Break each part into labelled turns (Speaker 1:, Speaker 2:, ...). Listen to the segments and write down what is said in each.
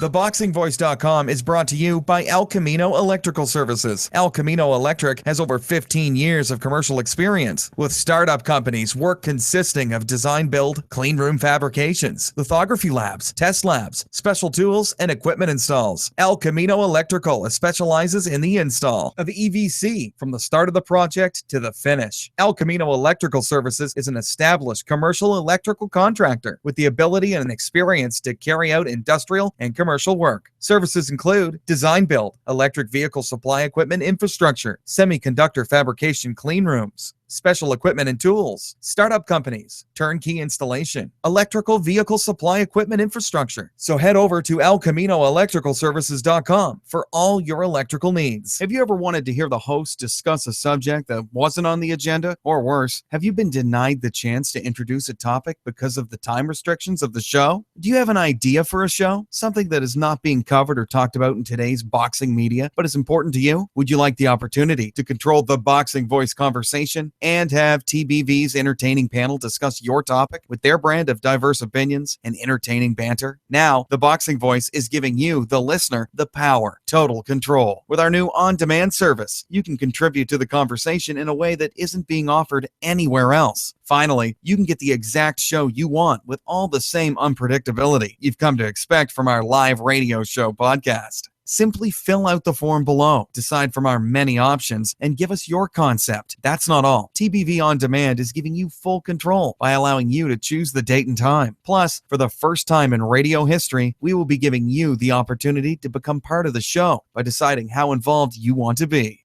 Speaker 1: ThaBoxingvoice.com is brought to you by El Camino Electrical Services. El Camino Electric has over 15 years of commercial experience with startup companies, work consisting of design build, clean room fabrications, lithography labs, test labs, special tools, and equipment installs. El Camino Electrical specializes in the install of EVC from the start of the project to the finish. El Camino Electrical Services is an established commercial electrical contractor with the ability and experience to carry out industrial and commercial work. Services include design build, electric vehicle supply equipment infrastructure, semiconductor fabrication clean rooms, special equipment and tools, startup companies, turnkey installation, electrical vehicle supply equipment infrastructure. So head over to elcaminoelectricalservices.com for all your electrical needs. Have you ever wanted to hear the host discuss a subject that wasn't on the agenda? Or worse, have you been denied the chance to introduce a topic because of the time restrictions of the show? Do you have an idea for a show? Something that is not being covered or talked about in today's boxing media, but is important to you? Would you like the opportunity to control the Boxing Voice conversation and have TBV's entertaining panel discuss your topic with their brand of diverse opinions and entertaining banter? Now, the Boxing Voice is giving you, the listener, the power, total control. With our new on-demand service, you can contribute to the conversation in a way that isn't being offered anywhere else. Finally, you can get the exact show you want with all the same unpredictability you've come to expect from our live radio show podcast. Simply fill out the form below, decide from our many options, and give us your concept. That's not all. TBV On Demand is giving you full control by allowing you to choose the date and time. Plus, for the first time in radio history, we will be giving you the opportunity to become part of the show by deciding how involved you want to be.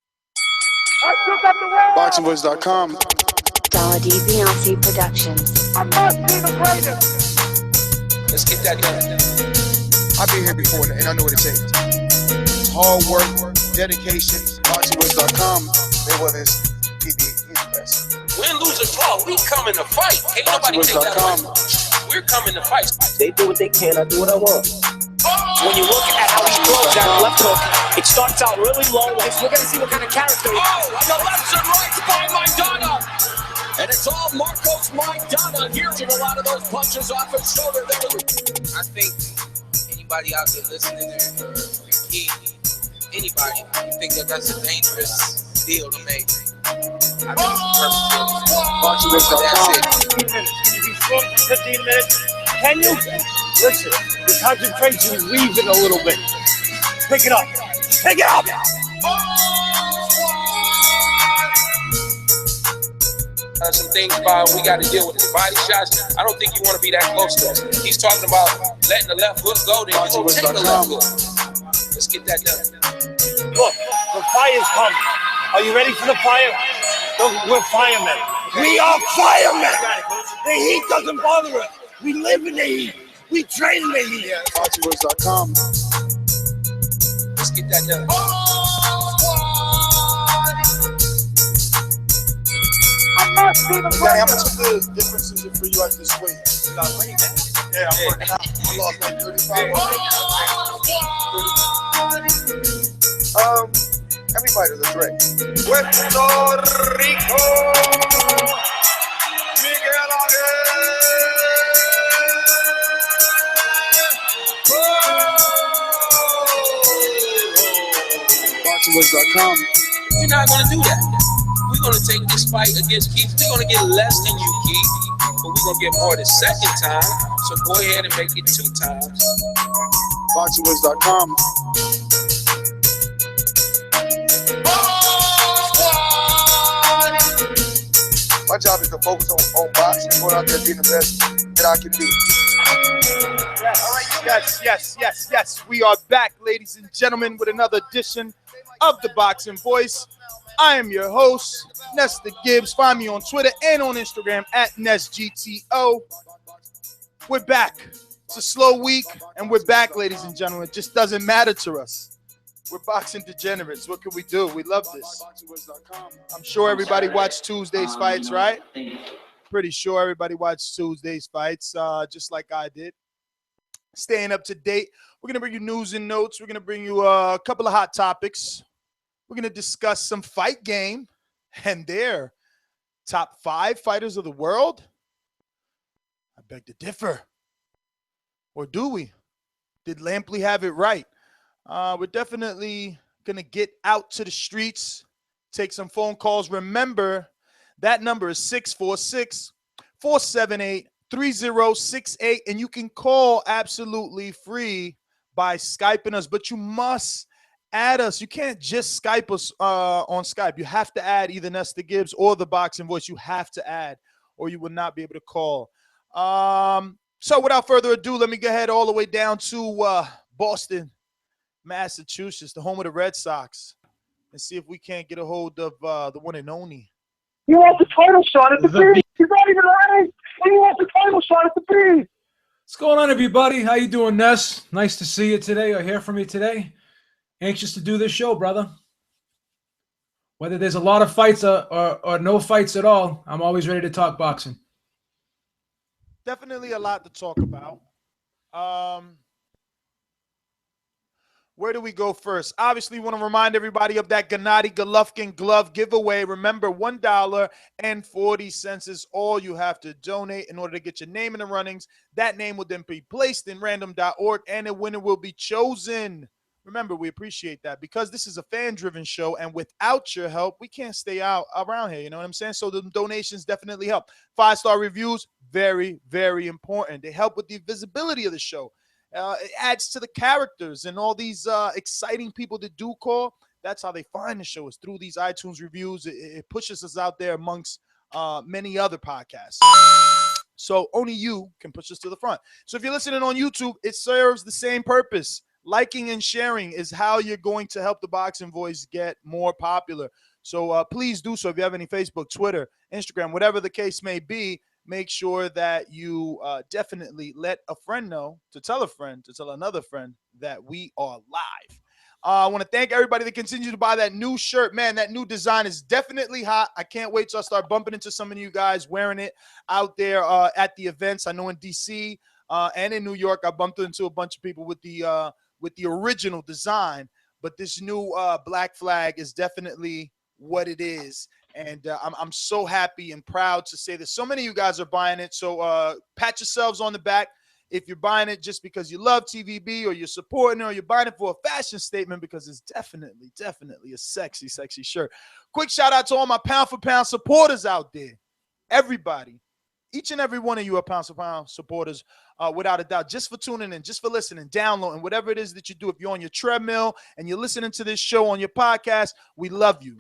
Speaker 2: Boxingvoice.com.
Speaker 3: Saudi Beyonce Productions.
Speaker 4: I must be the greatest.
Speaker 5: Let's get that done.
Speaker 2: I've been here before and I know what it takes. Hard work, dedication. Boxingvoice.com. They were this. He's the best.
Speaker 5: Win, lose, or draw, we come in to fight. Can't nobody take that away. We're coming to fight.
Speaker 6: They do what they can, I do what I want.
Speaker 7: When you look at how he throws that left hook, it starts out really low. We're going to see what kind of character he
Speaker 5: has. Oh, and the lefts and rights by Maidana. And it's all Marcos Maidana here. A lot of those punches off his shoulder. I think anybody out there listening or anybody think that that's a dangerous deal to make. I think it's perfect.
Speaker 7: 15 minutes. Can you be strong for 15 minutes? Can you? Listen, the concentration is leaving a little bit. Pick it up. Pick it up!
Speaker 5: Some things about we got to deal with the body shots. I don't think you want to be that close to us. He's talking about letting the left hook go, then you take the left hook. Let's get that done.
Speaker 7: Look, the fire's coming. Are you ready for the fire? We're firemen. We are firemen. The heat doesn't bother us. We live in the heat. We train in the heat.
Speaker 2: Boxingvoice.com.
Speaker 5: Let's get that done.
Speaker 2: Danny, how much of the difference is it for you at this weight? Yeah, I'm working out. I lost like 35 everybody does a drink. Puerto Rico, Miguel Boxingvoice.com.
Speaker 5: We're not going to do that. We're going to take this fight against Keith. We're going to get less than you, Keith, but we're going to get more the second time. So go ahead and make it 2 times.
Speaker 2: Boxingvoice.com. My job is to focus on boxing and going out there being the best that I can be.
Speaker 4: Yes. We are back, ladies and gentlemen, with another edition of the Boxing Voice. I am your host, Nestor Gibbs. Find me on Twitter and on Instagram at NestGTO. We're back. It's a slow week, and we're back, ladies and gentlemen. It just doesn't matter to us. We're boxing degenerates. What can we do? We love this. I'm sure everybody watched Tuesday's fights, right? Pretty sure everybody watched Tuesday's fights, just like I did. Staying up to date. We're going to bring you news and notes. We're going to bring you a couple of hot topics. We're going to discuss some fight game and their top 5 fighters of the world. I beg to differ. Or do we? Did Lampley have it right? We're definitely going to get out to the streets, take some phone calls. Remember, that number is 646-478-3068, and you can call absolutely free by Skyping us, but you must add us. You can't just Skype us on Skype. You have to add either Nestor Gibbs or the Boxing Voice. You have to add, or you will not be able to call. So without further ado, let me go ahead all the way down to Boston, Massachusetts, the home of the Red Sox, and see if we can't get a hold of the one and only.
Speaker 8: He wants the title shot at the beat. He's not even ranked. He wants the title shot at the beat.
Speaker 9: What's going on, everybody? How you doing, Ness? Nice to see you today or hear from you today. Anxious to do this show, brother. Whether there's a lot of fights or no fights at all, I'm always ready to talk boxing.
Speaker 4: Definitely a lot to talk about. Where do we go first? Obviously, want to remind everybody of that Gennady Golovkin glove giveaway. Remember, $1.40 is all you have to donate in order to get your name in the runnings. That name will then be placed in random.org, and a winner will be chosen. Remember, we appreciate that because this is a fan-driven show, and without your help, we can't stay out around here. You know what I'm saying? So the donations definitely help. 5-star reviews, very, very important. They help with the visibility of the show. It adds to the characters and all these exciting people that do call. That's how they find the show, is through these iTunes reviews. It pushes us out there amongst many other podcasts. So only you can push us to the front. So if you're listening on YouTube, it serves the same purpose. Liking and sharing is how you're going to help the Boxing Voice get more popular. So please do so. If you have any Facebook, Twitter, Instagram, whatever the case may be, make sure that you definitely let a friend know, to tell a friend, to tell another friend that we are live. I want to thank everybody that continues to buy that new shirt. Man, that new design is definitely hot. I can't wait till I start bumping into some of you guys wearing it out there at the events. I know in D.C. And in New York, I bumped into a bunch of people with the original design. But this new black flag is definitely what it is. And I'm so happy and proud to say that so many of you guys are buying it. So pat yourselves on the back if you're buying it just because you love TVB or you're supporting it or you're buying it for a fashion statement because it's definitely a sexy, sexy shirt. Quick shout out to all my pound for pound supporters out there. Everybody. Each and every one of you are pound for pound supporters, without a doubt, just for tuning in, just for listening, downloading, whatever it is that you do. If you're on your treadmill and you're listening to this show on your podcast, we love you.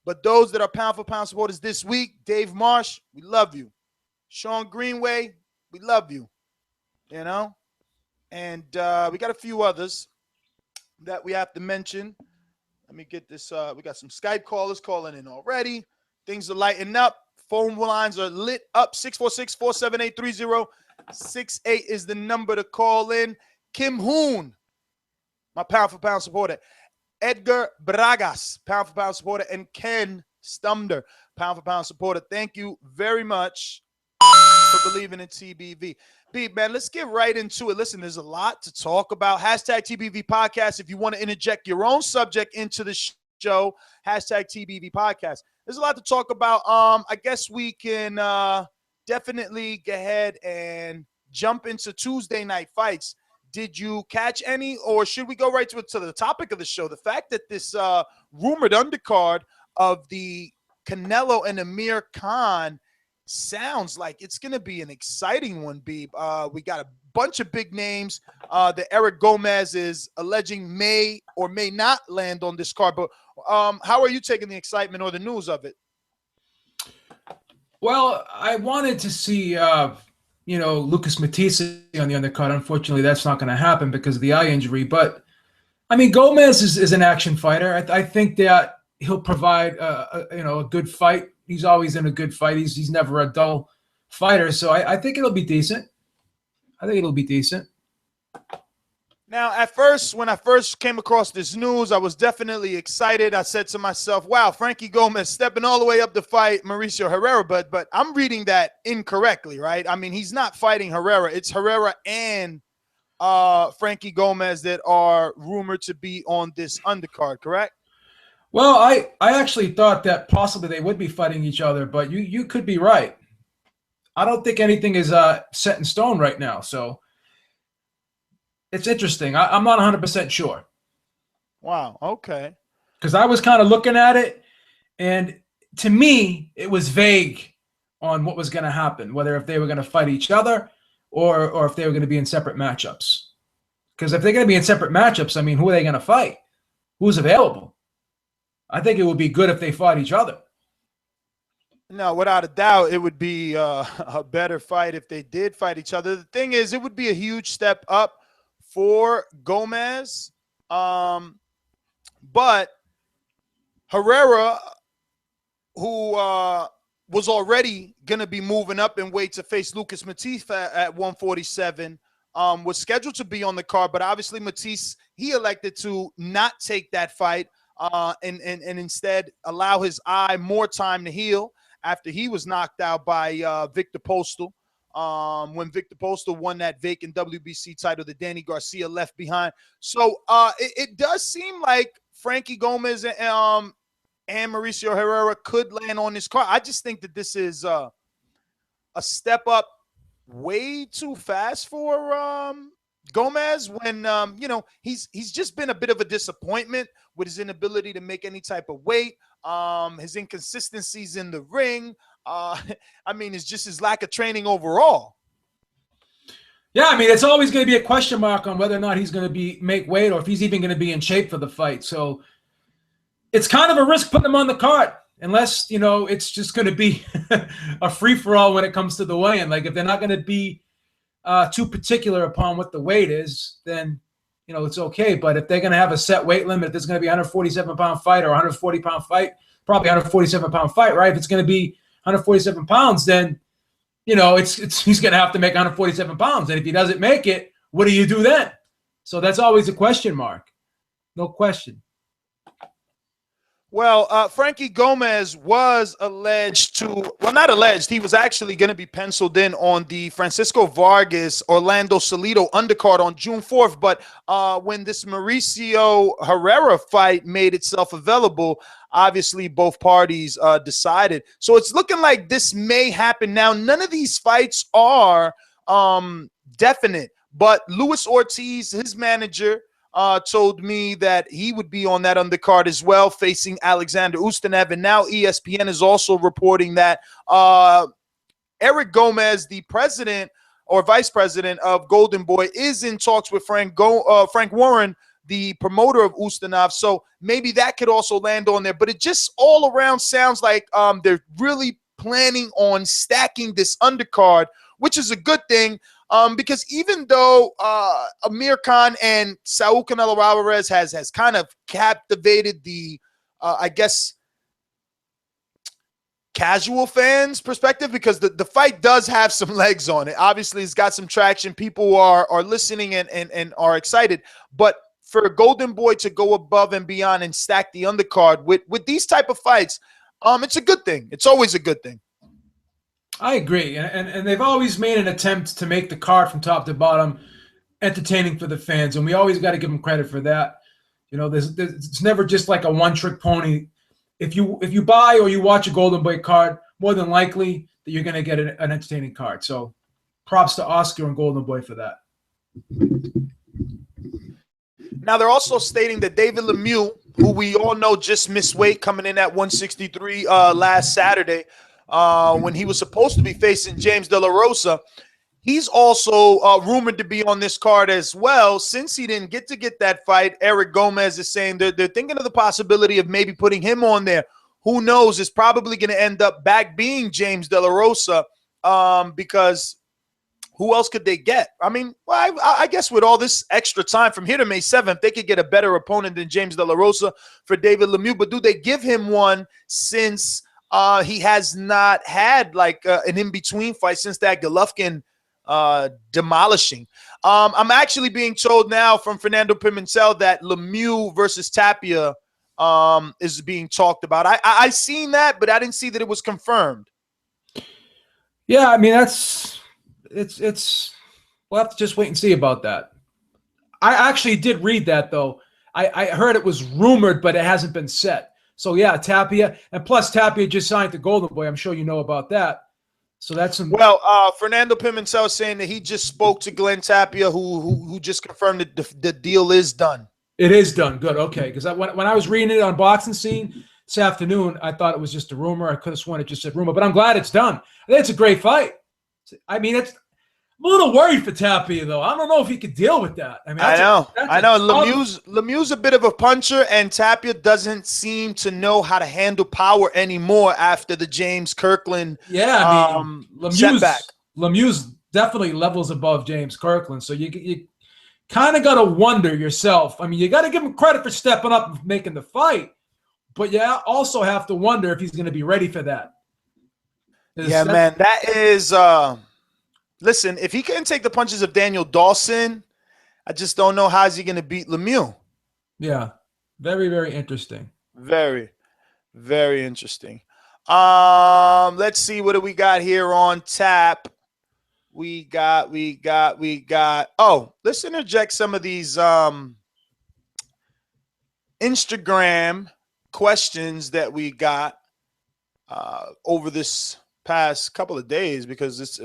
Speaker 4: But those that are pound for pound supporters this week, Dave Marsh, we love you. Sean Greenway, we love you. You know? And we got a few others that we have to mention. Let me get this. We got some Skype callers calling in already. Things are lighting up. Phone lines are lit up. 646-478-3068 is the number to call in. Kim Hoon, my pound for pound supporter. Edgar Bragas, pound for pound supporter, and Ken Stumder, pound for pound supporter. Thank you very much for believing in TBV. B, man, let's get right into it. Listen, there's a lot to talk about. Hashtag TBV podcast. If you want to interject your own subject into the show, hashtag TBV podcast. There's a lot to talk about. I guess we can definitely go ahead and jump into Tuesday night fights. Did you catch any, or should we go right to the topic of the show? The fact that this rumored undercard of the Canelo and Amir Khan sounds like it's going to be an exciting one, Beeb. We got a bunch of big names that Eric Gomez is alleging may or may not land on this card. But how are you taking the excitement or the news of it?
Speaker 9: Well, I wanted to see Lucas Matisse on the undercard. Unfortunately, that's not going to happen because of the eye injury. But, I mean, Gomez is an action fighter. I think that he'll provide, a good fight. He's always in a good fight. He's never a dull fighter. So I think it'll be decent.
Speaker 4: Now, at first, when I first came across this news, I was definitely excited. I said to myself, wow, Frankie Gomez stepping all the way up to fight Mauricio Herrera. But I'm reading that incorrectly, right? I mean, he's not fighting Herrera. It's Herrera and Frankie Gomez that are rumored to be on this undercard, correct?
Speaker 9: Well, I actually thought that possibly they would be fighting each other, but you could be right. I don't think anything is set in stone right now, so it's interesting. I'm not 100% sure.
Speaker 4: Wow. Okay.
Speaker 9: Because I was kind of looking at it, and to me, it was vague on what was going to happen, whether if they were going to fight each other or if they were going to be in separate matchups. Because if they're going to be in separate matchups, I mean, who are they going to fight? Who's available? I think it would be good if they fought each other.
Speaker 4: No, without a doubt, it would be a better fight if they did fight each other. The thing is, it would be a huge step up for Gomez. But Herrera, who was already going to be moving up in weight to face Lucas Matisse at 147, was scheduled to be on the card. But obviously Matisse, he elected to not take that fight and instead allow his eye more time to heal after he was knocked out by Victor Postal. When Victor Postal won that vacant WBC title that Danny Garcia left behind. So it does seem like Frankie Gomez and Mauricio Herrera could land on this card. I just think that this is a step up way too fast for Gomez when, he's just been a bit of a disappointment with his inability to make any type of weight, his inconsistencies in the ring. It's just his lack of training overall.
Speaker 9: Yeah, I mean, it's always going to be a question mark on whether or not he's going to make weight or if he's even going to be in shape for the fight. So it's kind of a risk putting him on the card unless, it's just going to be a free-for-all when it comes to the weigh-in. Like, if they're not going to be too particular upon what the weight is, then, it's okay. But if they're going to have a set weight limit, if there's going to be a 147-pound fight or a 140-pound fight, probably a 147-pound fight, right? If it's going to be 147 pounds, then, he's going to have to make 147 pounds. And if he doesn't make it, what do you do then? So that's always a question mark. No question.
Speaker 4: Well, Frankie Gomez was alleged to, well, not alleged, he was actually going to be penciled in on the Francisco Vargas Orlando Salido undercard on June 4th. But when this Mauricio Herrera fight made itself available, obviously both parties decided. So it's looking like this may happen now. None of these fights are definite, but Luis Ortiz, his manager, told me that he would be on that undercard as well, facing Alexander Ustanev. And now ESPN is also reporting that Eric Gomez, the president or vice president of Golden Boy, is in talks with Frank Warren, the promoter of Ustanev. So maybe that could also land on there. But it just all around sounds like they're really planning on stacking this undercard, which is a good thing. Because even though Amir Khan and Saul Canelo Alvarez has kind of captivated the, casual fans' perspective, because the fight does have some legs on it. Obviously, it's got some traction. People are listening and are excited. But for Golden Boy to go above and beyond and stack the undercard with these type of fights, it's a good thing. It's always a good thing.
Speaker 9: I agree, and they've always made an attempt to make the card from top to bottom entertaining for the fans, and we always got to give them credit for that. It's never just like a one-trick pony. If you buy or you watch a Golden Boy card, more than likely that you're going to get an entertaining card. So props to Oscar and Golden Boy for that.
Speaker 4: Now, they're also stating that David Lemieux, who we all know just missed weight coming in at 163 last Saturday, when he was supposed to be facing James De La Rosa, he's also rumored to be on this card as well. Since he didn't get that fight, Eric Gomez is saying they're thinking of the possibility of maybe putting him on there. Who knows? It's probably going to end up back being James De La Rosa because who else could they get? I mean, well, I guess with all this extra time from here to May 7th, they could get a better opponent than James De La Rosa for David Lemieux. But do they give him one since he has not had like an in-between fight since that Golovkin demolishing? I'm actually being told now from Fernando Pimentel that Lemieux versus Tapia is being talked about. I seen that, but I didn't see that it was confirmed.
Speaker 9: Yeah, I mean, we'll have to just wait and see about that. I actually did read that, though. I heard it was rumored, but it hasn't been set. So, yeah, Tapia. And plus, Tapia just signed to Golden Boy. I'm sure you know about that. So that's some.
Speaker 4: Well, Fernando Pimentel saying that he just spoke to Glenn Tapia, who just confirmed that the deal is done.
Speaker 9: It is done. Good. Okay. Because when I was reading it on Boxing Scene this afternoon, I thought it was just a rumor. I could have sworn it just said rumor, but I'm glad it's done. I think it's a great fight. I mean, I'm a little worried for Tapia, though. I don't know if he could deal with that. I mean,
Speaker 4: I know. Lemieux's a bit of a puncher, and Tapia doesn't seem to know how to handle power anymore after the James Kirkland setback.
Speaker 9: Lemieux definitely levels above James Kirkland, so you kind of got to wonder yourself. I mean, you got to give him credit for stepping up and making the fight, but you also have to wonder if he's going to be ready for that.
Speaker 4: Yeah, man, that is listen, if he couldn't take the punches of Daniel Dawson, I just don't know how is he going to beat Lemieux.
Speaker 9: Yeah, very, very interesting.
Speaker 4: Very, very interesting. Let's see, what do we got here on tap? We got. Oh, let's interject some of these Instagram questions that we got over this past couple of days, because it's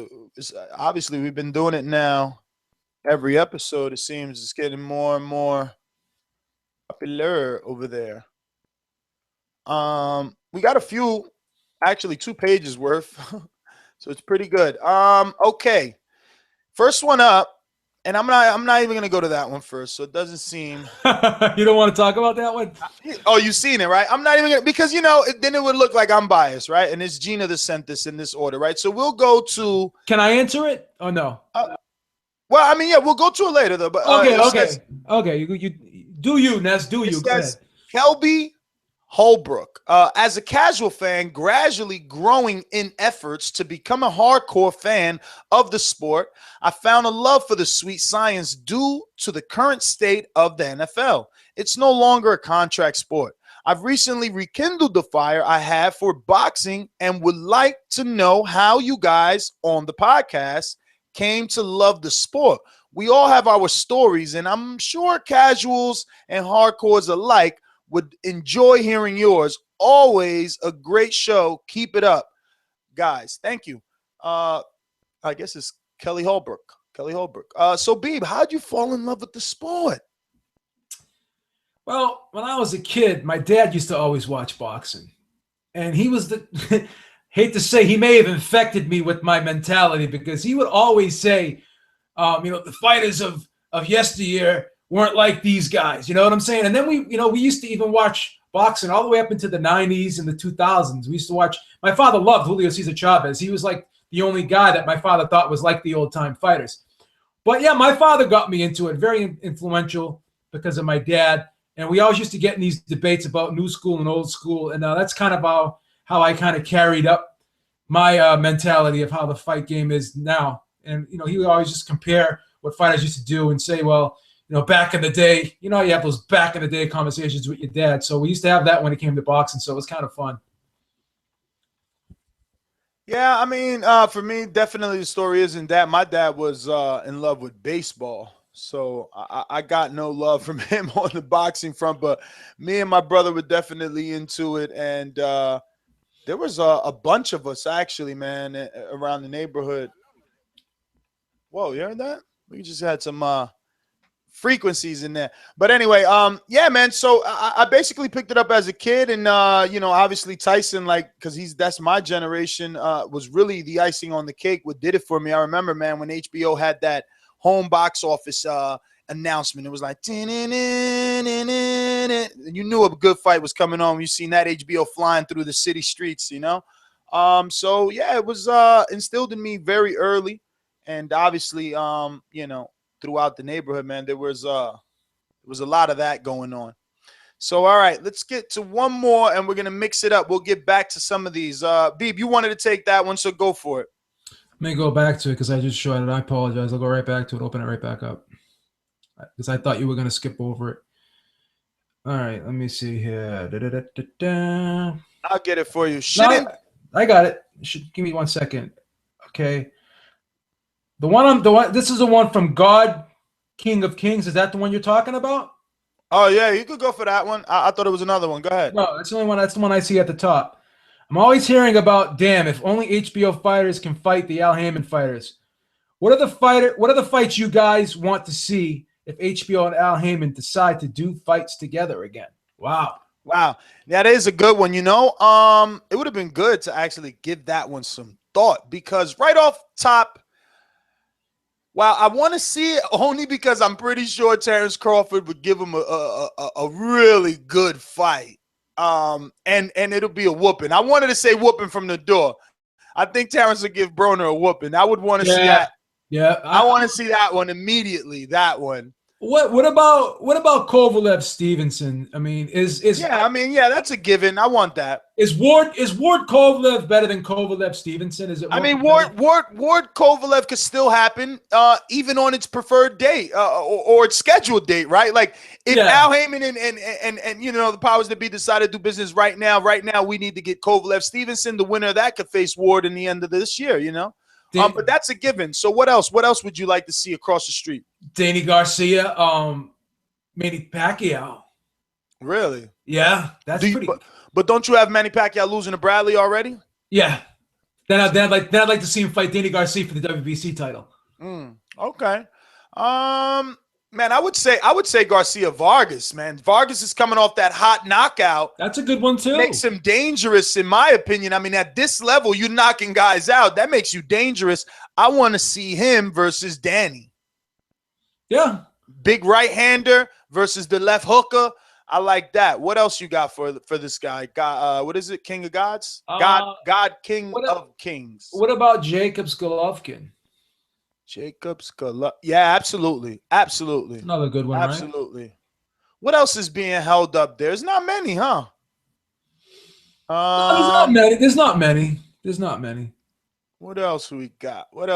Speaker 4: obviously we've been doing it now every episode. It seems it's getting more and more popular over there. We got a few, actually 2 pages worth. So it's pretty good. Okay. First one up, and I'm not even gonna go to that one first, so it doesn't seem.
Speaker 9: You don't want to talk about that one?
Speaker 4: Oh, you've seen it, right? I'm not even gonna, because then it would look like I'm biased, right? And it's Gina that sent this in this order, right? So we'll go to.
Speaker 9: Can I answer it? Oh no.
Speaker 4: Well, I mean, yeah, we'll go to it later though. But
Speaker 9: okay. You do you, Ness? Do you?
Speaker 4: Says, Kelby Holbrook, as a casual fan, gradually growing in efforts to become a hardcore fan of the sport, I found a love for the sweet science due to the current state of the NFL. It's no longer a contract sport. I've recently rekindled the fire I have for boxing and would like to know how you guys on the podcast came to love the sport. We all have our stories, and I'm sure casuals and hardcores alike would enjoy hearing yours. Always a great show. Keep it up, guys. Thank you. I guess it's Kelly Holbrook. So, Beeb, how'd you fall in love with the sport?
Speaker 9: Well, when I was a kid, my dad used to always watch boxing. And he was hate to say, he may have infected me with my mentality, because he would always say, the fighters of yesteryear weren't like these guys, you know what I'm saying? And then we used to even watch boxing all the way up into the 90s and the 2000s. We used to watch. My father loved Julio Cesar Chavez. He was like the only guy that my father thought was like the old-time fighters. But yeah, my father got me into it, very influential because of my dad. And we always used to get in these debates about new school and old school. And that's kind of how I kind of carried up my mentality of how the fight game is now. And, he would always just compare what fighters used to do and say, well, back in the day, you have those back in the day conversations with your dad. So we used to have that when it came to boxing. So it was kind of fun.
Speaker 4: Yeah, I mean, for me, definitely the story isn't that. My dad was in love with baseball. So I got no love from him on the boxing front. But me and my brother were definitely into it. And there was a bunch of us, actually, man, around the neighborhood. Whoa, you heard that? We just had some frequencies in there. But anyway, yeah, man. So I basically picked it up as a kid, and obviously Tyson, because that's my generation, was really the icing on the cake. What did it for me? I remember, man, when HBO had that home box office announcement. It was like, and you knew a good fight was coming on when you seen that HBO flying through the city streets, So yeah, it was instilled in me very early, and obviously, throughout the neighborhood, man, there was a lot of that going on. So, all right, let's get to one more, and we're going to mix it up. We'll get back to some of these. Beeb, you wanted to take that one, so go for it.
Speaker 9: Let me go back to it because I just showed it. I apologize. I'll go right back to it, open it right back up, because I thought you were going to skip over it. All right, let me see here.
Speaker 4: I'll get it for you.
Speaker 9: I got it. Give me 1 second. Okay. This is the one from God, King of Kings. Is that the one you're talking about?
Speaker 4: Oh yeah, you could go for that one. I thought it was another one. Go ahead.
Speaker 9: No, that's the only one. That's the one I see at the top. I'm always hearing about, damn, if only HBO fighters can fight the Al Haymon fighters. What are the fights you guys want to see if HBO and Al Haymon decide to do fights together again? Wow.
Speaker 4: Wow. That is a good one. It would have been good to actually give that one some thought, because right off top, I want to see it only because I'm pretty sure Terrence Crawford would give him a really good fight. And it'll be a whooping. I wanted to say whooping from the door. I think Terrence would give Broner a whooping. I would want to see that.
Speaker 9: Yeah.
Speaker 4: I want to see that one immediately. That one.
Speaker 9: What about Kovalev Stevenson? I mean,
Speaker 4: that's a given. I want that.
Speaker 9: Is Ward Kovalev better than Kovalev Stevenson? Is it?
Speaker 4: Ward Kovalev could still happen, even on its preferred date or its scheduled date, right? Like if Al Haymon and the powers that be decide to do business right now, we need to get Kovalev Stevenson. The winner of that could face Ward in the end of this year, but that's a given. So what else? What else would you like to see across the street?
Speaker 9: Danny Garcia, Manny Pacquiao.
Speaker 4: Really?
Speaker 9: Yeah, that's pretty.
Speaker 4: But don't you have Manny Pacquiao losing to Bradley already?
Speaker 9: Yeah. Then I'd like to see him fight Danny Garcia for the WBC title.
Speaker 4: Okay. Man, I would say Garcia Vargas, man. Vargas is coming off that hot knockout.
Speaker 9: That's a good one too.
Speaker 4: Makes him dangerous, in my opinion. I mean, at this level, you're knocking guys out. That makes you dangerous. I want to see him versus Danny.
Speaker 9: Yeah.
Speaker 4: Big right-hander versus the left hooker. I like that. What else you got for this guy? God, what is it? King of Gods? God, King of Kings.
Speaker 9: What about Jacobs Golovkin?
Speaker 4: Jacobs Golovkin. Yeah, absolutely. Absolutely.
Speaker 9: Another good one,
Speaker 4: absolutely. Right? What else is being held up there? There's not many, huh?
Speaker 9: There's not many.
Speaker 4: What else we got? Well,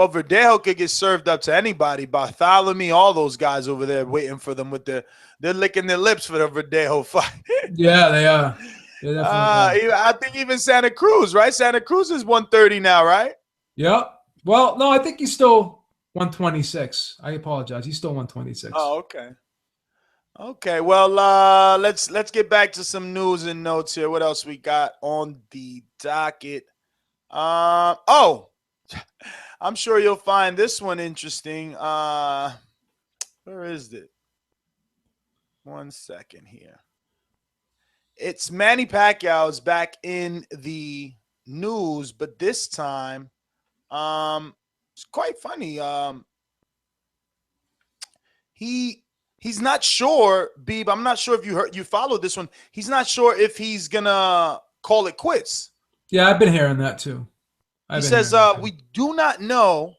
Speaker 4: Verdejo could get served up to anybody. Bartholomew, all those guys over there waiting for them they're licking their lips for the Verdejo fight.
Speaker 9: Yeah, they are.
Speaker 4: I think even Santa Cruz, right? Santa Cruz is 130 now, right?
Speaker 9: Yeah. Well, no, I think he's still 126. I apologize. He's still 126.
Speaker 4: Oh, okay. Okay. Well, let's get back to some news and notes here. What else we got on the docket? I'm sure you'll find this one interesting. Where is it? 1 second here. It's Manny Pacquiao is back in the news, but this time, it's quite funny. He's not sure, Beeb. I'm not sure if you followed this one. He's not sure if he's gonna call it quits.
Speaker 9: Yeah, I've been hearing that too.
Speaker 4: He says, we do not know.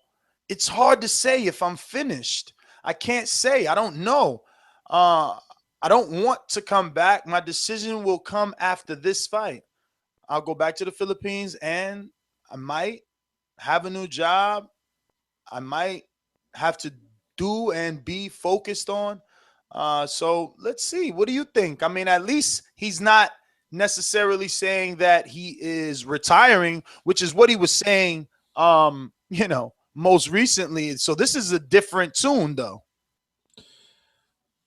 Speaker 4: It's hard to say if I'm finished. I can't say. I don't know. I don't want to come back. My decision will come after this fight. I'll go back to the Philippines and I might have a new job. I might have to do and be focused on. So let's see. What do you think? I mean, at least he's not necessarily saying that he is retiring, which is what he was saying, most recently. So this is a different tune, though.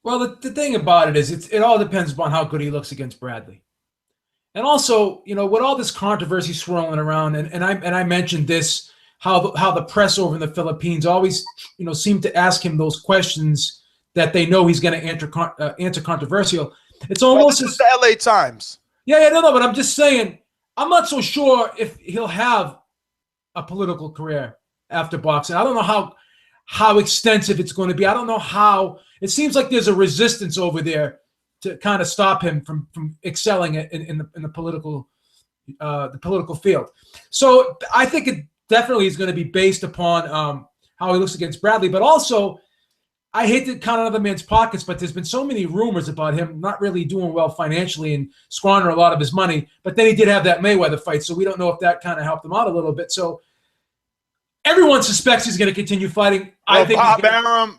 Speaker 9: Well, the thing about it is it all depends upon how good he looks against Bradley. And also, with all this controversy swirling around, and I mentioned this, how the press over in the Philippines always, seem to ask him those questions that they know he's going to answer controversial. It's almost
Speaker 4: this is the LA Times.
Speaker 9: Yeah, no, but I'm just saying, I'm not so sure if he'll have a political career after boxing. I don't know how extensive it's going to be. I don't know how. It seems like there's a resistance over there to kind of stop him from excelling in the political field. So I think it definitely is going to be based upon how he looks against Bradley, but also, I hate to count another man's pockets, but there's been so many rumors about him not really doing well financially and squandering a lot of his money. But then he did have that Mayweather fight, so we don't know if that kind of helped him out a little bit. So everyone suspects he's going to continue fighting.
Speaker 4: Well, I think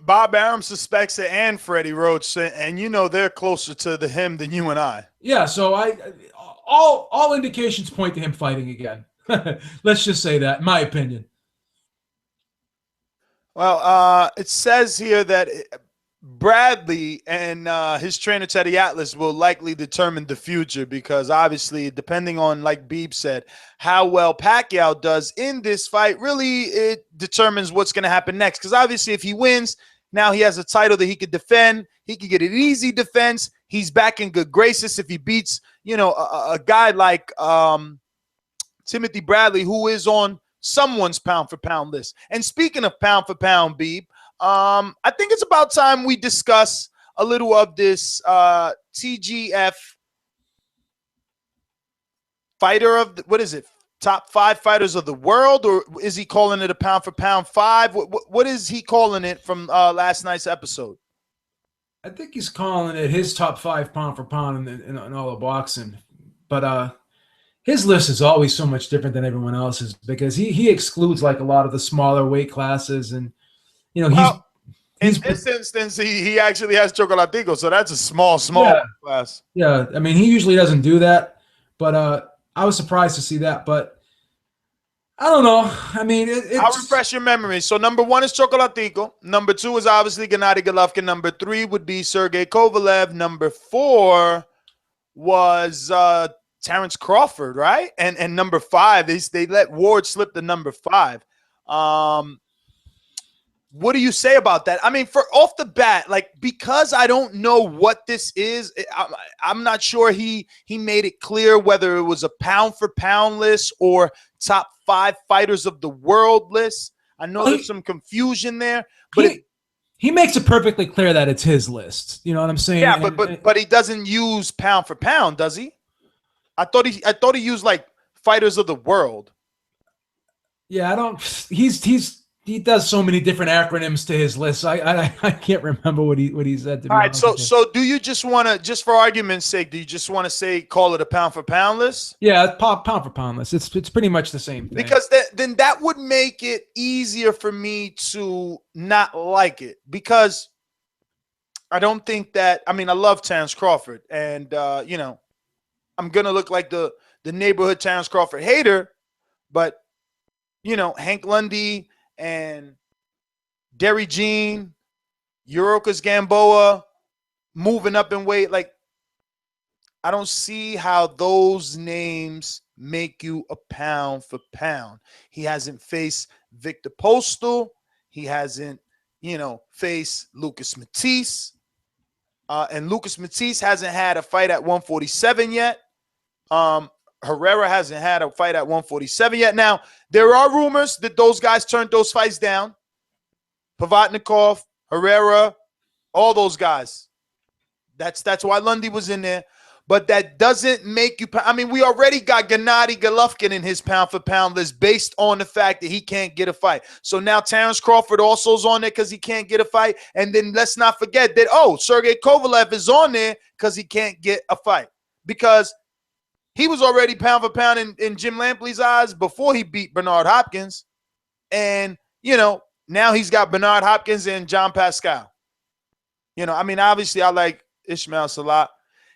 Speaker 4: Bob Arum suspects it, and Freddie Roach, and they're closer to him than you and I.
Speaker 9: Yeah, so all indications point to him fighting again. Let's just say that, in my opinion.
Speaker 4: Well, it says here that Bradley and his trainer Teddy Atlas will likely determine the future, because obviously, depending on, like Beeb said, how well Pacquiao does in this fight, really it determines what's going to happen next. Because obviously, if he wins, now he has a title that he could defend. He could get an easy defense. He's back in good graces if he beats, a guy like Timothy Bradley, who is on someone's pound for pound list. And speaking of pound for pound, Beeb, I think it's about time we discuss a little of this TGF fighter of what is it? Top 5 fighters of the world, or is he calling it a pound for pound 5? What is he calling it from last night's episode?
Speaker 9: I think he's calling it his top 5 pound for pound in all of boxing, but his list is always so much different than everyone else's, because he excludes like a lot of the smaller weight classes. And in
Speaker 4: this instance, he actually has Chocolatico, so that's a small class.
Speaker 9: Yeah, I mean, he usually doesn't do that, but I was surprised to see that. But I don't know. I mean,
Speaker 4: I'll refresh your memory. So number 1 is Chocolatico. Number 2 is obviously Gennady Golovkin. Number 3 would be Sergey Kovalev. Number 4 was Terrence Crawford, right? And number 5, they let Ward slip the number 5. What do you say about that? I mean, for off the bat, like, because I don't know what this is, I'm not sure he made it clear whether it was a pound for pound list or top 5 fighters of the world list. I know there's some confusion there, but
Speaker 9: he makes it perfectly clear that it's his list. You know what I'm saying?
Speaker 4: Yeah, but he doesn't use pound for pound, does he? I thought he used like fighters of the world.
Speaker 9: Yeah, I don't. He does so many different acronyms to his list. I can't remember what he said.
Speaker 4: All right, so do you just want to, just for argument's sake, do you just want to call it a pound for pound list?
Speaker 9: Yeah, pound for pound list. It's pretty much the same thing.
Speaker 4: Because then that would make it easier for me to not like it, because I don't think that. I mean, I love Terrence Crawford, and I'm gonna look like the neighborhood Terrence Crawford hater, but Hank Lundy and Derry Jean, Yurocas Gamboa moving up in weight. Like, I don't see how those names make you a pound for pound. He hasn't faced Victor Postal. He hasn't, faced Lucas Matisse. And Lucas Matisse hasn't had a fight at 147 yet. Herrera hasn't had a fight at 147 yet. Now, there are rumors that those guys turned those fights down. Pavatnikov, Herrera, all those guys. That's why Lundy was in there. But that doesn't make you – I mean, we already got Gennady Golovkin in his pound-for-pound list based on the fact that he can't get a fight. So now Terrence Crawford also is on there because he can't get a fight. And then let's not forget that, Sergey Kovalev is on there because he can't get a fight. Because – he was already pound for pound in Jim Lampley's eyes before he beat Bernard Hopkins. And, now he's got Bernard Hopkins and John Pascal. I mean, obviously I like Ismail Salat.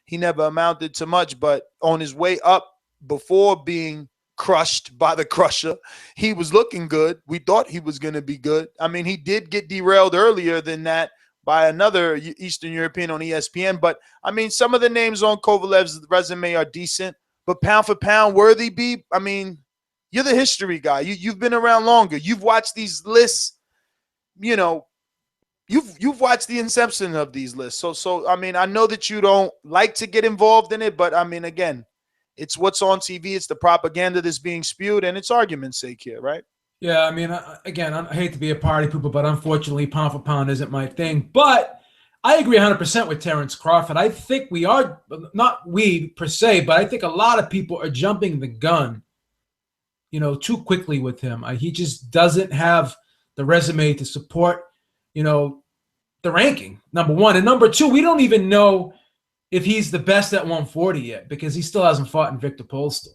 Speaker 4: He never amounted to much, but on his way up before being crushed by the crusher, he was looking good. We thought he was going to be good. I mean, he did get derailed earlier than that by another Eastern European on ESPN. But, I mean, some of the names on Kovalev's resume are decent. But pound for pound worthy, B, I mean, you're the history guy. You've been around longer. You've watched these lists. You've watched the inception of these lists. So I mean, I know that you don't like to get involved in it, but I mean, again, it's what's on TV. It's the propaganda that's being spewed, and it's argument's sake here, right?
Speaker 9: Yeah, I mean, again, I hate to be a party pooper, but unfortunately, pound for pound isn't my thing. But I agree 100% with Terrence Crawford. I think we are, not we per se, but I think a lot of people are jumping the gun, too quickly with him. He just doesn't have the resume to support, the ranking, number 1. And number 2, we don't even know if he's the best at 140 yet, because he still hasn't fought in Victor Postal.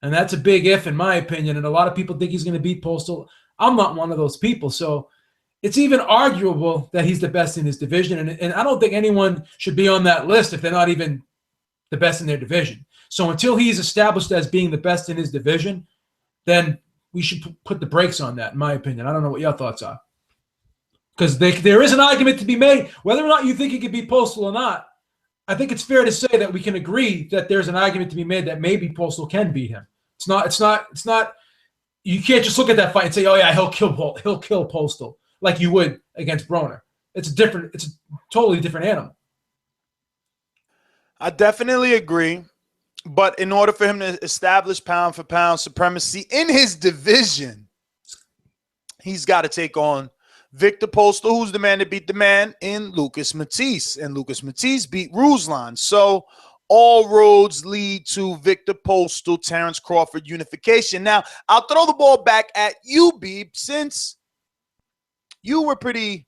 Speaker 9: And that's a big if, in my opinion. And a lot of people think he's going to beat Postal. I'm not one of those people. So it's even arguable that he's the best in his division. And I don't think anyone should be on that list if they're not even the best in their division. So until he's established as being the best in his division, then we should put the brakes on that, in my opinion. I don't know what your thoughts are. Because there is an argument to be made, whether or not you think he could beat Postal or not. I think it's fair to say that we can agree that there's an argument to be made that maybe Postal can beat him. It's not. You can't just look at that fight and say, "Oh yeah, he'll kill Postal," like you would against Broner. It's a totally different animal.
Speaker 4: I definitely agree. But in order for him to establish pound for pound supremacy in his division, he's got to take on Victor Postal, who's the man that beat the man in Lucas Matisse. And Lucas Matisse beat Ruslan. So all roads lead to Victor Postal, Terrence Crawford unification. Now, I'll throw the ball back at you, Beeb, since you were pretty,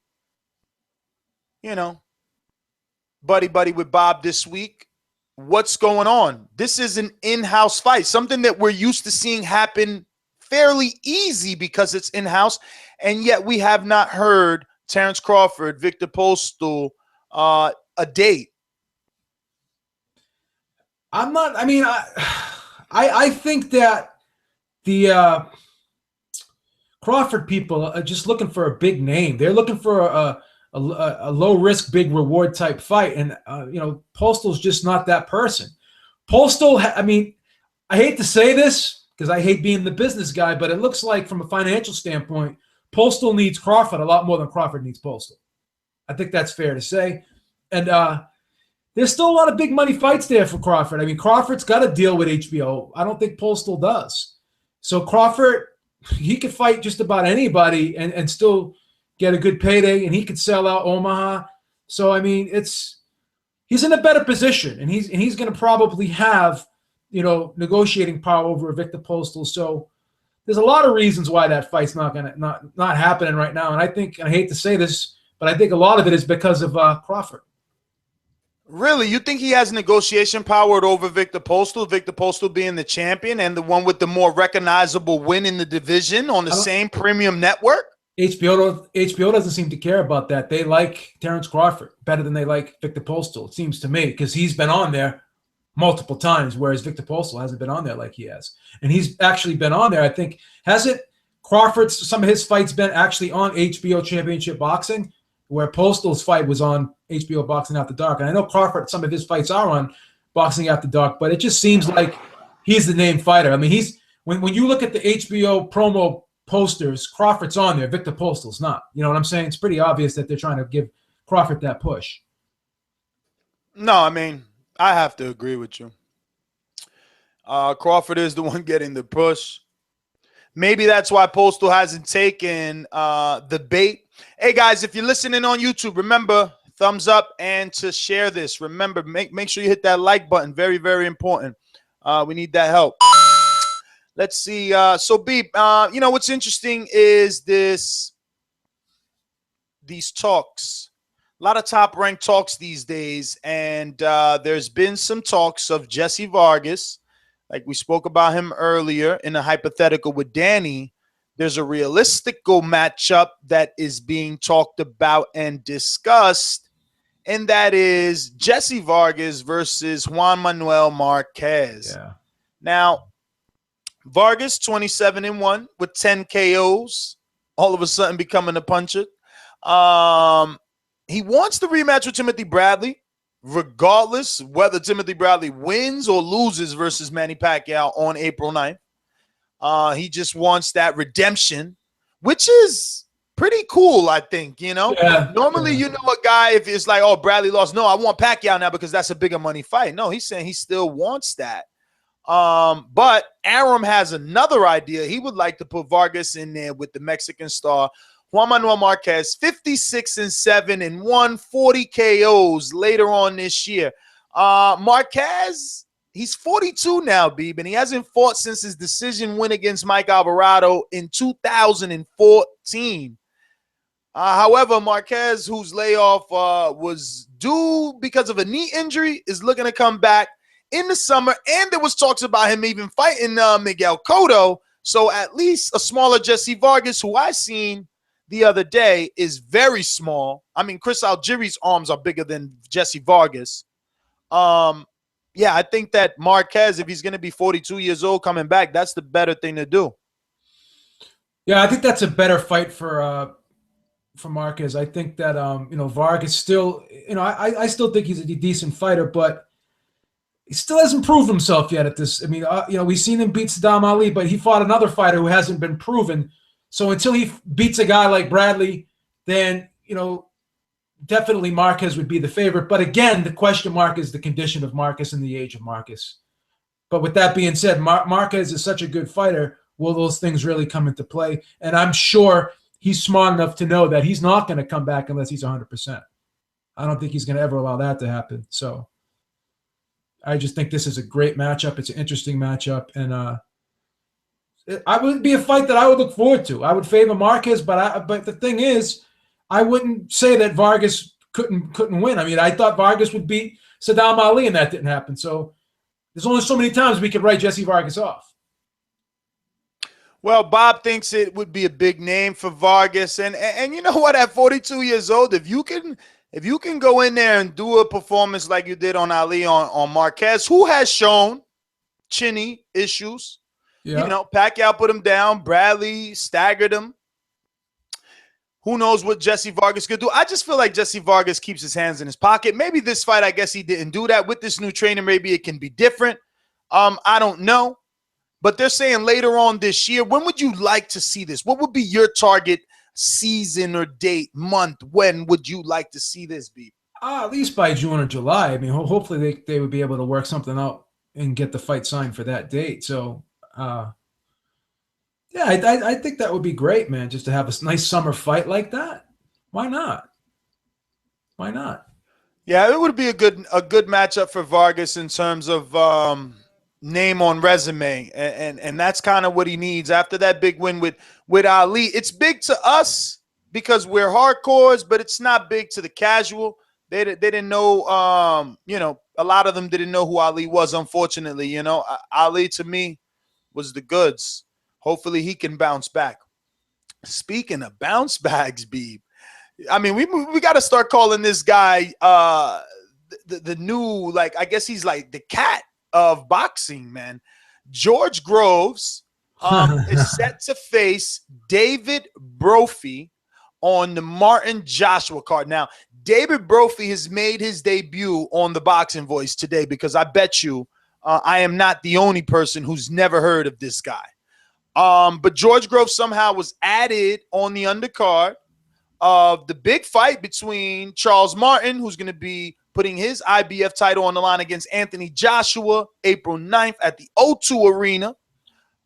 Speaker 4: buddy with Bob this week. What's going on? This is an in-house fight, something that we're used to seeing happen fairly easy because it's in-house, and yet we have not heard Terrence Crawford, Victor Postal, a date.
Speaker 9: I think that the Crawford people are just looking for a big name. They're looking for a low risk, big reward type fight. And, Postal's just not that person. Postal, I hate to say this because I hate being the business guy, but it looks like from a financial standpoint, Postal needs Crawford a lot more than Crawford needs Postal. I think that's fair to say. And there's still a lot of big money fights there for Crawford. Crawford's got to deal with HBO. I don't think Postal does. So Crawford, he could fight just about anybody and still get a good payday, and he could sell out Omaha. So he's in a better position, and he's going to probably have negotiating power over Victor Postal. So there's a lot of reasons why that fight's not happening right now. And I hate to say this, but I think a lot of it is because of Crawford.
Speaker 4: Really, you think he has negotiation power over Victor Postal? Victor Postal being the champion and the one with the more recognizable win in the division on the same premium network?
Speaker 9: HBO doesn't seem to care about that. They like Terrence Crawford better than they like Victor Postal, it seems to me, because he's been on there multiple times, whereas Victor Postal hasn't been on there like he has. And he's actually been on there, I think. Hasn't Crawford's, some of his fights been actually on HBO Championship Boxing, where Postal's fight was on HBO Boxing After Dark? And I know Crawford, some of his fights are on Boxing After Dark, but it just seems like he's the named fighter. He's when you look at the HBO promo posters, Crawford's on there. Victor Postal's not. You know what I'm saying? It's pretty obvious that they're trying to give Crawford that push.
Speaker 4: No, I have to agree with you. Crawford is the one getting the push. Maybe that's why Postal hasn't taken the bait. Hey, guys, if you're listening on YouTube, remember, thumbs up and to share this. Remember, make sure you hit that like button. Very, very important. We need that help. Let's see. So, Beep, what's interesting is these talks. A lot of top-ranked talks these days, and there's been some talks of Jesse Vargas. Like we spoke about him earlier in a hypothetical with Danny. There's a realistical matchup that is being talked about and discussed, and that is Jesse Vargas versus Juan Manuel Marquez. Yeah. Now, Vargas 27-1 with 10 KOs, all of a sudden becoming a puncher. He wants the rematch with Timothy Bradley, regardless whether Timothy Bradley wins or loses versus Manny Pacquiao on April 9th. He just wants that redemption, which is pretty cool, I think, Normally, a guy, if it's like, oh, Bradley lost. No, I want Pacquiao now because that's a bigger money fight. No, he's saying he still wants that. But Arum has another idea. He would like to put Vargas in there with the Mexican star Juan Manuel Marquez, 56-7 and 140 KOs later on this year. Marquez, he's 42 now, Beeb, and he hasn't fought since his decision win against Mike Alvarado in 2014. However, Marquez, whose layoff was due because of a knee injury, is looking to come back in the summer, and there was talks about him even fighting Miguel Cotto. So at least a smaller Jesse Vargas, who I seen the other day, is very small. Chris Algieri's arms are bigger than Jesse Vargas. I think that Marquez, if he's going to be 42 years old coming back, that's the better thing to do.
Speaker 9: Yeah, I think that's a better fight for for Marquez. I think that Vargas still, I still think he's a decent fighter, but he still hasn't proved himself yet at this. I mean, we've seen him beat Saddam Ali, but he fought another fighter who hasn't been proven. So until he beats a guy like Bradley, then, definitely Marquez would be the favorite. But again, the question mark is the condition of Marquez and the age of Marquez. But with that being said, Marquez is such a good fighter. Will those things really come into play? And I'm sure he's smart enough to know that he's not going to come back unless he's 100%. I don't think he's going to ever allow that to happen. So I just think this is a great matchup. It's an interesting matchup. And I would be a fight that I would look forward to. I would favor Marquez, but the thing is, I wouldn't say that Vargas couldn't win. I mean, I thought Vargas would beat Saddam Ali, and that didn't happen. So there's only so many times we could write Jesse Vargas off.
Speaker 4: Well, Bob thinks it would be a big name for Vargas, and you know what? At 42 years old, if you can go in there and do a performance like you did on Ali on Marquez, who has shown chinny issues. Yeah. Pacquiao put him down. Bradley staggered him. Who knows what Jesse Vargas could do? I just feel like Jesse Vargas keeps his hands in his pocket. Maybe this fight, I guess he didn't do that. With this new trainer, maybe it can be different. I don't know. But they're saying later on this year. When would you like to see this? What would be your target season or date, month? When would you like to see this be?
Speaker 9: At least by June or July. I mean, hopefully they would be able to work something out and get the fight signed for that date. So, yeah, I think that would be great, man, just to have a nice summer fight like that. Why not? Why not?
Speaker 4: Yeah, it would be a good matchup for Vargas in terms of name on resume, and that's kind of what he needs after that big win with Ali. It's big to us because we're hardcores, but it's not big to the casual. They didn't know, a lot of them didn't know who Ali was, unfortunately. Ali, to me, was the goods. Hopefully he can bounce back. Speaking of bounce backs, Beeb, I mean, we got to start calling this guy the new, like, I guess he's like the cat of boxing, man. George Groves is set to face David Brophy on the Martin Joshua card. Now, David Brophy has made his debut on the Boxing Voice today because I bet you I am not the only person who's never heard of this guy. But George Groves somehow was added on the undercard of the big fight between Charles Martin, who's going to be putting his IBF title on the line against Anthony Joshua April 9th at the O2 Arena.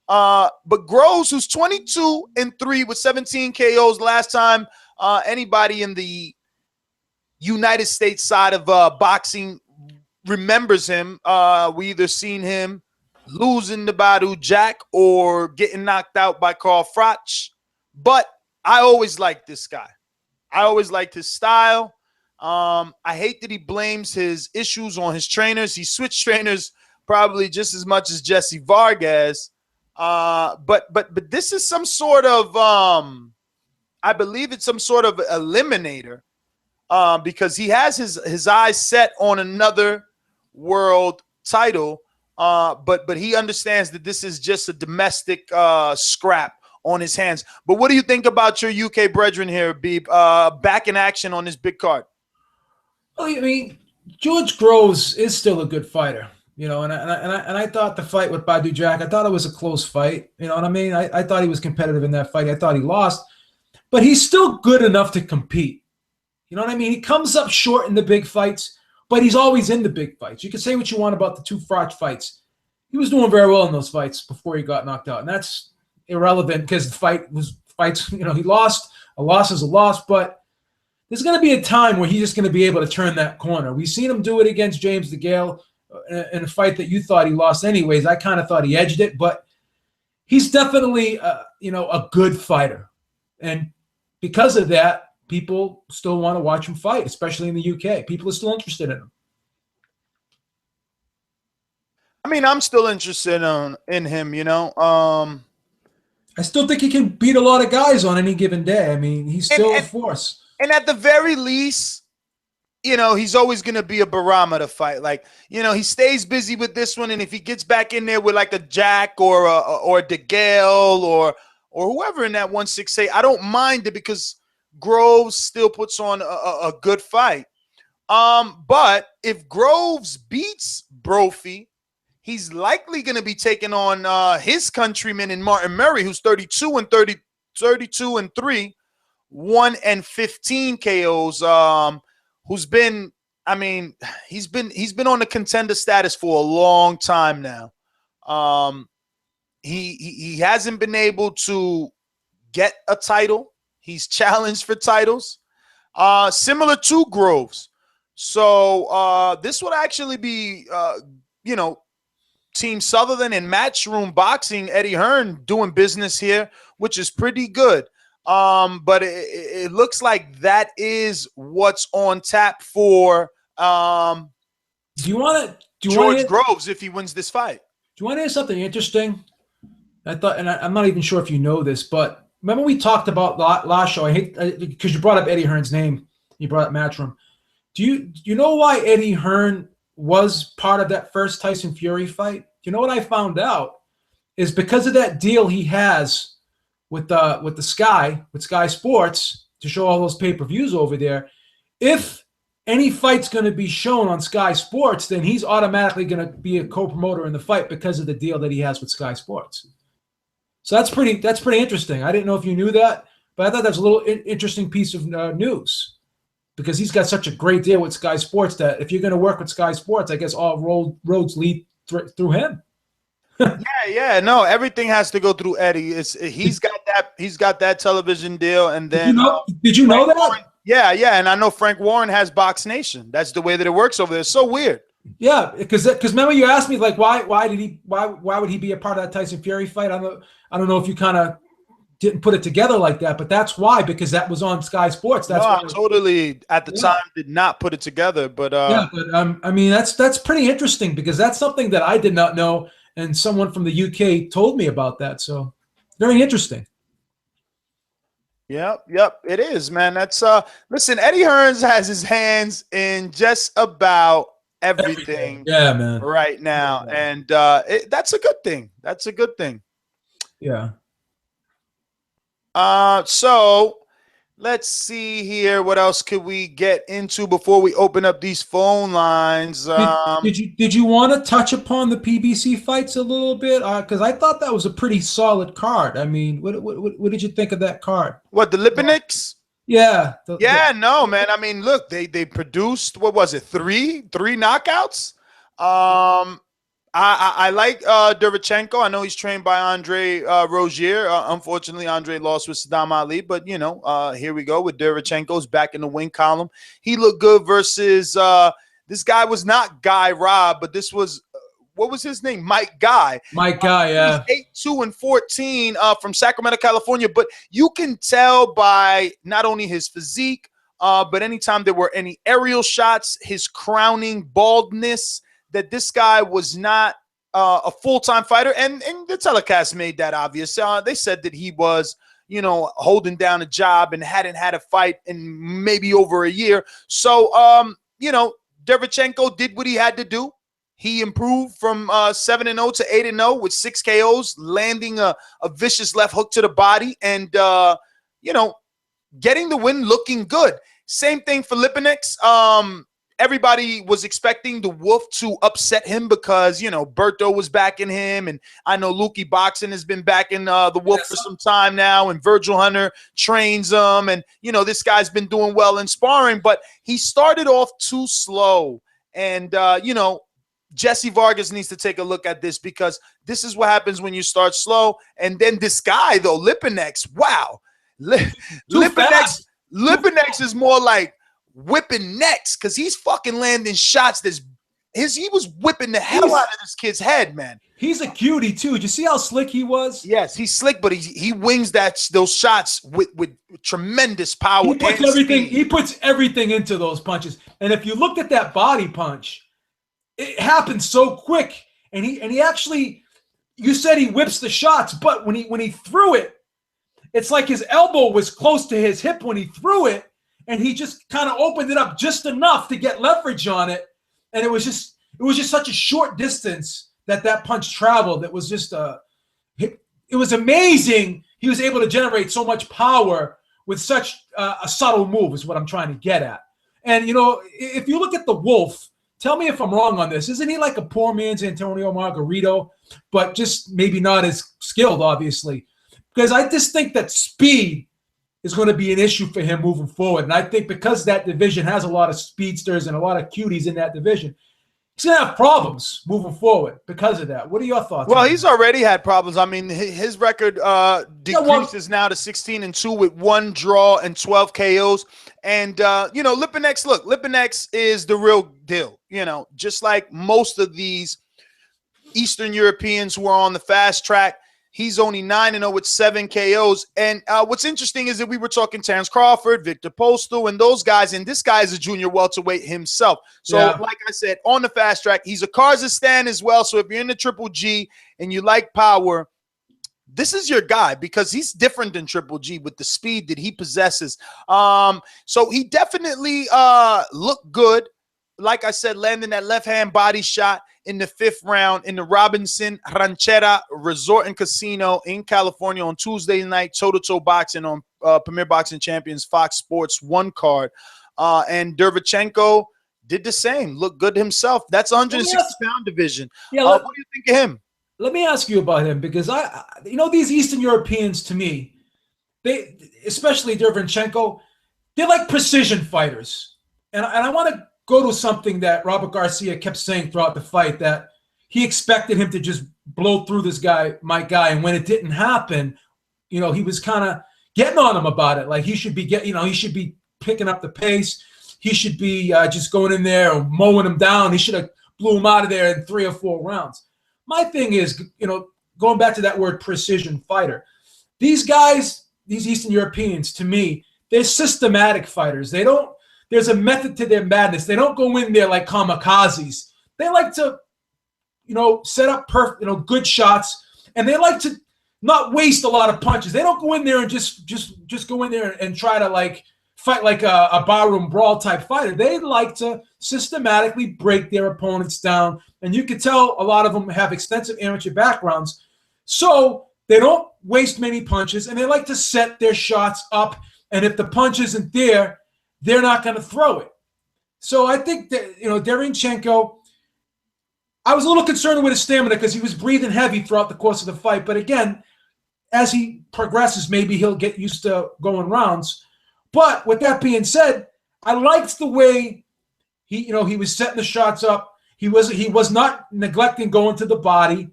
Speaker 4: But Groves, who's 22-3 with 17 KOs last time anybody in the United States side of boxing remembers him. We either seen him losing to Badu Jack or getting knocked out by Carl Froch. But I always liked this guy. I always liked his style. I hate that he blames his issues on his trainers. He switched trainers probably just as much as Jesse Vargas. But this is some sort of I believe it's some sort of eliminator because he has his eyes set on another world title. But he understands that this is just a domestic scrap on his hands. But what do you think about your UK brethren here, Beeb? Back in action on this big card.
Speaker 9: Well, I mean, George Groves is still a good fighter, and I thought the fight with Badu Jack, I thought it was a close fight. You know what I mean? I thought he was competitive in that fight. I thought he lost, but he's still good enough to compete. You know what I mean? He comes up short in the big fights, but he's always in the big fights. You can say what you want about the two Froch fights. He was doing very well in those fights before he got knocked out, and that's irrelevant because the fights. He lost. A loss is a loss, but there's going to be a time where he's just going to be able to turn that corner. We've seen him do it against James DeGale in a fight that you thought he lost anyways. I kind of thought he edged it, but he's definitely, a good fighter. And because of that, people still want to watch him fight, especially in the UK. People are still interested in him.
Speaker 4: I mean, I'm still interested in him,
Speaker 9: I still think he can beat a lot of guys on any given day. I mean, he's still a force.
Speaker 4: And at the very least, he's always going to be a barometer fight. Like, he stays busy with this one. And if he gets back in there with like a Jack or a DeGale or whoever in that 168, I don't mind it because Groves still puts on a good fight. But if Groves beats Brophy, he's likely going to be taking on his countryman in Martin Murray, who's 32 and 3, 1-15 KOs. Who's been, I mean, he's been on the contender status for a long time now. He hasn't been able to get a title. He's challenged for titles, similar to Groves. So this would actually be, Team Sutherland and Matchroom Boxing, Eddie Hearn doing business here, which is pretty good. But it looks like that is what's on tap for George Groves if he wins this fight.
Speaker 9: Do you want to hear something interesting? I thought, and I'm not even sure if you know this, but remember we talked about last show. I hate because you brought up Eddie Hearn's name. You brought up Matchroom. Do you know why Eddie Hearn was part of that first Tyson Fury fight? You know what I found out is because of that deal he has with Sky Sports to show all those pay-per-views over there. If any fight's going to be shown on Sky Sports, then he's automatically going to be a co-promoter in the fight because of the deal that he has with Sky Sports. So that's pretty interesting. I didn't know if you knew that, but I thought that's a little interesting piece of news because he's got such a great deal with Sky Sports that if you're going to work with Sky Sports, I guess all roads lead through him.
Speaker 4: Yeah. No, everything has to go through Eddie. He's got that television deal, and then
Speaker 9: did you know that?
Speaker 4: Warren, yeah, and I know Frank Warren has Box Nation. That's the way that it works over there. It's so weird.
Speaker 9: Yeah, because remember you asked me like why would he be a part of that Tyson Fury fight? I don't know if you kind of didn't put it together like that, but that's why, because that was on Sky Sports. That's
Speaker 4: I totally at the time did not put it together, but
Speaker 9: I mean that's pretty interesting because that's something that I did not know, and someone from the UK told me about that. So very interesting.
Speaker 4: Yep, it is, man. That's listen, Eddie Hearns has his hands in just about everything
Speaker 9: man,
Speaker 4: right now, and that's a good thing. That's a good thing.
Speaker 9: Yeah.
Speaker 4: So let's see here. What else could we get into before we open up these phone lines?
Speaker 9: Did you want to touch upon the PBC fights a little bit? Because I thought that was a pretty solid card. I mean, what did you think of that card?
Speaker 4: What, the Lipiniks?
Speaker 9: Yeah.
Speaker 4: No, man. I mean, look, they produced, what was it, three knockouts? I like Derevchenko. I know he's trained by Andre Rozier. Unfortunately, Andre lost with Saddam Ali, but here we go with Derevchenko's back in the win column. He looked good versus this guy was not Guy Robb, but this was what was his name? Mike Guy.
Speaker 9: Yeah.
Speaker 4: 8-2-14 from Sacramento, California. But you can tell by not only his physique, but anytime there were any aerial shots, his crowning baldness, that this guy was not a full-time fighter. And the telecast made that obvious. They said that he was, holding down a job and hadn't had a fight in maybe over a year. So, Derevchenko did what he had to do. He improved from 7-0 to 8-0 with 6 KOs, landing a vicious left hook to the body and, getting the win looking good. Same thing for Lipiniks. Everybody was expecting the Wolf to upset him because, Berto was backing him. And I know Lukey Boxing has been backing the Wolf for some time now. And Virgil Hunter trains him. And, this guy's been doing well in sparring. But he started off too slow. And, Jesse Vargas needs to take a look at this because this is what happens when you start slow. And then this guy, though, Lipiniks, wow. Lipiniks is more like whipping necks because he's fucking landing shots. He was whipping the hell out of this kid's head, man.
Speaker 9: He's a cutie too. Did you see how slick he was?
Speaker 4: Yes, he's slick, but he wings those shots with tremendous power.
Speaker 9: He puts everything into those punches. And if you looked at that body punch, it happened so quick. And he actually, you said he whips the shots, but when he threw it, it's like his elbow was close to his hip when he threw it. And he just kind of opened it up just enough to get leverage on it. And it was just such a short distance that punch traveled. It was just it was amazing. He was able to generate so much power with such a subtle move is what I'm trying to get at. And, if you look at the Wolf, tell me if I'm wrong on this. Isn't he like a poor man's Antonio Margarito, but just maybe not as skilled, obviously? Because I just think that speed is going to be an issue for him moving forward. And I think because that division has a lot of speedsters and a lot of cuties in that division, he's going to have problems moving forward because of that. What are your thoughts?
Speaker 4: Well, he's already had problems. I mean, his record decreases now to 16-2 with 1 draw and 12 KOs. And, Lipinex is the real deal. Just like most of these Eastern Europeans who are on the fast track, he's only 9-0 with 7 KOs. And what's interesting is that we were talking Terrence Crawford, Victor Postal, and those guys. And this guy is a junior welterweight himself. So, like I said, on the fast track, he's a Kazakhstan as well. So if you're in the Triple G and you like power, this is your guy because he's different than Triple G with the speed that he possesses. So he definitely looked good. Like I said, landing that left-hand body shot in the 5th round in the Robinson Ranchera Resort and Casino in California on Tuesday night, toe-to-toe boxing on Premier Boxing Champions Fox Sports 1 card. And Derevchenko did the same. Looked good himself. That's a 160-pound division. Yeah, what do you think of him?
Speaker 9: Let me ask you about him because these Eastern Europeans to me, they, especially Derevchenko, they're like precision fighters. And I want to go to something that Robert Garcia kept saying throughout the fight, that he expected him to just blow through my guy. And when it didn't happen, he was kind of getting on him about it. Like he should be he should be picking up the pace. He should be just going in there and mowing him down. He should have blew him out of there in 3 or 4 rounds. My thing is, going back to that word precision fighter, these guys, these Eastern Europeans, to me, they're systematic fighters. There's a method to their madness. They don't go in there like kamikazes. They like to, set up perfect, good shots, and they like to not waste a lot of punches. They don't go in there and just go in there and try to fight like a barroom brawl type fighter. They like to systematically break their opponents down, and you can tell a lot of them have extensive amateur backgrounds, so they don't waste many punches, and they like to set their shots up, and if the punch isn't there, they're not going to throw it. So I think that, Derevchenko, I was a little concerned with his stamina because he was breathing heavy throughout the course of the fight. But again, as he progresses, maybe he'll get used to going rounds. But with that being said, I liked the way he was setting the shots up. He was not neglecting going to the body.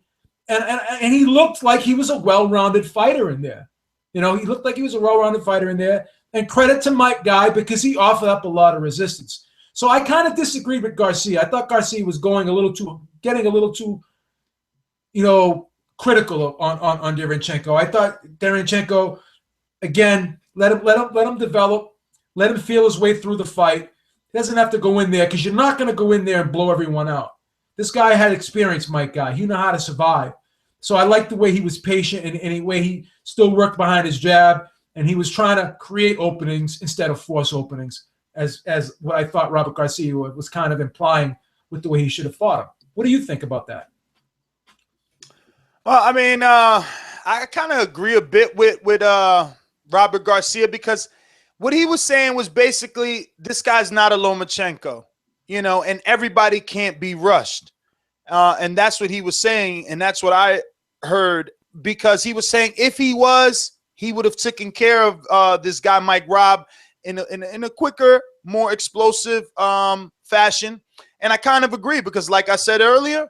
Speaker 9: And he looked like he was a well-rounded fighter in there. He looked like he was a well-rounded fighter in there. And credit to Mike Guy because he offered up a lot of resistance. So I kind of disagreed with Garcia. I thought Garcia was getting a little too, critical on Derevchenko. I thought Derevchenko, again, let him develop, let him feel his way through the fight. He doesn't have to go in there because you're not going to go in there and blow everyone out. This guy had experience, Mike Guy. He knew how to survive. So I liked the way he was patient and the way he still worked behind his jab. And he was trying to create openings instead of force openings, as what I thought Robert Garcia was kind of implying with the way he should have fought him. What do you think about that?
Speaker 4: Well, I mean, I kind of agree a bit with Robert Garcia because what he was saying was basically this guy's not a Lomachenko, and everybody can't be rushed. And that's what he was saying, and that's what I heard because he was saying if he was, he would have taken care of this guy, Mike Robb, in a quicker, more explosive fashion. And I kind of agree because, like I said earlier,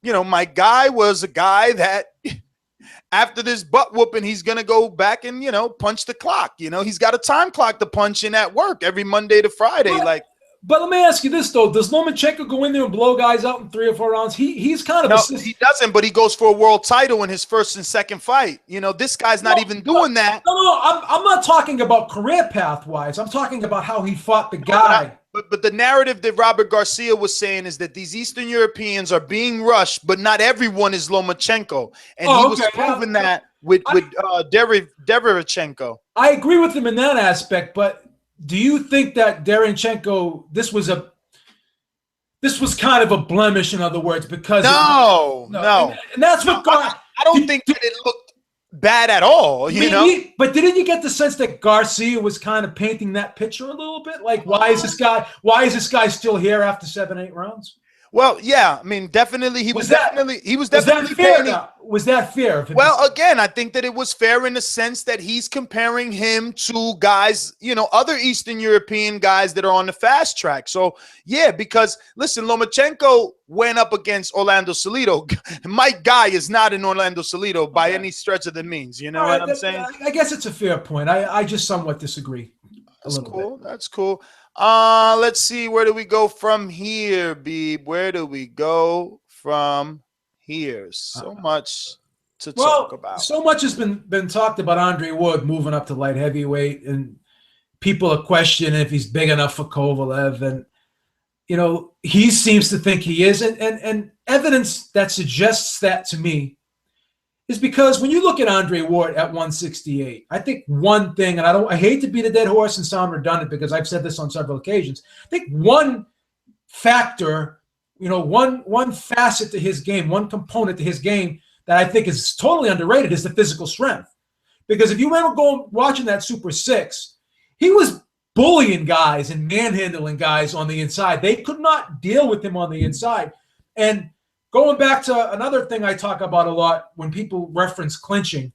Speaker 4: Mike Guy was a guy that after this butt whooping, he's going to go back and, punch the clock. He's got a time clock to punch in at work every Monday to Friday.
Speaker 9: But let me ask you this, though. Does Lomachenko go in there and blow guys out in 3 or 4 rounds? He's kind of
Speaker 4: he doesn't, but he goes for a world title in his first and second fight. This guy's not even doing that.
Speaker 9: No, I'm not talking about career path-wise. I'm talking about how he fought the guy.
Speaker 4: But the narrative that Robert Garcia was saying is that these Eastern Europeans are being rushed, but not everyone is Lomachenko. And he was proving that with Derevchenko.
Speaker 9: I agree with him in that aspect, but do you think that Derevchenko, this was kind of a blemish, in other words, because
Speaker 4: no.
Speaker 9: And that's what
Speaker 4: I don't think that it looked bad at all, you know?
Speaker 9: But didn't you get the sense that Garcia was kind of painting that picture a little bit? Like, why is this guy still here after 7-8 rounds?
Speaker 4: Well, yeah, I mean, definitely he was definitely
Speaker 9: fair. Was that fair?
Speaker 4: Well, again, I think that it was fair in the sense that he's comparing him to guys, you know, other Eastern European guys that are on the fast track. So, yeah, because listen, Lomachenko went up against Orlando Salido. Mike Guy is not an Orlando Salido by any stretch of the means. You know what I'm saying?
Speaker 9: I guess it's a fair point. I just somewhat disagree.
Speaker 4: That's cool. That's cool. Let's see. Where do we go from here, Beeb? Where do we go from here? So much to talk about.
Speaker 9: So much has been talked about Andre Ward moving up to light heavyweight, and people are questioning if he's big enough for Kovalev. And, you know, he seems to think he is. And evidence that suggests that to me is because when you look at Andre Ward at 168, I think one thing, and I hate to beat a dead horse and sound redundant because I've said this on several occasions. I think one factor, you know, one facet to his game, one component to his game that I think is totally underrated is the physical strength. Because if you remember watching that Super 6, he was bullying guys and manhandling guys on the inside. They could not deal with him on the inside. And going back to another thing I talk about a lot when people reference clinching,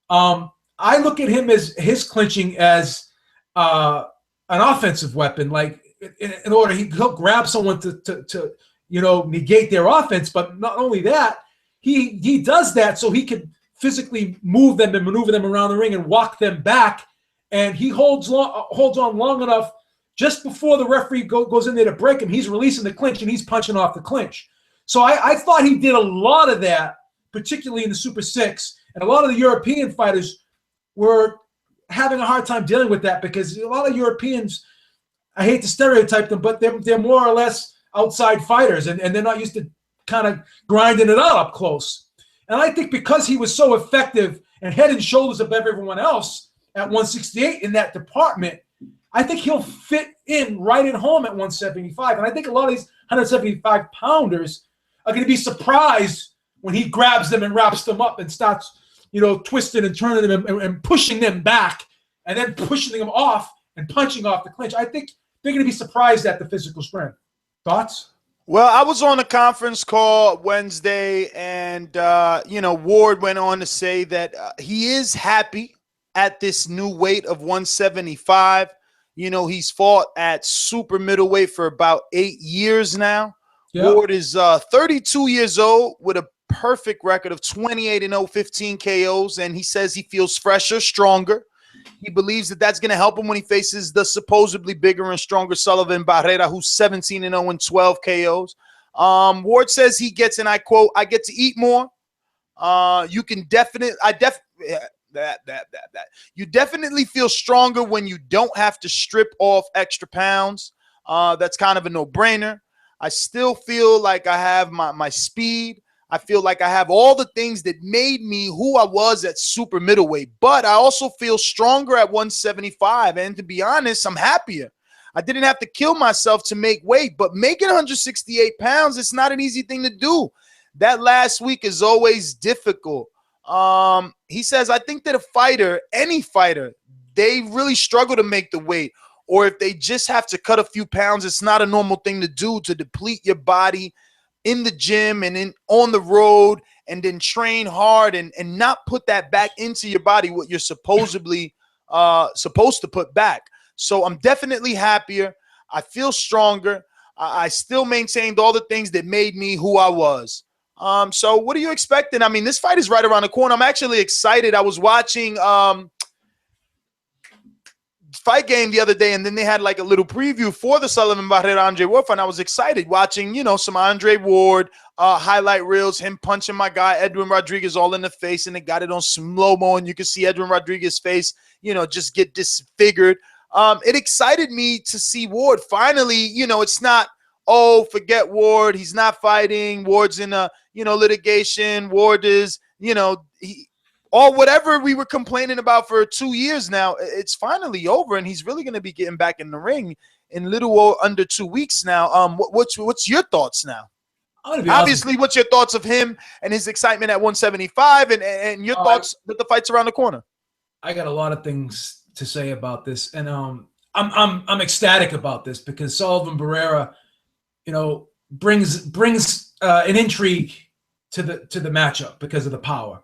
Speaker 9: I look at him as his clinching as an offensive weapon. Like in order, he'll grab someone to you know, negate their offense. But not only that, he does that so he can physically move them and maneuver them around the ring and walk them back. And he holds on long enough just before the referee goes in there to break him. He's releasing the clinch and he's punching off the clinch. So I thought he did a lot of that, particularly in the Super 6. And a lot of the European fighters were having a hard time dealing with that because a lot of Europeans, I hate to stereotype them, but they're more or less outside fighters, and they're not used to kind of grinding it out up close. And I think because he was so effective and head and shoulders above everyone else at 168 in that department, I think he'll fit in right at home at 175. And I think a lot of these 175-pounders are going to be surprised when he grabs them and wraps them up and starts, you know, twisting and turning them and pushing them back and then pushing them off and punching off the clinch. I think they're going to be surprised at the physical strength. Thoughts?
Speaker 4: Well, I was on a conference call Wednesday, and, you know, Ward went on to say that he is happy at this new weight of 175. You know, he's fought at super middleweight for about 8 years now. Yep. Ward is 32 years old with a perfect record of 28-0, 15 KOs, and he says he feels fresher, stronger. He believes that that's going to help him when he faces the supposedly bigger and stronger Sullivan Barrera, who's 17-0 and 12 KOs. Ward says he gets, and I quote, "I get to eat more. You can You definitely feel stronger when you don't have to strip off extra pounds. That's kind of a no-brainer. I still feel like I have my speed. I feel like I have all the things that made me who I was at super middleweight, but I also feel stronger at 175. And to be honest, I'm happier. I didn't have to kill myself to make weight, but making 168 pounds, it's not an easy thing to do. That last week is always difficult." He says, "I think that a fighter, any fighter, they really struggle to make the weight, or if they just have to cut a few pounds, it's not a normal thing to do, to deplete your body in the gym and on the road and then train hard and not put that back into your body, what you're supposedly supposed to put back." So I'm definitely happier. I feel stronger. I still maintained all the things that made me who I was. So what are you expecting? I mean, this fight is right around the corner. I'm actually excited. I was watching Fight Game the other day, and then they had like a little preview for the Sullivan Barrera Andre Ward fight, and I was excited watching, you know, some Andre Ward highlight reels, him punching my guy Edwin Rodriguez all in the face, and they got it on slow-mo, and you can see Edwin Rodriguez's face, you know, just get disfigured. It excited me to see Ward finally, you know, it's not, oh, forget Ward, he's not fighting, Ward's in a, you know, litigation, Ward is, you know, or whatever we were complaining about for 2 years now. It's finally over, and he's really going to be getting back in the ring in little under 2 weeks now. What's your thoughts now? Obviously, what's your thoughts of him and his excitement at 175, and your thoughts with the fights around the corner?
Speaker 9: I got a lot of things to say about this, and I'm ecstatic about this because Sullivan Barrera, brings an intrigue to the matchup because of the power,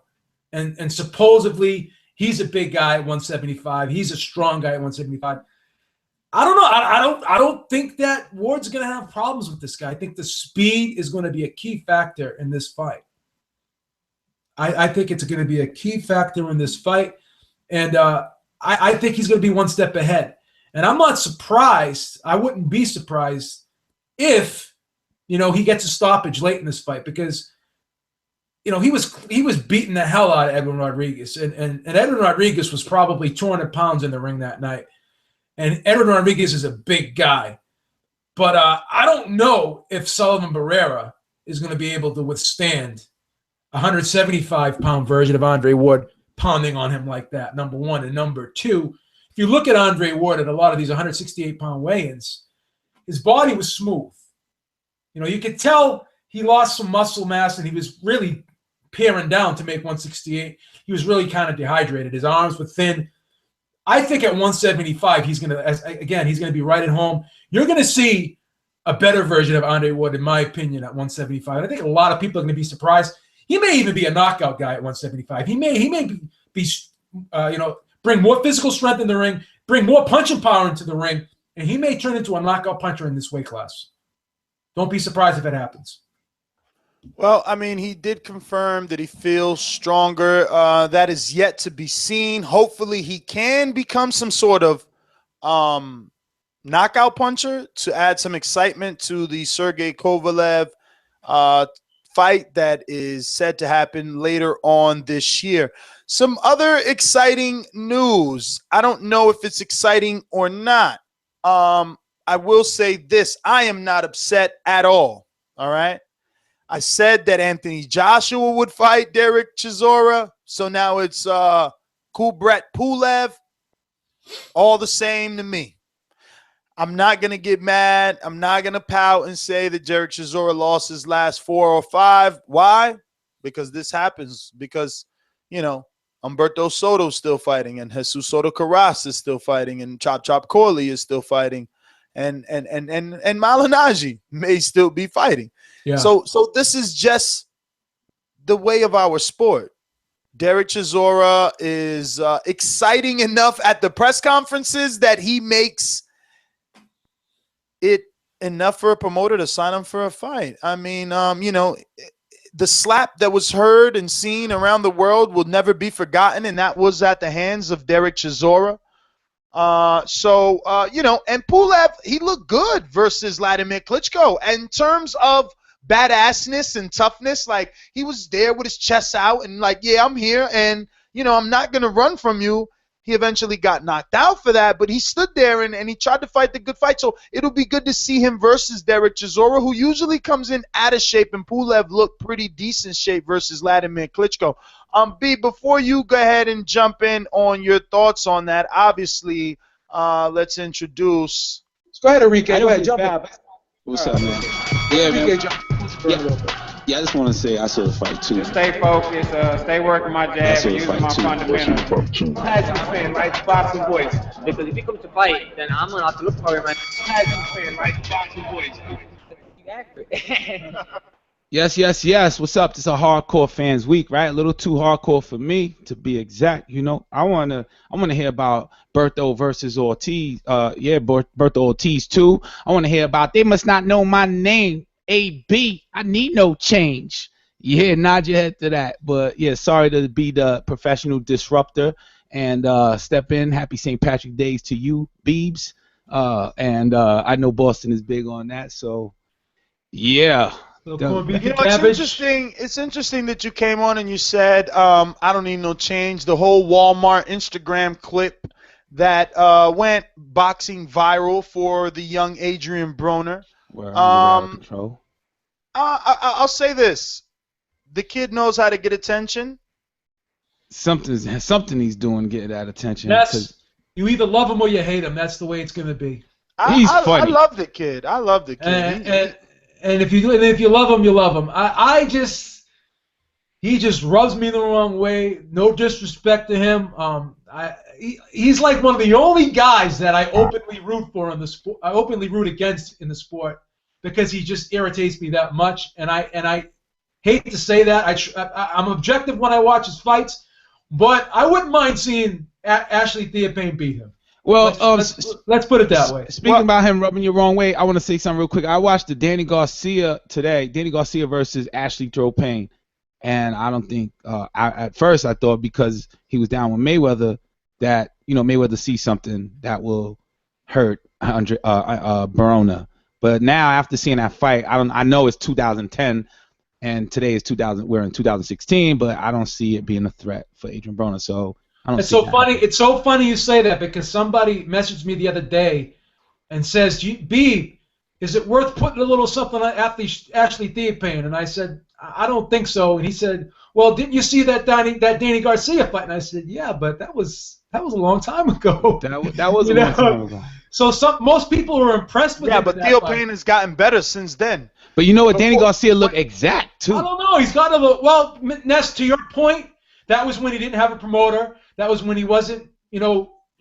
Speaker 9: and supposedly he's a big guy at 175. He's a strong guy at 175. I don't know. I don't think that Ward's going to have problems with this guy. I think the speed is going to be a key factor in this fight. I think it's going to be a key factor in this fight, and I think he's going to be one step ahead. And I'm not surprised. I wouldn't be surprised if he gets a stoppage late in this fight because he was beating the hell out of Edwin Rodriguez, and Edwin Rodriguez was probably 200 pounds in the ring that night. And Edwin Rodriguez is a big guy. But I don't know if Sullivan Barrera is going to be able to withstand a 175-pound version of Andre Ward pounding on him like that, number one. And number two, if you look at Andre Ward at a lot of these 168-pound weigh-ins, his body was smooth. You could tell he lost some muscle mass and he was really paring down to make 168. He was really kind of dehydrated. His arms were thin. I think at 175, he's going to be right at home. You're going to see a better version of Andre Ward, in my opinion, at 175. And I think a lot of people are going to be surprised. He may even be a knockout guy at 175. He may be bring more physical strength in the ring, bring more punching power into the ring, and he may turn into a knockout puncher in this weight class. Don't be surprised if it happens.
Speaker 4: Well, I mean, he did confirm that he feels stronger. That is yet to be seen. Hopefully, he can become some sort of knockout puncher to add some excitement to the Sergey Kovalev fight that is said to happen later on this year. Some other exciting news. I don't know if it's exciting or not. I will say this. I am not upset at all. All right. I said that Anthony Joshua would fight Derek Chisora. So now it's Kubrat Pulev. All the same to me. I'm not going to get mad. I'm not going to pout and say that Derek Chisora lost his last 4 or 5. Why? Because this happens. Because, Humberto Soto's still fighting, and Jesus Soto Carras is still fighting, and Chop Corley is still fighting, and Malignaggi may still be fighting. Yeah. So this is just the way of our sport. Derek Chisora is exciting enough at the press conferences that he makes it enough for a promoter to sign him for a fight. I mean, the slap that was heard and seen around the world will never be forgotten, and that was at the hands of Derek Chisora. And Pulev, he looked good versus Vladimir Klitschko. And in terms of badassness and toughness, like, he was there with his chest out and like, yeah, I'm here, and I'm not gonna run from you. He eventually got knocked out for that, but he stood there and he tried to fight the good fight. So it'll be good to see him versus Derek Chisora, who usually comes in out of shape, and Pulev looked pretty decent shape versus Vladimir Klitschko. B, before you go ahead and jump in on your thoughts on that, obviously, let's introduce.
Speaker 8: Go ahead, Enrique. Go ahead, jump in.
Speaker 10: What's up, man? Yeah, man. Yeah, I just want to say I saw the fight too.
Speaker 11: Just stay focused, stay working my jab, and using my fundamentals. Passion fan, right? Boxing voice. Because if he comes to fight, then I'm gonna have to look for him. Passion fan, right? Boxing voice. You accurate.
Speaker 10: Yes. What's up? This is a hardcore fans week, right? A little too hardcore for me, to be exact. I wanna hear about Berto versus Ortiz. Berto Ortiz too. I wanna hear about they must not know my name. AB, I need no change. Yeah, nod your head to that. But yeah, sorry to be the professional disruptor and step in. Happy St. Patrick's Day to you, Beebs. I know Boston is big on that, so yeah.
Speaker 4: It's interesting that you came on and you said, I don't need no change. The whole Walmart Instagram clip that went boxing viral for the young Adrian Broner.
Speaker 10: Out of control.
Speaker 4: I'll say this: the kid knows how to get attention.
Speaker 10: Something he's doing get that attention.
Speaker 9: You either love him or you hate him. That's the way it's gonna be.
Speaker 10: He's funny.
Speaker 4: I love the kid.
Speaker 9: And if you love him, you love him. He just rubs me the wrong way. No disrespect to him. He's like one of the only guys that I openly root for in the sport. I openly root against in the sport because he just irritates me that much. And I hate to say that. I'm objective when I watch his fights, but I wouldn't mind seeing Ashley Theophane beat him.
Speaker 10: Well,
Speaker 9: let's put it that way.
Speaker 10: Speaking about him rubbing you the wrong way, I want to say something real quick. I watched the Danny Garcia today. Danny Garcia versus Ashley Theophane. And I don't think at first I thought because he was down with Mayweather that Mayweather sees something that will hurt Broner. But now after seeing that fight, I know it's 2010 and today is 2000. We're in 2016, but I don't see it being a threat for Adrian Broner. So I don't. It's so funny.
Speaker 9: It's so funny you say that because somebody messaged me the other day and says, "B, is it worth putting a little something on Ashley Theophane?" And I said, I don't think so. And he said, well, didn't you see that Danny Garcia fight? And I said, yeah, but that was a long time ago.
Speaker 10: That was a long time ago.
Speaker 9: So most people were impressed with him.
Speaker 4: Yeah, but Theophane has gotten better since then.
Speaker 10: But you know what? Danny Garcia looked exact, too.
Speaker 9: I don't know. He's got a little... Well, Ness, to your point, that was when he didn't have a promoter. That was when he wasn't,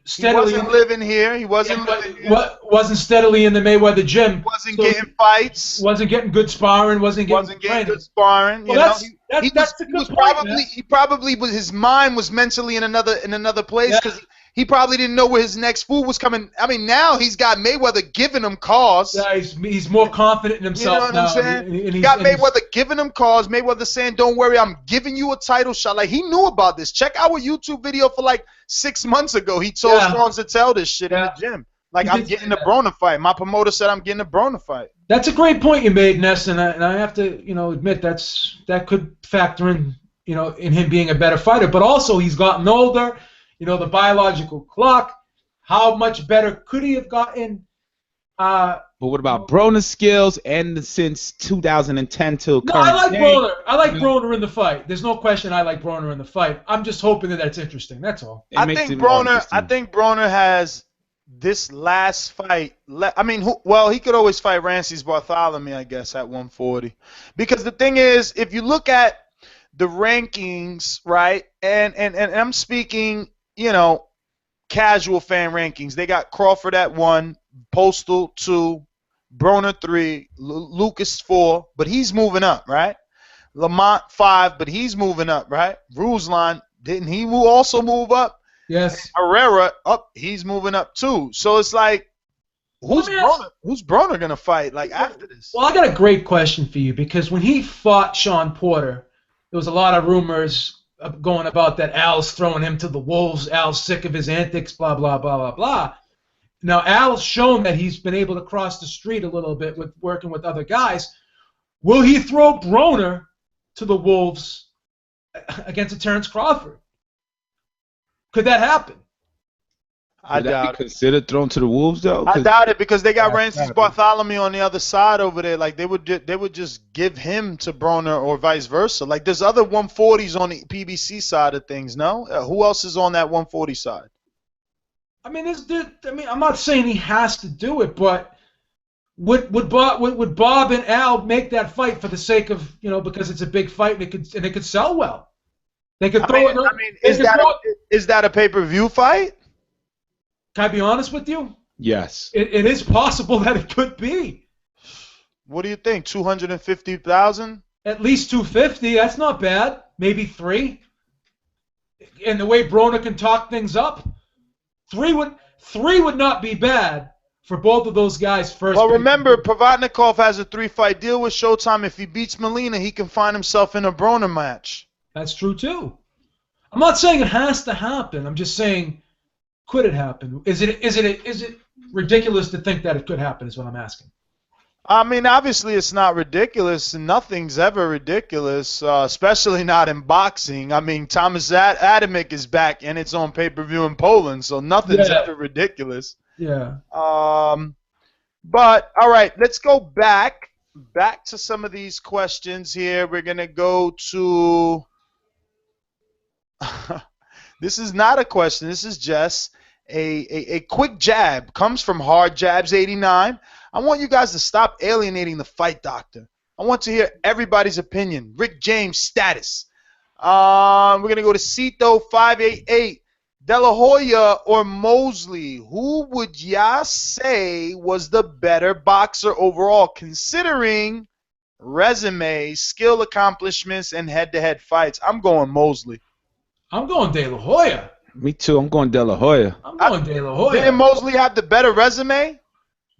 Speaker 9: steadily...
Speaker 4: He wasn't living here. He wasn't living here.
Speaker 9: Wasn't steadily in the Mayweather gym.
Speaker 4: Wasn't getting fights.
Speaker 9: Wasn't getting good sparring. Wasn't getting
Speaker 4: good sparring.
Speaker 9: He
Speaker 4: probably his mind was mentally in another place because he probably didn't know where his next food was coming. I mean, now he's got Mayweather giving him cause.
Speaker 9: Yeah, he's more confident in himself.
Speaker 4: You know what I'm saying? He got Mayweather giving him cause. Mayweather saying, "Don't worry, I'm giving you a title shot." Like he knew about this. Check our YouTube video for like 6 months ago. He told Strong to tell this shit in the gym. Like I'm getting a Broner fight. My promoter said I'm getting a Broner fight.
Speaker 9: That's a great point you made, Ness, and I have to admit that could factor in in him being a better fighter. But also he's gotten older. The biological clock. How much better could he have gotten?
Speaker 10: But what about Broner's skills and since 2010 till current?
Speaker 9: I like Broner. I like Broner in the fight. There's no question I like Broner in the fight. I'm just hoping that's interesting. That's all.
Speaker 4: I think Broner has this last fight. I mean, he could always fight Rances Bartholomew, I guess, at 140. Because the thing is, if you look at the rankings, right, and I'm speaking, casual fan rankings. They got Crawford at 1, Postal 2, Broner 3, Lucas 4, but he's moving up, right? Lamont 5, but he's moving up, right? Ruslan, didn't he also move up?
Speaker 9: Yes.
Speaker 4: Herrera, he's moving up too. So it's like, who's Broner gonna fight after this?
Speaker 9: Well, I got a great question for you because when he fought Sean Porter, there was a lot of rumors going about that Al's throwing him to the wolves. Al's sick of his antics, blah, blah, blah, blah, blah. Now, Al's shown that he's been able to cross the street a little bit with working with other guys. Will he throw Broner to the wolves against a Terrence Crawford? Could that happen?
Speaker 10: I doubt it. Considered thrown to the wolves though.
Speaker 4: I doubt it because they got Rances Bartholomew on the other side over there. Like they would just give him to Broner or vice versa. Like there's other 140s on the PBC side of things. No, who else is on that 140 side?
Speaker 9: I mean, I'm not saying he has to do it, but would Bob and Al make that fight for the sake of because it's a big fight and it could sell well? They could throw it.
Speaker 4: I mean, is that a pay-per-view fight?
Speaker 9: Can I be honest with you?
Speaker 10: Yes.
Speaker 9: It is possible that it could be.
Speaker 4: What do you think? 250,000?
Speaker 9: At least 250. That's not bad. Maybe 3. And the way Broner can talk things up, 3 would not be bad for both of those guys first.
Speaker 4: Well, remember, Provodnikov has a 3-fight deal with Showtime. If he beats Molina, he can find himself in a Broner match.
Speaker 9: That's true too. I'm not saying it has to happen. I'm just saying, could it happen? Is it ridiculous to think that it could happen? Is what I'm asking.
Speaker 4: I mean, obviously it's not ridiculous, and nothing's ever ridiculous, especially not in boxing. I mean, Thomas Adamick is back, and it's on pay-per-view in Poland, so nothing's ever ridiculous.
Speaker 9: Yeah.
Speaker 4: But all right, let's go back to some of these questions here. We're gonna go to. This is not a question. This is just a quick jab. Comes from Hard Jabs 89. I want you guys to stop alienating the fight doctor. I want to hear everybody's opinion. Rick James status. We're going to go to Cito588. De La Hoya or Mosley, who would ya say was the better boxer overall, considering resume, skill accomplishments, and head-to-head fights? I'm going Mosley.
Speaker 9: I'm going De La Hoya.
Speaker 10: Me too. I'm going De La Hoya.
Speaker 9: I'm going De La Hoya.
Speaker 4: Didn't Mosley have the better resume?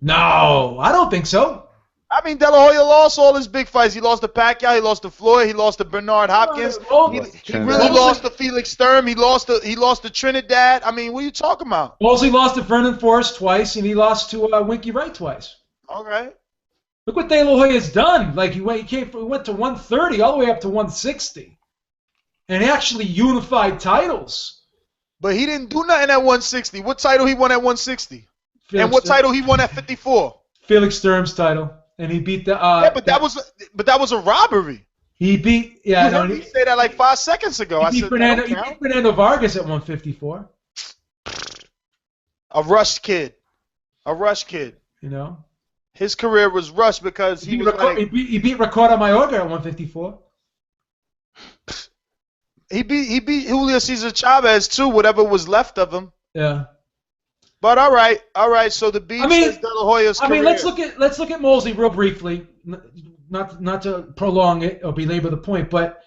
Speaker 9: No, I don't think so.
Speaker 4: I mean, De La Hoya lost all his big fights. He lost to Pacquiao. He lost to Floyd. He lost to Bernard Hopkins. He really lost to Felix Sturm. He lost to Trinidad. I mean, what are you talking about?
Speaker 9: Mosley lost to Vernon Forrest twice, and he lost to Winky Wright twice.
Speaker 4: Okay.
Speaker 9: Look what De La Hoya's done. Like he went to 130 all the way up to 160, and he actually unified titles.
Speaker 4: But he didn't do nothing at 160. What title he won at 160? And what title he won at 54?
Speaker 9: Felix Sturm's title. And he beat the.
Speaker 4: But that was a robbery.
Speaker 9: He beat. Yeah,
Speaker 4: you heard me say that like 5 seconds ago.
Speaker 9: He beat Fernando Vargas at 154.
Speaker 4: A rushed kid.
Speaker 9: You know.
Speaker 4: His career was rushed because he
Speaker 9: beat Ricardo Mayorga at 154.
Speaker 4: He beat Julio Cesar Chavez too. Whatever was left of him.
Speaker 9: Yeah.
Speaker 4: But all right. So the beat says De La Hoya's career.
Speaker 9: Let's look at Mosley real briefly, not to prolong it or belabor the point, but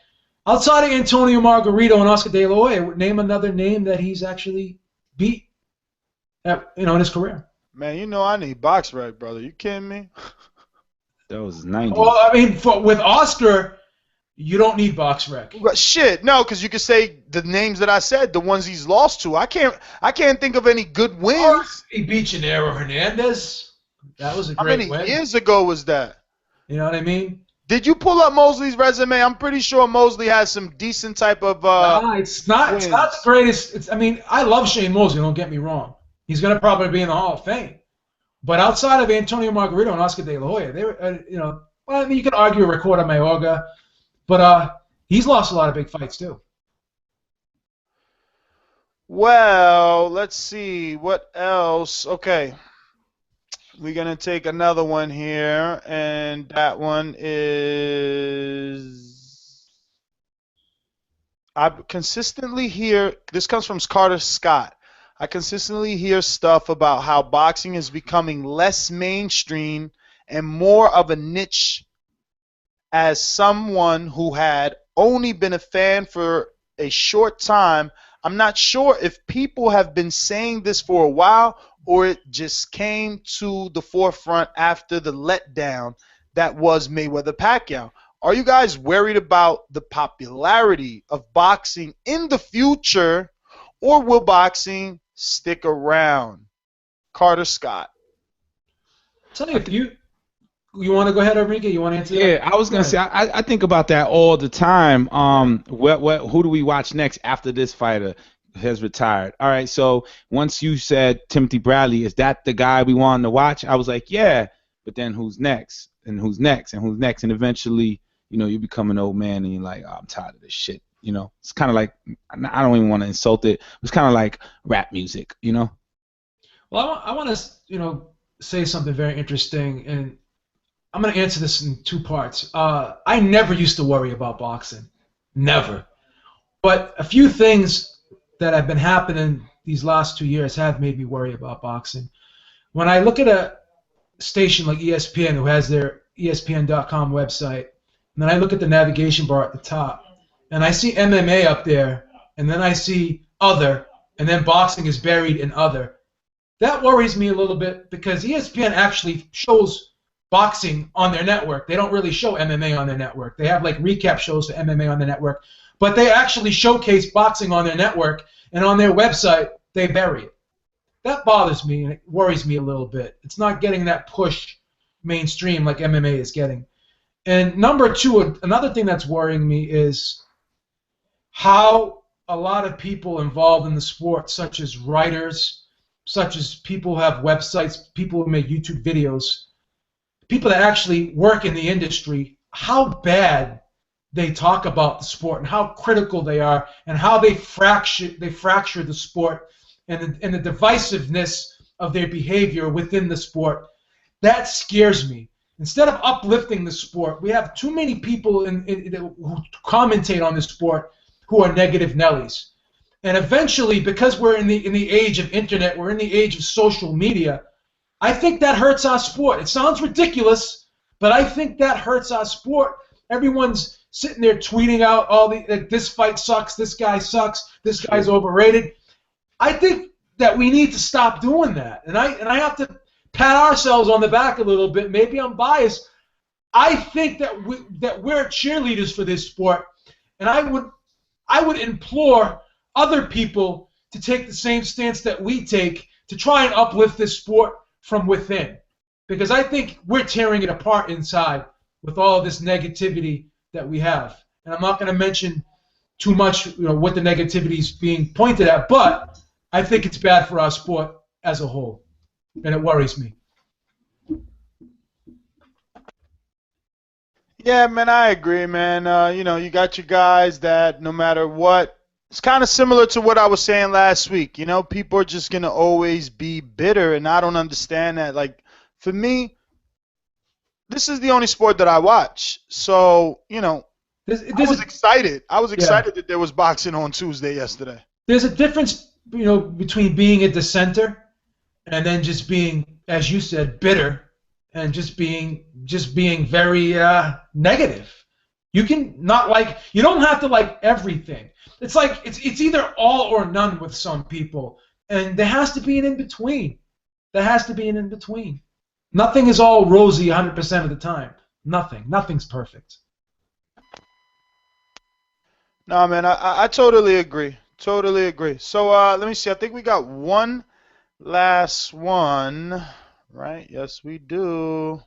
Speaker 9: outside of Antonio Margarito and Oscar De La Hoya, name another name that he's actually beat, in his career.
Speaker 4: Man, I need box rec, brother. You kidding me?
Speaker 10: That was 90.
Speaker 9: Well, I mean, with Oscar, you don't need box rec.
Speaker 4: Shit, no, because you could say the names that I said, the ones he's lost to. I can't think of any good wins.
Speaker 9: He beat Gennaro Hernandez. That was a great win.
Speaker 4: How many years ago was that?
Speaker 9: You know what I mean?
Speaker 4: Did you pull up Mosley's resume? I'm pretty sure Mosley has some decent type of.
Speaker 9: It's not the greatest. I love Shane Mosley. Don't get me wrong. He's gonna probably be in the Hall of Fame. But outside of Antonio Margarito and Oscar De La Hoya, they were, you could argue a Ricardo Mayorga. But he's lost a lot of big fights too.
Speaker 4: Well, let's see what else. Okay, we're gonna take another one here, and that one is. I consistently hear this comes from Carter Scott. I consistently hear stuff about how boxing is becoming less mainstream and more of a niche. As someone who had only been a fan for a short time, I'm not sure if people have been saying this for a while or it just came to the forefront after the letdown that was Mayweather-Pacquiao. Are you guys worried about the popularity of boxing in the future, or will boxing stick around? Carter Scott.
Speaker 9: Tell me if you want to go ahead, Enrique? You want to answer that?
Speaker 10: Yeah, I was going to say, I think about that all the time. Who do we watch next after this fighter has retired? All right, so once you said Timothy Bradley, is that the guy we wanted to watch? I was like, yeah, but then who's next? And who's next? And who's next? And eventually, you become an old man and you're like, oh, I'm tired of this shit. It's kind of like, I don't even want to insult it. It's kind of like rap music, Well,
Speaker 9: I want to, say something very interesting, and I'm going to answer this in two parts. I never used to worry about boxing. Never. But a few things that have been happening these last 2 years have made me worry about boxing. When I look at a station like ESPN, who has their ESPN.com website, and then I look at the navigation bar at the top, and I see MMA up there, and then I see other, and then boxing is buried in other. That worries me a little bit because ESPN actually shows boxing on their network. They don't really show MMA on their network. They have like recap shows for MMA on their network, but they actually showcase boxing on their network, and on their website they bury it. That bothers me and it worries me a little bit. It's not getting that push mainstream like MMA is getting. And number two, another thing that's worrying me is how a lot of people involved in the sport, such as writers, such as people who have websites, people who make YouTube videos, people that actually work in the industry, how bad they talk about the sport and how critical they are and how they fracture the sport and the divisiveness of their behavior within the sport. That scares me. Instead of uplifting the sport, we have too many people who commentate on the sport who are negative Nellies. And eventually, because we're in the age of internet, we're in the age of social media, I think that hurts our sport. It sounds ridiculous, but I think that hurts our sport. Everyone's sitting there tweeting out this fight sucks, this guy sucks, this guy's overrated. I think that we need to stop doing that. And I have to pat ourselves on the back a little bit. Maybe I'm biased. I think that we're cheerleaders for this sport, and I would implore other people to take the same stance that we take to try and uplift this sport from within, because I think we're tearing it apart inside with all this negativity that we have. And I'm not going to mention too much, what the negativity is being pointed at, but I think it's bad for our sport as a whole, and it worries me.
Speaker 4: Yeah, man, I agree, man. You got your guys that no matter what, it's kind of similar to what I was saying last week. People are just going to always be bitter, and I don't understand that. Like, for me, this is the only sport that I watch. So, I was excited. I was excited that there was boxing on Tuesday yesterday.
Speaker 9: There's a difference, between being a dissenter and then just being, as you said, bitter, and just being very negative. You don't have to like everything. It's like it's either all or none with some people, and there has to be an in-between. Nothing is all rosy 100% of the time. Nothing's perfect.
Speaker 4: No, man, I totally agree. So let me see. I think we got one last one, right? Yes, we do.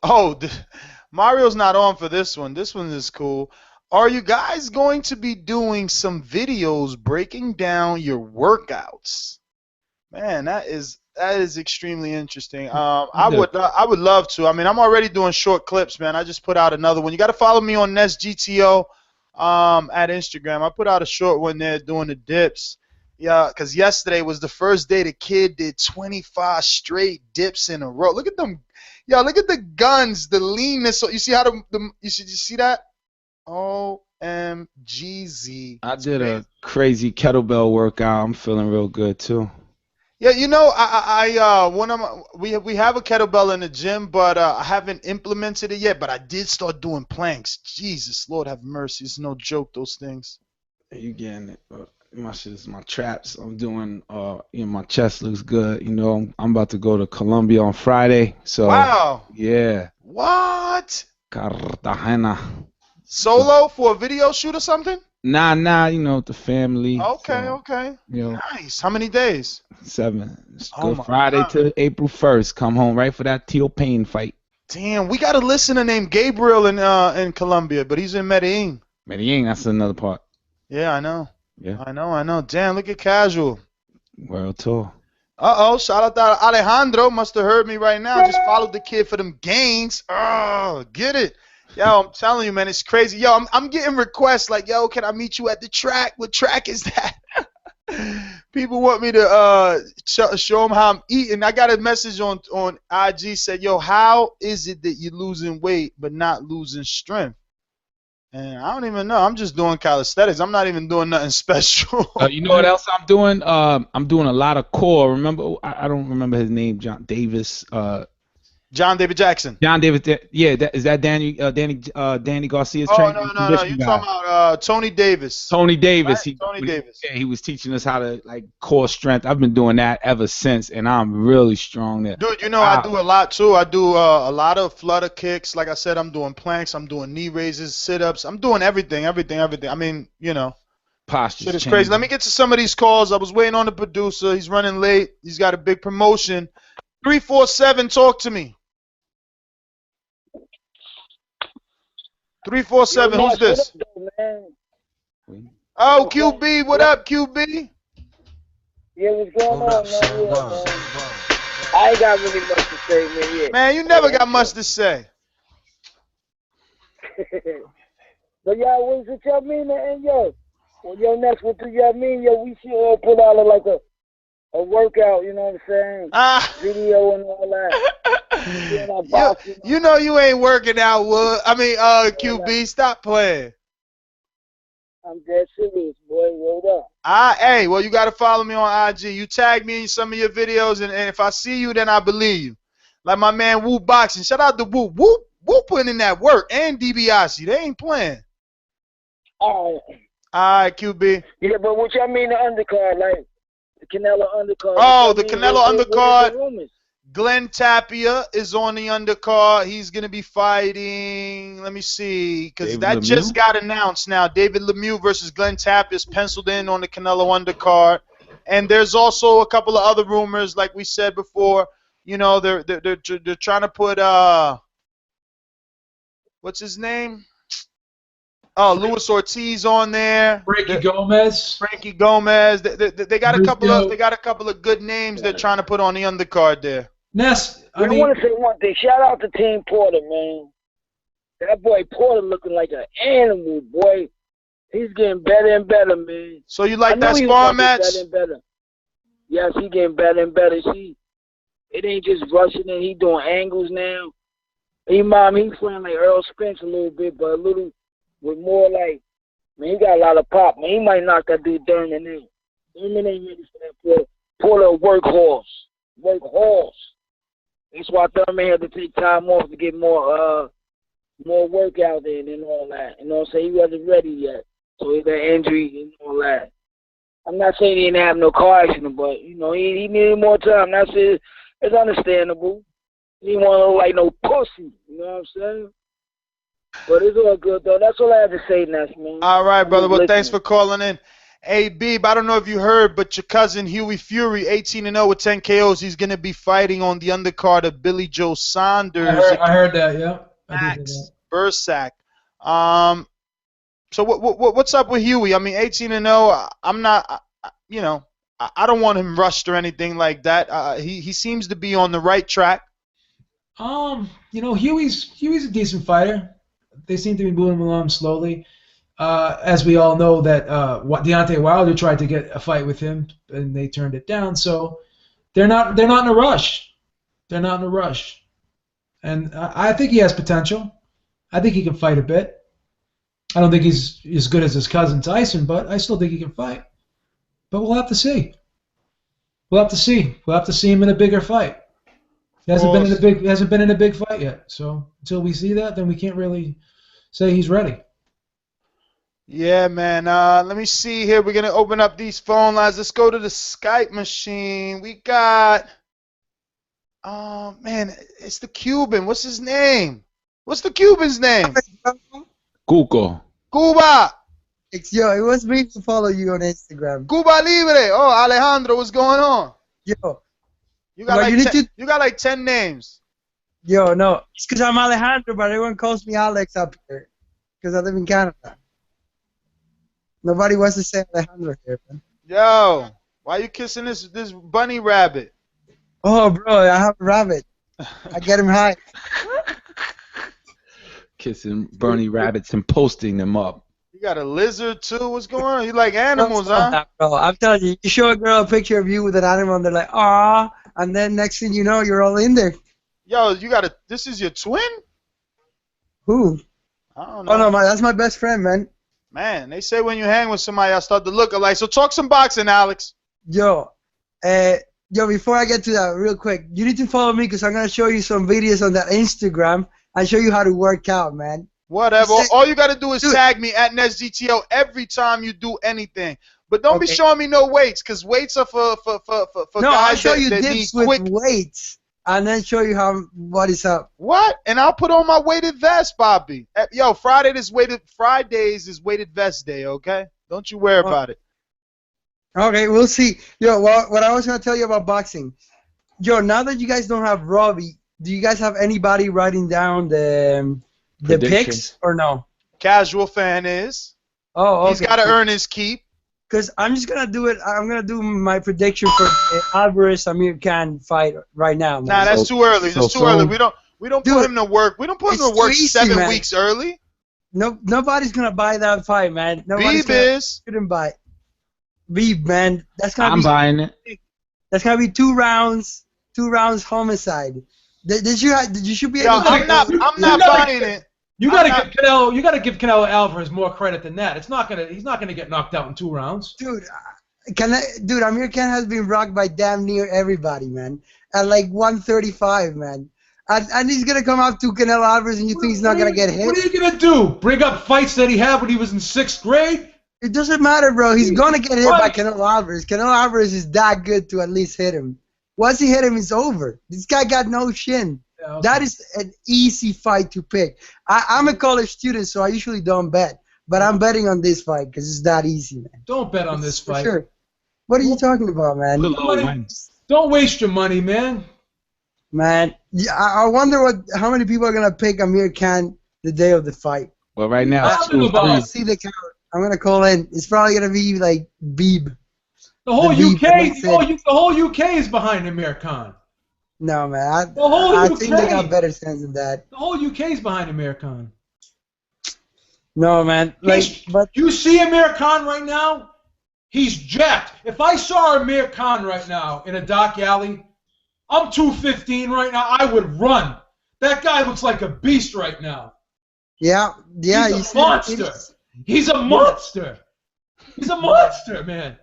Speaker 4: Oh, Mario's not on for this one. This one is cool. Are you guys going to be doing some videos breaking down your workouts? Man, that is extremely interesting. I would love to. I mean, I'm already doing short clips, man. I just put out another one. You got to follow me on NestGTO at Instagram. I put out a short one there doing the dips. Yeah, because yesterday was the first day the kid did 25 straight dips in a row. Look at them. Yo, look at the guns, the leanness. So you see how you see that? OMGZ.
Speaker 10: I did a crazy kettlebell workout. I'm feeling real good too.
Speaker 4: Yeah, we have a kettlebell in the gym, but I haven't implemented it yet. But I did start doing planks. Jesus, Lord have mercy. It's no joke, those things.
Speaker 10: You getting it? My shit is my traps. I'm doing. My chest looks good. I'm about to go to Colombia on Friday. So. Wow. Yeah.
Speaker 4: What?
Speaker 10: Cartagena.
Speaker 4: Solo for a video shoot or something?
Speaker 10: Nah, the family.
Speaker 4: Okay. Nice. How many days?
Speaker 10: 7. It's good. Friday to April 1st. Come home right for that Theophane fight.
Speaker 4: Damn, we got a listener named Gabriel in Colombia, but he's in Medellin.
Speaker 10: Medellin, that's another part.
Speaker 4: Yeah, I know.
Speaker 10: Yeah.
Speaker 4: I know. Damn, look at Casual.
Speaker 10: World tour.
Speaker 4: Shout out to Alejandro. Must have heard me right now. Just followed the kid for them gains. Oh, get it. Yo, I'm telling you, man, it's crazy. Yo, I'm getting requests like, yo, can I meet you at the track? What track is that? People want me to show them how I'm eating. I got a message on IG said, yo, how is it that you're losing weight but not losing strength? And I don't even know. I'm just doing calisthenics. I'm not even doing nothing special.
Speaker 10: You know what else I'm doing? I'm doing a lot of core. Remember, I don't remember his name, John Davis.
Speaker 4: John David Jackson.
Speaker 10: John David, yeah, is that Danny Garcia's trainer?
Speaker 4: Oh, no. You're talking about Tony Davis.
Speaker 10: Tony Davis.
Speaker 4: Right? Tony Davis.
Speaker 10: Yeah, he was teaching us how to, core strength. I've been doing that ever since, and I'm really strong there.
Speaker 4: Dude, I do a lot, too. I do a lot of flutter kicks. Like I said, I'm doing planks. I'm doing knee raises, sit-ups. I'm doing everything. I mean,
Speaker 10: Posture.
Speaker 4: Shit is crazy. Let me get to some of these calls. I was waiting on the producer. He's running late. He's got a big promotion. 347, talk to me. 347, who's this? Oh, QB, what up, QB?
Speaker 12: Yeah, what's going on, man? I ain't got really much to say, man. Yeah.
Speaker 4: Man, you never got much to say.
Speaker 12: But y'all, what y'all mean, and yo, when your next one do y'all mean, yo, we should put out like a a workout, you know what I'm saying? Video and all that.
Speaker 4: You know you ain't working out, Wood. I mean, QB, stop playing.
Speaker 12: I'm dead serious, boy. Hold up.
Speaker 4: Hey, well, you got to follow me on IG. You tag me in some of your videos, and if I see you, then I believe you. Like my man Whoop Boxing. Shout out to Whoop. Whoop putting in that work. And DiBiase. They ain't playing.
Speaker 12: All
Speaker 4: right, QB.
Speaker 12: Yeah, but what y'all mean the undercard? Like the Canelo undercard?
Speaker 4: Oh, the Canelo undercard. Glenn Tapia is on the undercard. He's going to be fighting, let me see, because that just got announced now. David Lemieux versus Glenn Tapia is penciled in on the Canelo undercard. And there's also a couple of other rumors, like we said before. You know, they're trying to put, what's his name? Oh, Luis Ortiz on there.
Speaker 9: Frankie Gomez.
Speaker 4: They got a couple of good names they're trying to put on the undercard there.
Speaker 9: Ness,
Speaker 12: I want to say one thing. Shout out to Team Porter, man. That boy Porter looking like an animal, boy. He's getting better and better, man.
Speaker 4: So you like that spar match?
Speaker 12: Better and better. Yes, he getting better and better. It ain't just rushing in. He doing angles now. He's playing like Earl Spence a little bit, but a little with more like, man, he got a lot of pop. Man, he might knock that dude Thurman in. Thurman ain't ready for that. Porter a workhorse. That's why Thurman had to take time off to get more workout in and all that. You know what I'm saying? He wasn't ready yet. So he got injury and all that. I'm not saying he didn't have no car accident, but, you know, he needed more time. That's it. It's understandable. He didn't want to look like no pussy. You know what I'm saying? But it's all good, though. That's all I have to say, Ness, man.
Speaker 4: All right, brother. Well, thanks for calling in. Hey, Beeb, I don't know if you heard, but your cousin Huey Fury, 18-0 with 10 KOs, he's going to be fighting on the undercard of Billy Joe Saunders.
Speaker 9: I heard that, yeah.
Speaker 4: Max Bursack. So what's up with Huey? I mean, 18-0, I'm not, you know, I don't want him rushed or anything like that. He seems to be on the right track.
Speaker 9: You know, Huey's a decent fighter. They seem to be moving along slowly. As we all know, that Deontay Wilder tried to get a fight with him, and they turned it down. So they're not in a rush. They're not in a rush. And I think he has potential. I think he can fight a bit. I don't think he's as good as his cousin Tyson, but I still think he can fight. But we'll have to see. We'll have to see. We'll have to see him in a bigger fight. He hasn't been in a big fight yet. So until we see that, then we can't really say he's ready.
Speaker 4: Yeah, man. Let me see here. We're going to open up these phone lines. Let's go to the Skype machine. We got, man, it's the Cuban. What's his name? What's the Cuban's name?
Speaker 10: Cuco.
Speaker 4: Cuba.
Speaker 13: Yo, it was me to follow you on Instagram.
Speaker 4: Cuba Libre. Oh, Alejandro, what's going on?
Speaker 13: Yo.
Speaker 4: You got like 10 names.
Speaker 13: Yo, no. It's because I'm Alejandro, but everyone calls me Alex up here because I live in Canada. Nobody wants to say Alejandro here, man.
Speaker 4: Yo, why you kissing this bunny rabbit?
Speaker 13: Oh, bro, I have a rabbit. I get him high.
Speaker 10: Kissing bunny rabbits and posting them up.
Speaker 4: You got a lizard too? What's going on? You like animals, huh?
Speaker 13: That, bro. I'm telling you, you show a girl a picture of you with an animal, and they're like, "Ah," and then next thing you know, you're all in there.
Speaker 4: Yo, this is your twin?
Speaker 13: Who?
Speaker 4: I don't know.
Speaker 13: Oh no, that's my best friend, man.
Speaker 4: Man, they say when you hang with somebody, I start to look alike. So talk some boxing, Alex.
Speaker 13: Yo, before I get to that, real quick, you need to follow me because I'm gonna show you some videos on that Instagram and show you how to work out, man.
Speaker 4: Whatever. All you gotta do is tag me at NestGTO every time you do anything. But don't be showing me no weights, because weights are for
Speaker 13: no,
Speaker 4: guys
Speaker 13: I'll show you
Speaker 4: that
Speaker 13: dips
Speaker 4: need
Speaker 13: with weights and then show you what is up.
Speaker 4: What? And I'll put on my weighted vest, Bobby. Yo, Fridays is weighted vest day, okay? Don't you worry about it.
Speaker 13: Okay, we'll see. Yo, what I was gonna tell you about boxing. Yo, now that you guys don't have Robbie, do you guys have anybody writing down the picks or no?
Speaker 4: Casual fan is.
Speaker 13: Oh, okay.
Speaker 4: He's got to earn his keep.
Speaker 13: Because I'm just gonna do it. I'm gonna do my prediction for Alvarez-Amir Khan fight right now. Man.
Speaker 4: Nah, that's too early. That's too early. We don't put him to work. We don't put him to work easy, 7 weeks early.
Speaker 13: No, nobody's gonna buy that fight, man.
Speaker 4: Beeb is.
Speaker 13: Couldn't buy. Beeb, man. That's gonna
Speaker 10: I'm buying it.
Speaker 13: That's gonna be 2 rounds. 2 rounds homicide. Did you should be able to.
Speaker 4: I'm not buying it.
Speaker 9: You gotta give Canelo Alvarez more credit than that. He's not gonna get knocked out in 2 rounds.
Speaker 13: Dude, Amir Khan has been rocked by damn near everybody, man. At like 135, man. And he's gonna come out to Canelo Alvarez, and you think he's not gonna get hit?
Speaker 9: What are you gonna do? Bring up fights that he had when he was in 6th grade?
Speaker 13: It doesn't matter, bro. He's gonna get hit by Canelo Alvarez. Canelo Alvarez is that good to at least hit him. Once he hit him, it's over. This guy got no shin. Yeah, okay. That is an easy fight to pick. I'm a college student, so I usually don't bet. But I'm betting on this fight because it's that easy, man.
Speaker 9: Don't bet on this fight.
Speaker 13: Sure. What are you talking about, man?
Speaker 9: Don't waste your money, man.
Speaker 13: Man, I wonder how many people are gonna pick Amir Khan the day of the fight.
Speaker 10: Well, right now,
Speaker 13: I'll see the count. I'm gonna call in. It's probably gonna be like Beeb.
Speaker 9: The whole UK is behind Amir Khan.
Speaker 13: No, man.
Speaker 9: I
Speaker 13: think they got better sense than that.
Speaker 9: The whole UK is behind Amir Khan.
Speaker 13: No, man.
Speaker 9: But you see Amir Khan right now? He's jacked. If I saw Amir Khan right now in a dark alley, I'm 215 right now, I would run. That guy looks like a beast right now.
Speaker 13: Yeah.
Speaker 9: He's a monster. He's a monster. He's a monster, man.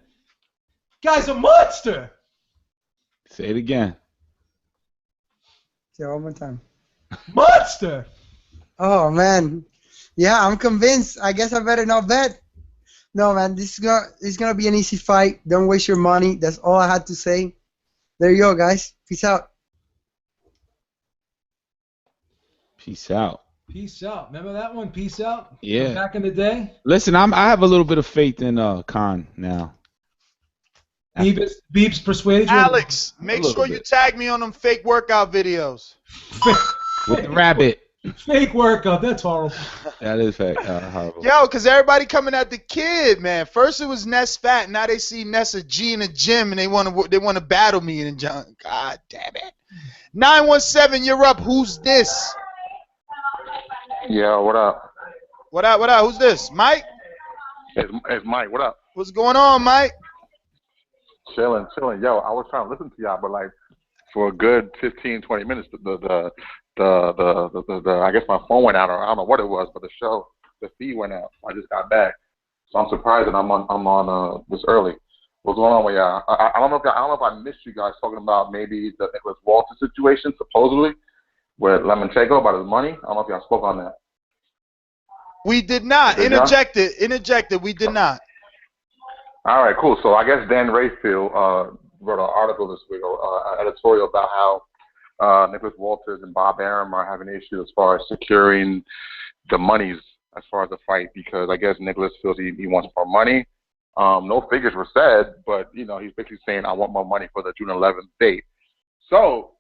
Speaker 9: Guy's a monster.
Speaker 10: Say it again.
Speaker 13: Say it one more time.
Speaker 9: Monster.
Speaker 13: Oh, man. Yeah, I'm convinced. I guess I better not bet. No, man, this is gonna be an easy fight. Don't waste your money. That's all I had to say. There you go, guys. Peace out.
Speaker 10: Peace out.
Speaker 9: Peace out. Remember that one? Peace out?
Speaker 10: Yeah.
Speaker 9: Back in the day?
Speaker 10: Listen, I have a little bit of faith in Khan now.
Speaker 9: Beeps persuaded you?
Speaker 4: Alex, make sure you tag me on them fake workout videos.
Speaker 10: With the rabbit.
Speaker 9: Fake workout. That's horrible.
Speaker 10: That is horrible.
Speaker 4: Yo, because everybody coming at the kid, man. First it was Ness fat. Now they see Ness a G in the gym, and they want to battle me in the gym. God damn it. 917, you're up. Who's this?
Speaker 14: Yo, what up?
Speaker 4: What up? Who's this? Mike?
Speaker 14: It's Mike. What up?
Speaker 4: What's going on, Mike?
Speaker 14: Chilling. Yo, I was trying to listen to y'all, but like for a good 15, 20 minutes, the I guess my phone went out, or I don't know what it was, but the feed went out. I just got back, so I'm surprised that I'm on this early. What's going on with y'all? I don't know if I missed you guys talking about maybe the Nicholas Walter situation, supposedly with Lomachenko about his money. I don't know if y'all spoke on that.
Speaker 4: We did not. Interjected. We did not.
Speaker 14: All right, cool. So I guess Dan Rayfield wrote an article this week, an editorial about how Nicholas Walters and Bob Arum are having issues as far as securing the monies as far as the fight, because I guess Nicholas feels he wants more money. No figures were said, but he's basically saying I want more money for the June 11th date. So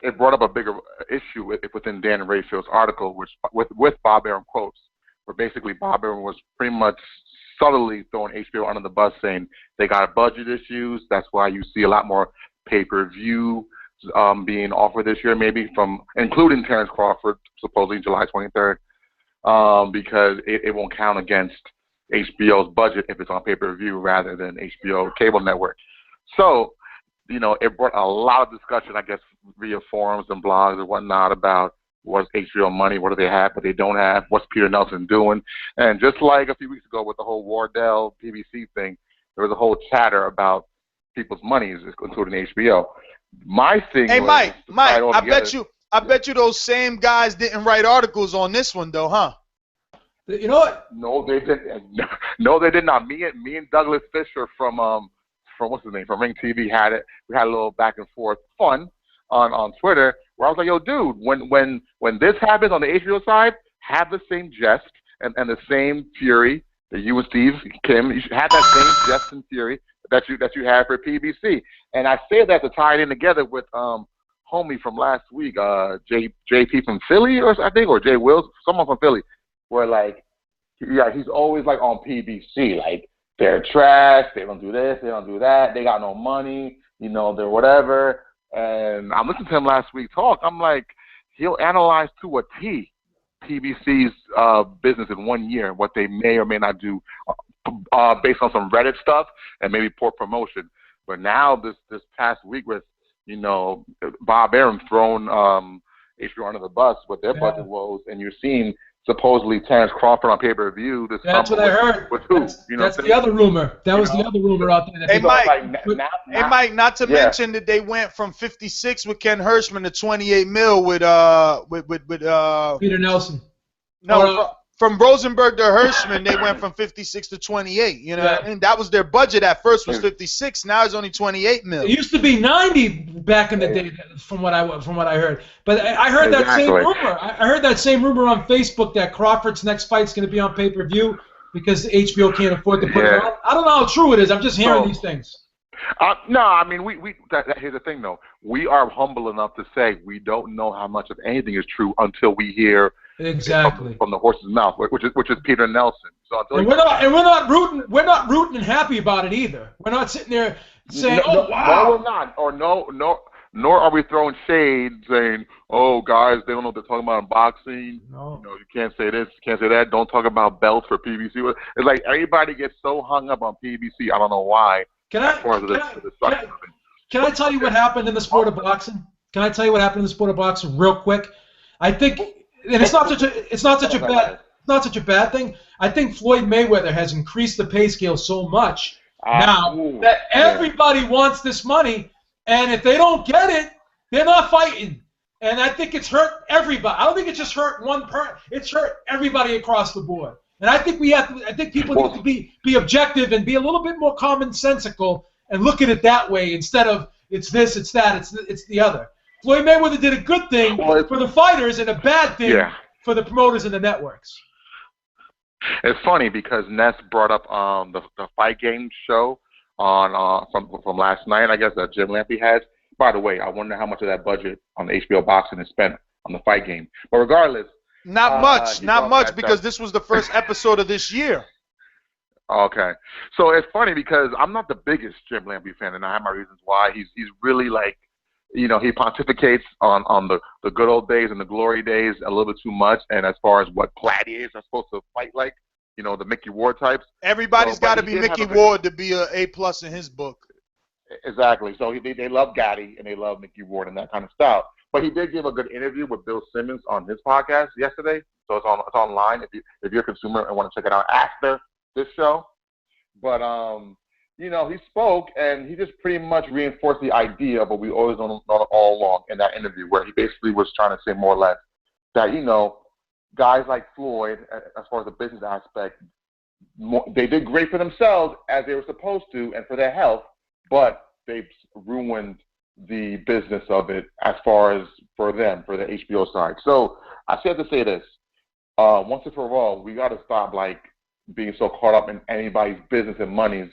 Speaker 14: it brought up a bigger issue within Dan Rayfield's article, which with Bob Arum quotes, where basically Bob Arum was pretty much subtly throwing HBO under the bus, saying they got budget issues. That's why you see a lot more pay-per-view being offered this year, maybe including Terrence Crawford, supposedly July 23rd, because it won't count against HBO's budget if it's on pay-per-view rather than HBO cable network. So, it brought a lot of discussion, I guess, via forums and blogs and whatnot about what's HBO money, what do they have, but they don't have, what's Peter Nelson doing. And just like a few weeks ago with the whole Wardell PBC thing, there was a whole chatter about people's monies, including HBO. My thing
Speaker 4: Hey,
Speaker 14: was,
Speaker 4: Mike, I bet you those same guys didn't write articles on this one, though, huh?
Speaker 9: You know what?
Speaker 14: No, they didn't. No, they did not. Me and Douglas Fisher from what's his name, from Ring TV had it. We had a little back and forth fun on Twitter, where I was like, yo, dude, when this happens on the HBO side, have the same jest and the same fury that you and Steve Kim, you should have that same jest and fury that you have for PBC. And I say that to tie it in together with homie from last week, JP from Philly, or Jay Wills, someone from Philly, where like, yeah, he's always like on PBC, like they're trash, they don't do this, they don't do that, they got no money, they're whatever. And I'm listening to him last week talk. I'm like, he'll analyze to a T PBC's business in 1 year, what they may or may not do based on some Reddit stuff and maybe poor promotion. But now this past week with, you know, Bob Arum throwing HBO under the bus with their budget woes, and you're seeing supposedly Terrence Crawford on pay-per-view.
Speaker 9: That's what I heard.
Speaker 14: With who?
Speaker 9: That's the other rumor. That was the other rumor out there.
Speaker 4: Hey, Mike, not to mention that they went from 56 with Ken Hirschman to 28 mil with
Speaker 9: Peter Nelson.
Speaker 4: No, from Rosenberg to Hirschman, they went from 56 to 28. You know, and that was their budget at first was 56. Now it's only 28 mil.
Speaker 9: It used to be 90 back in the day, from what I heard. But I heard that same rumor. I heard that same rumor on Facebook that Crawford's next fight's going to be on pay-per-view because HBO can't afford to put it on. I don't know how true it is. I'm just hearing these things.
Speaker 14: No, I mean, here's the thing, though. We are humble enough to say we don't know how much of anything is true until we hear from the horse's mouth, which is Peter Nelson. So
Speaker 9: and we're not rooting and happy about it either. We're not sitting there saying, "Oh, wow."
Speaker 14: No, we're not. Or nor are we throwing shade saying, "Oh, guys, they don't know what they're talking about in boxing.
Speaker 9: No.
Speaker 14: You know, you can't say this, you can't say that. Don't talk about belts for PBC." It's like everybody gets so hung up on PBC. I don't know why.
Speaker 9: Can I tell you what happened in the sport of boxing? Can I tell you what happened in the sport of boxing real quick? I think, and it's not such a bad thing. I think Floyd Mayweather has increased the pay scale so much now that everybody wants this money, and if they don't get it, they're not fighting. And I think it's hurt everybody. I don't think it's just hurt one person. It's hurt everybody across the board. And I think I think people need to be objective and be a little bit more commonsensical and look at it that way instead of it's this, it's that, it's the other. Floyd Mayweather did a good thing for the fighters and a bad thing for the promoters and the networks.
Speaker 14: It's funny because Ness brought up the Fight Game show on from last night, I guess, that Jim Lampley had. By the way, I wonder how much of that budget on the HBO boxing is spent on the Fight Game. But regardless.
Speaker 4: Not much, because this was the first episode of this year.
Speaker 14: Okay. So it's funny because I'm not the biggest Jim Lampley fan, and I have my reasons why. He's really like, you know, he pontificates on the good old days and the glory days a little bit too much, and as far as what gladiators are supposed to fight like, you know, the Mickey Ward types.
Speaker 4: Everybody's got to be Mickey Ward to be an A+ in his book.
Speaker 14: Exactly. So they love Gaddy and they love Mickey Ward and that kind of style. But he did give a good interview with Bill Simmons on his podcast yesterday. So it's online if you're a consumer and want to check it out after this show. But you know, he spoke and he just pretty much reinforced the idea of what we always known all along in that interview, where he basically was trying to say more or less that, you know, guys like Floyd, as far as the business aspect, they did great for themselves as they were supposed to and for their health, but they've ruined the business of it as far as for them, for the HBO side. So I said to say this, once and for all, we got to stop like being so caught up in anybody's business and monies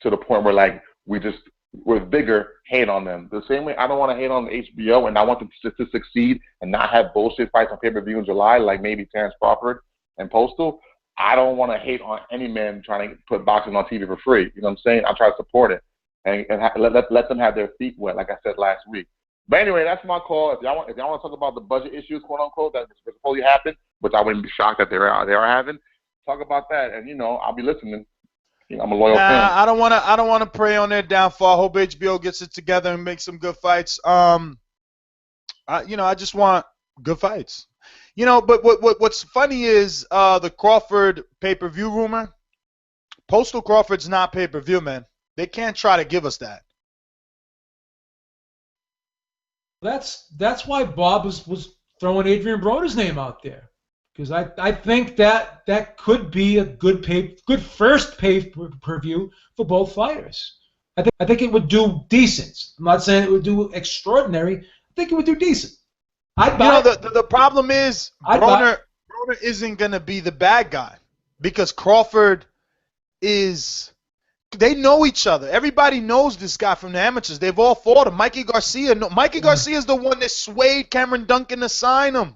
Speaker 14: to the point where like we're bigger, hate on them. The same way I don't want to hate on the HBO and I want them to succeed and not have bullshit fights on pay-per-view in July like maybe Terrence Crawford and Postal. I don't want to hate on any man trying to put boxing on TV for free. You know what I'm saying? I try to support it. And let them have their feet wet, like I said last week. But anyway, that's my call. If y'all want to talk about the budget issues, quote unquote, that supposedly happened, which I wouldn't be shocked that they are having, talk about that. And you know, I'll be listening. You know, I'm a loyal fan.
Speaker 4: I don't want to prey on their downfall. I hope HBO gets it together and makes some good fights. I just want good fights. You know, but what's funny is the Crawford pay-per-view rumor. Postal Crawford's not pay-per-view, man. They can't try to give us that.
Speaker 9: That's why Bob was throwing Adrian Broner's name out there, because I think that could be a good first pay-per-view for both fighters. I think it would do decent. I'm not saying it would do extraordinary. I think it would do decent.
Speaker 4: The problem is Broner isn't gonna be the bad guy because Crawford is. They know each other. Everybody knows this guy from the amateurs. They've all fought him. Mikey Garcia is the one that swayed Cameron Duncan to sign him.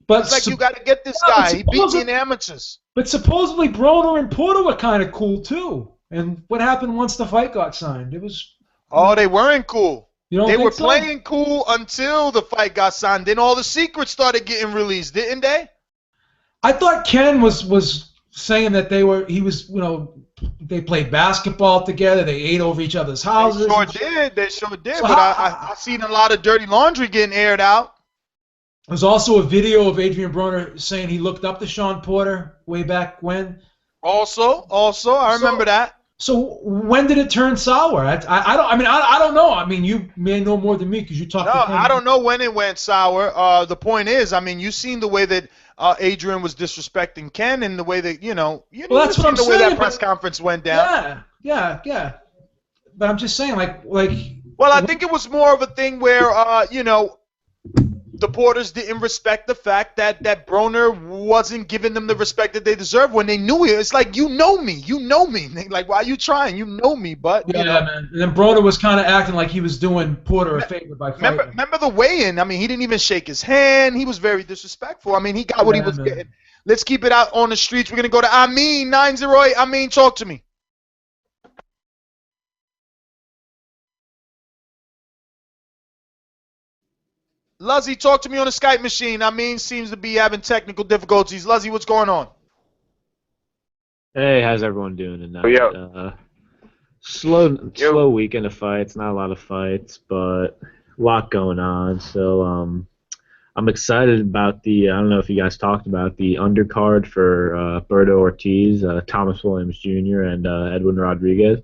Speaker 4: But it's like you got to get this guy. He beat me in the amateurs.
Speaker 9: But supposedly Broner and Porter were kind of cool too. And what happened once the fight got signed? It was.
Speaker 4: Oh, they weren't cool.
Speaker 9: They
Speaker 4: were playing cool until the fight got signed. Then all the secrets started getting released, didn't they?
Speaker 9: I thought Ken was saying that he was They played basketball together. They ate over each other's houses.
Speaker 4: They sure did.
Speaker 9: So
Speaker 4: but I seen a lot of dirty laundry getting aired out.
Speaker 9: There's also a video of Adrian Broner saying he looked up to Sean Porter way back when.
Speaker 4: Also, I remember that.
Speaker 9: So when did it turn sour? I don't know. I mean, you may know more than me because you talked.
Speaker 4: No, I don't know when it went sour. The point is, I mean, you seen the way that Adrian was disrespecting Ken, and the way that well,
Speaker 9: that's what I'm saying.
Speaker 4: The way that press conference went down.
Speaker 9: Yeah. But I'm just saying, like.
Speaker 4: Well, I think it was more of a thing where, the Porters didn't respect the fact that Broner wasn't giving them the respect that they deserve when they knew it. It's like, you know me. Like, why are you trying? You know me, but
Speaker 9: man. And then Broner was kind of acting like he was doing Porter a favor by fighting.
Speaker 4: Remember the weigh-in? I mean, he didn't even shake his hand. He was very disrespectful. I mean, he got what he was getting. Let's keep it out on the streets. We're gonna go to Amin 908. Amin, talk to me. Luzzy, talk to me on the Skype machine. Amin seems to be having technical difficulties. Luzzy, what's going on?
Speaker 15: Hey, how's everyone doing tonight? Slow weekend of fights. Not a lot of fights, but a lot going on. So I'm excited about the. I don't know if you guys talked about the undercard for Berto Ortiz, Thomas Williams Jr., and Edwin Rodriguez.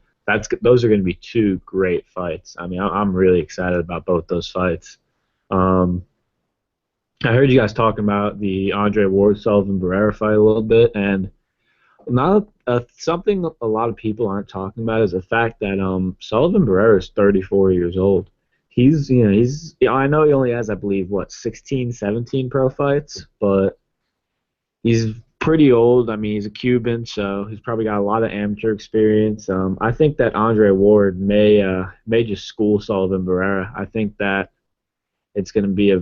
Speaker 15: Those are going to be two great fights. I mean, I'm really excited about both those fights. I heard you guys talking about the Andre Ward Sullivan Barrera fight a little bit, and something a lot of people aren't talking about is the fact that Sullivan Barrera is 34 years old. I know he only has, I believe, 16, 17 pro fights, but he's pretty old. I mean, he's a Cuban, so he's probably got a lot of amateur experience. I think that Andre Ward may just school Sullivan Barrera. I think that it's going to be if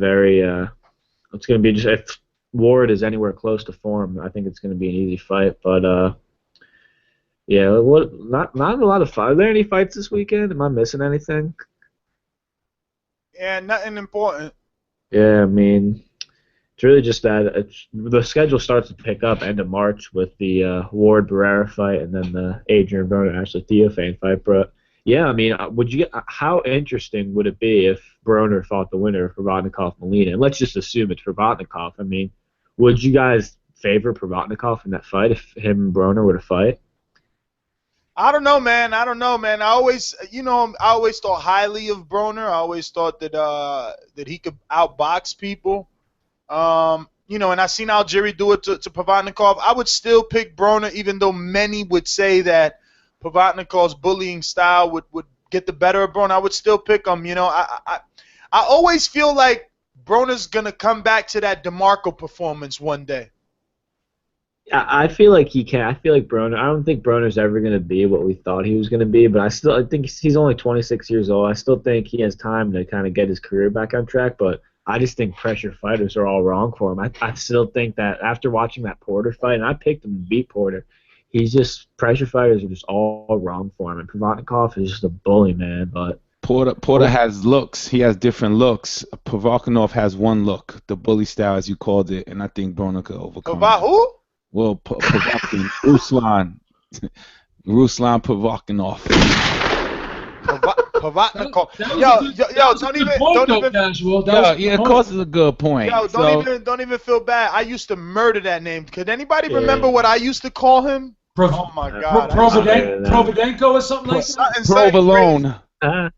Speaker 15: Ward is anywhere close to form, I think it's going to be an easy fight. But not a lot of fights. Are there any fights this weekend? Am I missing anything?
Speaker 4: Yeah, nothing important.
Speaker 15: Yeah, I mean, it's really just that the schedule starts to pick up end of March with the Ward Barrera fight and then the Adrian Broner Ashley Theophane fight, bro. Yeah, I mean, how interesting would it be if Broner fought the winner of Provodnikov-Molina? And let's just assume it's Provodnikov. I mean, would you guys favor Provodnikov in that fight if him and Broner were to fight?
Speaker 4: I don't know, man. I always thought highly of Broner. I always thought that he could outbox people. And I seen Algieri do it to Provodnikov. I would still pick Broner, even though many would say that Provodnikov's bullying style would get the better of Broner. I would still pick him. I always feel like Broner's gonna come back to that DeMarco performance one day.
Speaker 15: I feel like he can. I feel like Broner. I don't think Broner's ever gonna be what we thought he was gonna be, but I think he's only 26 years old. I still think he has time to kind of get his career back on track, but I just think pressure fighters are all wrong for him. I still think that after watching that Porter fight, and I picked him to beat Porter. Pressure fighters are just all wrong for him, and Provodnikov is just a bully, man. But
Speaker 10: Porter has looks. He has different looks. Provodnikov has one look, the bully style, as you called it, and I think Broner could overcome.
Speaker 4: Who?
Speaker 10: Well, Ruslan Provodnikov.
Speaker 4: Provodnikov.
Speaker 10: Of course, it's a good point.
Speaker 4: Don't even feel bad. I used to murder that name. Could anybody remember what I used to call him? Oh my God.
Speaker 9: Providenko or something like that.
Speaker 10: Provolone.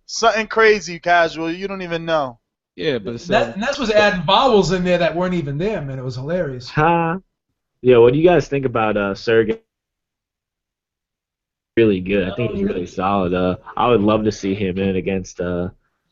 Speaker 4: Something crazy, casual. You don't even know.
Speaker 10: Yeah, but
Speaker 9: that's was adding vowels in there that weren't even there, man. It was hilarious.
Speaker 15: Yeah, what do you guys think about Sergey? Really good. I think he's really solid. I would love to see him in against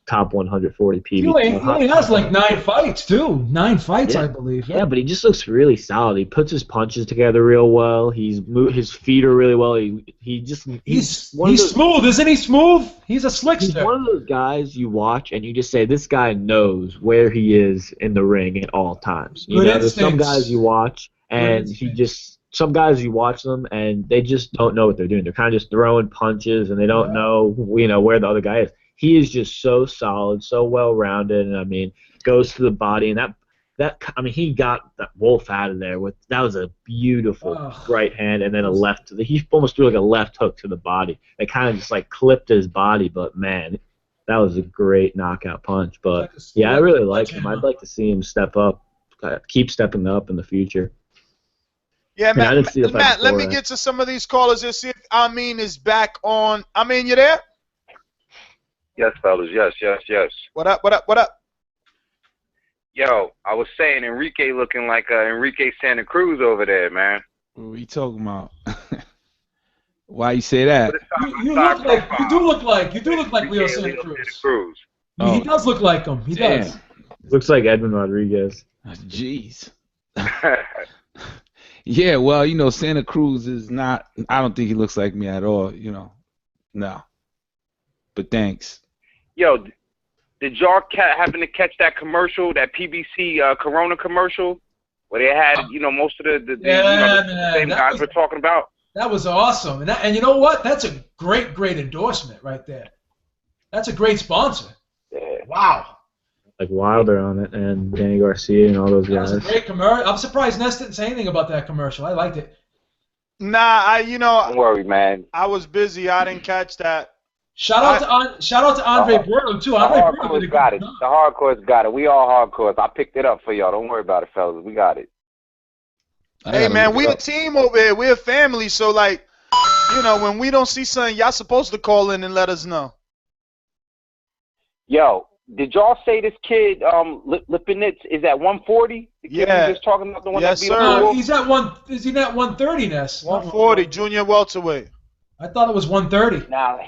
Speaker 15: top 140 PB.
Speaker 9: He only has like 9 fights, too. 9 fights,
Speaker 15: yeah.
Speaker 9: I believe.
Speaker 15: Yeah, but he just looks really solid. He puts his punches together real well. His feet are really well. He's
Speaker 9: smooth, isn't he? Smooth. He's a slickster.
Speaker 15: He's one of those guys you watch and you just say, this guy knows where he is in the ring at all times. There's some guys you watch and some guys you watch them and they just don't know what they're doing. They're kind of just throwing punches and they don't know where the other guy is. He is just so solid, so well-rounded, and I mean, goes to the body, and he got that Wolf out of there that was a beautiful right hand, and then a left. He almost threw like a left hook to the body. It kind of just like clipped his body, but man, that was a great knockout punch. But yeah, I really like him. I'd like to see him step up, keep stepping up in the future.
Speaker 4: Yeah, Matt, let me get to some of these callers and see if Amin is back on. Amin, you there?
Speaker 16: Yes, fellas. Yes.
Speaker 4: What up?
Speaker 16: Yo, I was saying Enrique looking like Enrique Santa Cruz over there, man.
Speaker 10: What are you talking about? Why you say that?
Speaker 9: You do look like Leo Santa Cruz. He does look like him. He does.
Speaker 15: Looks like Edwin Rodriguez.
Speaker 10: Jeez. Yeah, well, Santa Cruz is not. I don't think he looks like me at all. No. But thanks.
Speaker 16: Yo, did y'all happen to catch that commercial, that PBC Corona commercial, where they had, most of the same guys we're talking about?
Speaker 9: That was awesome, and you know what? That's a great endorsement right there. That's a great sponsor.
Speaker 16: Yeah.
Speaker 9: Wow.
Speaker 15: Like Wilder on it, and Danny Garcia and all those guys.
Speaker 9: That was a great commercial. I'm surprised Ness didn't say anything about that commercial. I liked it.
Speaker 4: Nah,
Speaker 16: Don't worry, man.
Speaker 4: I was busy. I didn't catch that.
Speaker 9: Shout out to Andre Berto too.
Speaker 16: The hardcores got it. The hardcores got it. We all hardcores. I picked it up for y'all. Don't worry about it, fellas. We got it.
Speaker 4: Hey, man, we a team over here. We're a family. So, when we don't see something, y'all supposed to call in and let us know.
Speaker 16: Yo, did y'all say this kid, Lipinets, is at 140? The kid we just talking about, the one that beat up?
Speaker 9: No, he's at is he at 130, Ness?
Speaker 4: 140, junior welterweight.
Speaker 9: I thought it was 130.
Speaker 16: Now,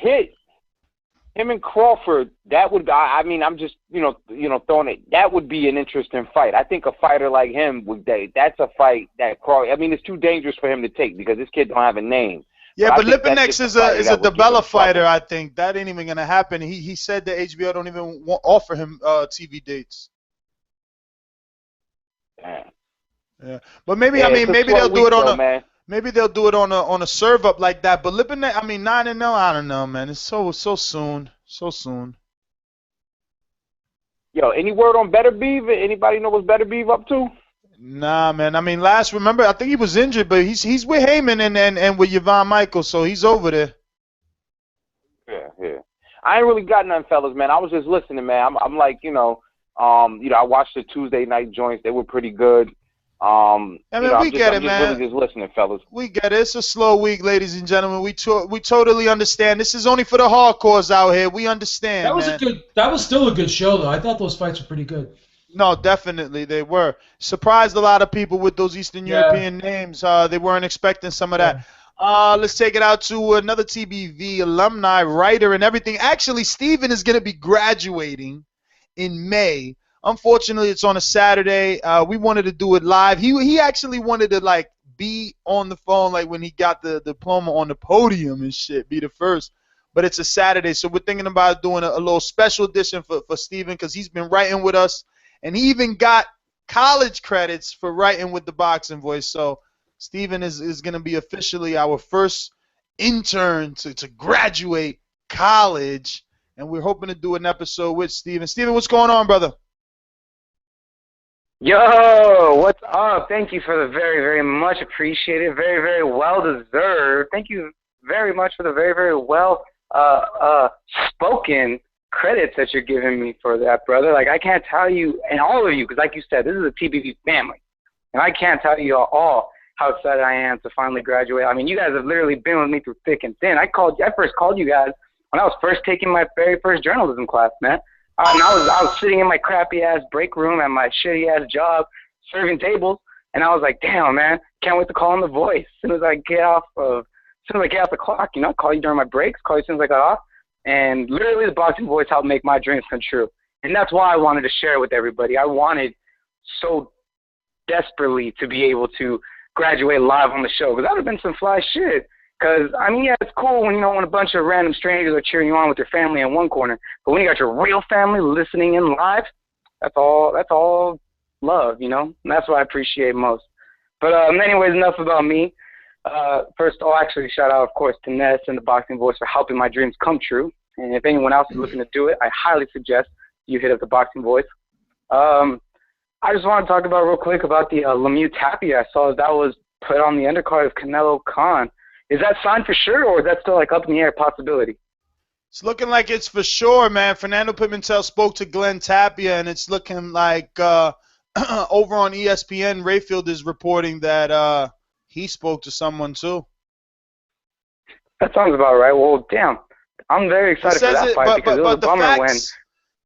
Speaker 16: him and Crawford, that would, I'm just, throwing it. That would be an interesting fight. I think a fighter like him that's a fight that Crawford. It's too dangerous for him to take because this kid don't have a name.
Speaker 4: Yeah, but Lipinets is a DeBella fighter. I think that ain't even gonna happen. He said that HBO don't even offer him TV dates. Yeah, but maybe maybe they'll do it on maybe they'll do it on a serve up like that. But Lipinets, 9-0, I don't know, man. It's so soon.
Speaker 16: Yo, any word on Better Beef? Anybody know what's Better Beef up to?
Speaker 4: Nah, man. Remember, I think he was injured, but he's with Heyman and with Yvonne Michaels, so he's over there.
Speaker 16: Yeah. I ain't really got nothing, fellas, man. I was just listening, man. I'm like, I watched the Tuesday night joints. They were pretty good.
Speaker 4: We get it, man.
Speaker 16: Really just listening, fellas.
Speaker 4: We get it. It's a slow week, ladies and gentlemen. We totally understand. This is only for the hardcores out here. We understand.
Speaker 9: That was still a good show, though. I thought those fights were pretty good.
Speaker 4: No, definitely they were. Surprised a lot of people with those Eastern European names. They weren't expecting some of that. Let's take it out to another TBV alumni, writer, and everything. Actually, Steven is going to be graduating in May. Unfortunately, it's on a Saturday. We wanted to do it live. He actually wanted to be on the phone when he got the diploma on the podium and shit, be the first. But it's a Saturday, so we're thinking about doing a little special edition for Steven because he's been writing with us. And he even got college credits for writing with the Boxing Voice. So Steven is going to be officially our first intern to graduate college. And we're hoping to do an episode with Steven. Steven, what's going on, brother?
Speaker 17: Yo, what's up? Thank you for the very, very much appreciated, very, very well deserved. Thank you very much for the very, very well spoken credits that you're giving me for that, brother. I can't tell you, and all of you, because like you said, this is a TBV family, and I can't tell you all how excited I am to finally graduate. You guys have literally been with me through thick and thin. I first called you guys when I was first taking my very first journalism class, man. And I was sitting in my crappy ass break room at my shitty ass job serving tables, and I was like, damn, man, can't wait to call on the voice. As soon as I get off the clock, call you during my breaks, call you as soon as I got off. And literally the Boxing Voice helped make my dreams come true. And that's why I wanted to share it with everybody. I wanted so desperately to be able to graduate live on the show, because that would have been some fly shit. Because, it's cool when a bunch of random strangers are cheering you on with your family in one corner. But when you got your real family listening in live, that's all love, And that's what I appreciate most. But anyways, enough about me. First, I'll actually shout out, of course, to Ness and the Boxing Voice for helping my dreams come true. And if anyone else is looking to do it, I highly suggest you hit up the Boxing Voice. I I just want to talk about real quick about the Lemieux Tapia. I saw that was put on the undercard of Canelo-Khan. Is that signed for sure, or is that still like up in the air possibility?
Speaker 4: It's looking like it's for sure, man. Fernando Pimentel spoke to Glenn Tapia, and it's looking like over on ESPN, Rayfield is reporting that he spoke to someone too.
Speaker 17: That sounds about right. Well, damn. I'm very excited for that fight because it was a bummer when...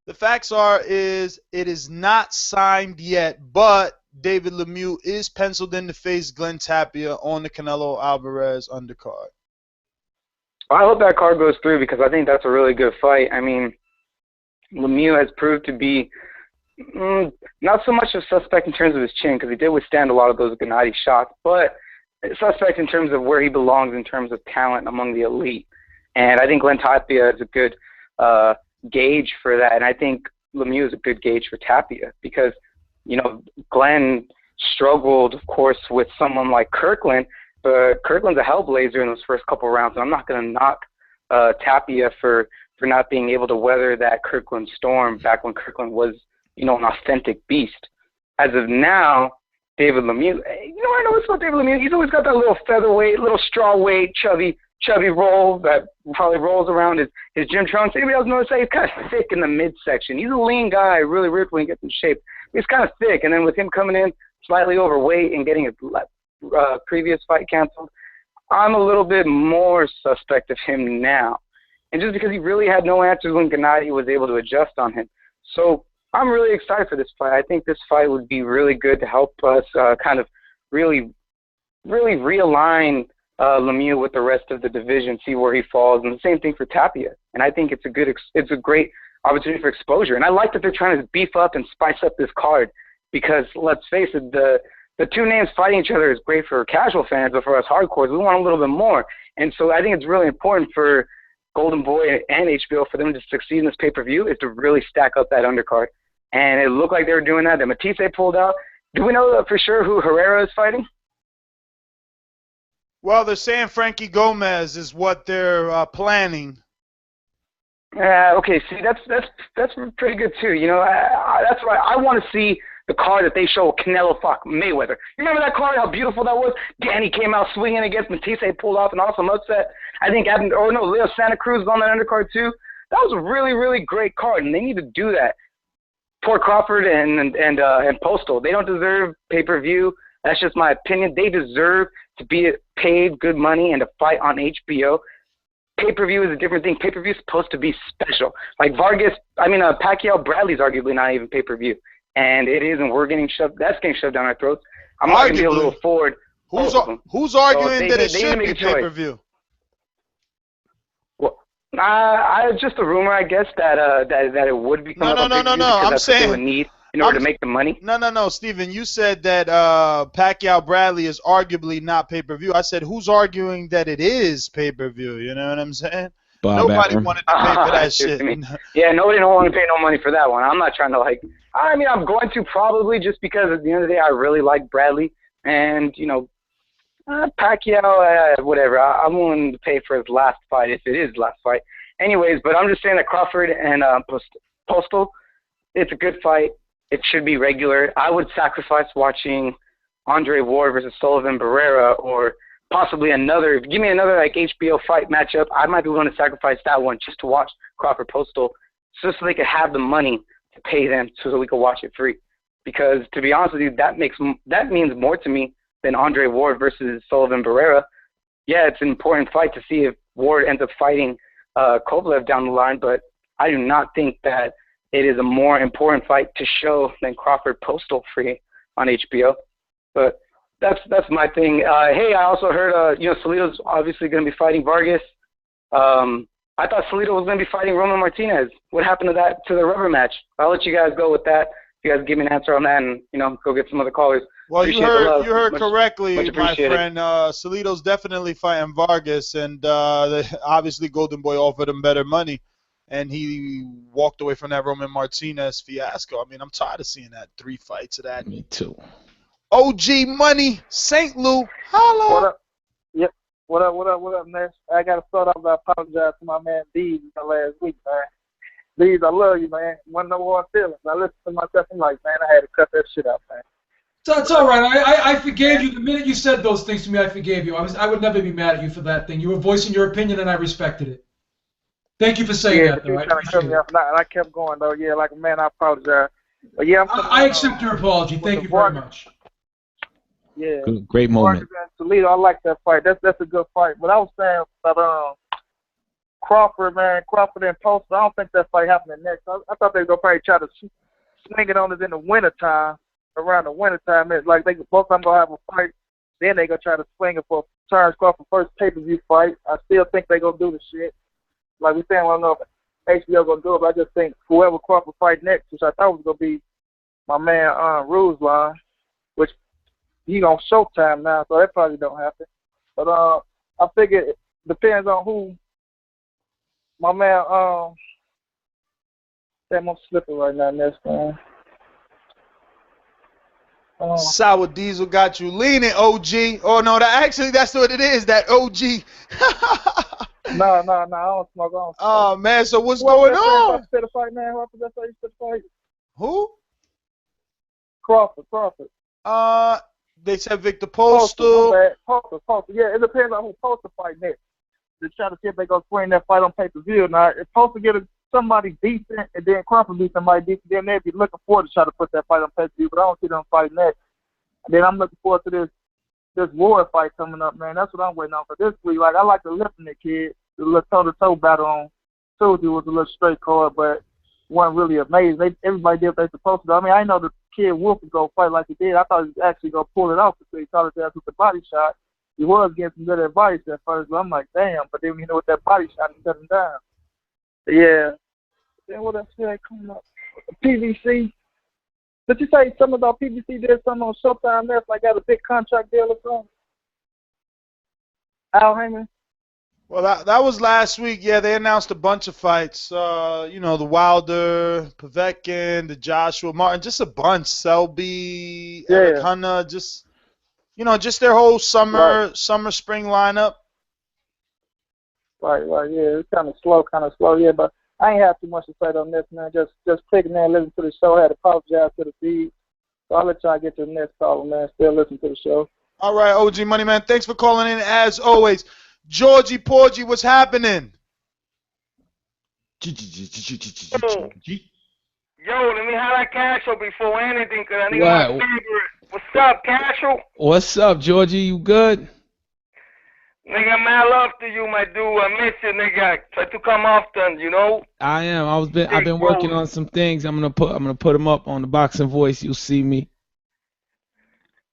Speaker 4: The facts are it is not signed yet, but David Lemieux is penciled in to face Glenn Tapia on the Canelo Alvarez undercard.
Speaker 17: I hope that card goes through because I think that's a really good fight. I mean, Lemieux has proved to be not so much a suspect in terms of his chin because he did withstand a lot of those Gennady shots, but a suspect in terms of where he belongs in terms of talent among the elite. And I think Glenn Tapia is a good gauge for that, and I think Lemieux is a good gauge for Tapia because, you know, Glenn struggled, of course, with someone like Kirkland, but Kirkland's a hellblazer in those first couple rounds, and I'm not going to knock Tapia for not being able to weather that Kirkland storm back when Kirkland was, you know, an authentic beast. As of now, David Lemieux, you know, I know it's about David Lemieux. He's always got that little featherweight, little straw weight, chubby roll that probably rolls around his gym trunks. Anybody else notice that? He's kind of thick in the midsection. He's a lean guy, really ripped when he gets in shape. He's kind of thick, and then with him coming in slightly overweight and getting his previous fight canceled, I'm a little bit more suspect of him now. And just because he really had no answers when Gennady was able to adjust on him. So I'm really excited for this fight. I think this fight would be really good to help us kind of really realign Lemieux with the rest of the division, see where he falls, and the same thing for Tapia. And I think it's a great opportunity for exposure. And I like that they're trying to beef up and spice up this card because let's face it, the two names fighting each other is great for casual fans, but for us hardcores, we want a little bit more. And so I think it's really important for Golden Boy and HBO for them to succeed in this pay-per-view is to really stack up that undercard. And it looked like they were doing that. The Matisse pulled out. Do we know for sure who Herrera is fighting?
Speaker 4: Well, they're saying Frankie Gomez is what they're planning.
Speaker 17: Okay, see, that's pretty good too. You know, that's why I want to see the card that they show Canelo Mayweather. You remember that card? How beautiful that was. Danny came out swinging against Matisse, pulled off an awesome upset. I think Leo Santa Cruz is on that undercard too. That was a really, really great card, and they need to do that. Poor Crawford and Postal, they don't deserve pay-per-view. That's just my opinion. They deserve to be paid good money and to fight on HBO. Pay-per-view is a different thing. Pay-per-view is supposed to be special. Like Pacquiao Bradley's arguably not even pay-per-view. And it is, and that's getting shoved down our throats. I'm not going to be able to afford.
Speaker 4: Who's arguing that it should be pay-per-view?
Speaker 17: Well, just a rumor, I guess, that it would become
Speaker 4: No. I'm saying
Speaker 17: they would need in order to make the money.
Speaker 4: No, Steven. You said that Pacquiao Bradley is arguably not pay-per-view. I said who's arguing that it is pay-per-view? You know what I'm saying? Nobody wanted to pay for that shit.
Speaker 17: Yeah, nobody don't want to pay no money for that one. I'm not trying to I'm going to probably just because at the end of the day I really like Bradley and Pacquiao, whatever. I'm willing to pay for his last fight if it is his last fight. Anyways, but I'm just saying that Crawford and Postal, it's a good fight. It should be regular. I would sacrifice watching Andre Ward versus Sullivan Barrera or possibly give me another HBO fight matchup. I might be willing to sacrifice that one just to watch Crawford Postal just so they could have the money to pay them so that we could watch it free. Because to be honest with you, that means more to me than Andre Ward versus Sullivan Barrera. Yeah, it's an important fight to see if Ward ends up fighting Kovalev down the line, but I do not think that it is a more important fight to show than Crawford Postal free on HBO. But that's my thing. Hey, I also heard Salido's obviously going to be fighting Vargas. I thought Salido was going to be fighting Roman Martinez. What happened to the rubber match? I'll let you guys go with that. You guys give me an answer on that, and go get some other callers.
Speaker 4: Well, you heard correctly, my friend. Salido's definitely fighting Vargas, and obviously Golden Boy offered him better money, and he walked away from that Roman Martinez fiasco. I mean, I'm tired of seeing that 3 fights of that.
Speaker 10: Me too.
Speaker 4: OG Money, St. Lou, holla.
Speaker 18: What up? Yep. What up, Ness? I got to start off by apologizing to my man D last week, man. Lees, I love you, man. Want to know what I'm feeling? I listen to myself, I'm like, man, I had to cut that shit out, man.
Speaker 9: So it's all right. I forgave you the minute you said those things to me. I forgave you. I would never be mad at you for that thing. You were voicing your opinion, and I respected it. Thank you for saying that, though. I appreciate it.
Speaker 18: And I kept going, though. Yeah, like, man, I apologize. But yeah,
Speaker 9: I accept your apology. Thank you very much.
Speaker 18: Yeah.
Speaker 10: Great moment.
Speaker 18: Toledo, I like that fight. That's a good fight. But I was saying about Crawford, man, Crawford and Poster. I don't think that fight happening next. I thought they were gonna probably try to swing it on us in the wintertime. Around the wintertime, it's like they both of them gonna have a fight. Then they gonna try to swing it for Terrence Crawford first pay-per-view fight. I still think they gonna do the shit. Like we saying, I don't know if HBO gonna do it, but I just think whoever Crawford fight next, which I thought was gonna be my man Ruslan, which he on Showtime now, so that probably don't happen. But I figure it depends on who my man damn, I'm slipping right now, next man.
Speaker 4: Sour Diesel got you leaning, OG. Oh no, that's what it is. That OG.
Speaker 18: No, I don't smoke.
Speaker 4: Oh man, so what's going on?
Speaker 18: Fight, man. Who that say you fight?
Speaker 4: Who?
Speaker 18: Crawford.
Speaker 4: They said Victor Postal.
Speaker 18: Postal. Yeah, it depends on who Postal fight next. To try to see if they gonna swing that fight on pay-per-view. Now, if Postal get somebody decent and then Crawford beat somebody decent, then they'd be looking forward to try to put that fight on pay-per-view. But I don't see them fighting next. And then I'm looking forward to this Ward fight coming up, man. That's what I'm waiting on for this week. Like, I like the Lipton kid. The little toe-to-toe battle on Tuesday was a little straight card, but wasn't really amazing. Everybody did what they supposed to do. I mean, I know the kid Wolf was going to fight like he did. I thought he was actually going to pull it off because he thought it with the body shot. He was getting some good advice at first, but I'm like, damn. But then, with that body shot, he cut him down. But yeah. Then what else did coming up? PVC. Did you say something about PVC did something on Showtime there? Like got a big contract deal or something? Al Heyman?
Speaker 4: Well, that was last week. Yeah, they announced a bunch of fights. The Wilder, Povetkin, the Joshua Martin, just a bunch. Selby, Eric Hunter, just their whole summer spring lineup. Right,
Speaker 18: yeah. It's kind of slow, yeah, but I ain't have too much to say on this, man. Just clicking there and listening to the show. I had to apologize to the feed. So I'll let y'all get to the next call, man. Still listen to the show.
Speaker 4: All right, OG Money Man. Thanks for calling in as always. Georgie Porgy, what's happening?
Speaker 16: Yo, let me holler at Cashel before anything, because I need my favorite. What's up, Cashel?
Speaker 10: What's up, Georgie? You good?
Speaker 16: Nigga, mad love to you, my dude. I miss you, nigga. Try to come often,
Speaker 10: I am. I've been working on some things. I'm gonna put them up on the Boxing Voice. You'll see me.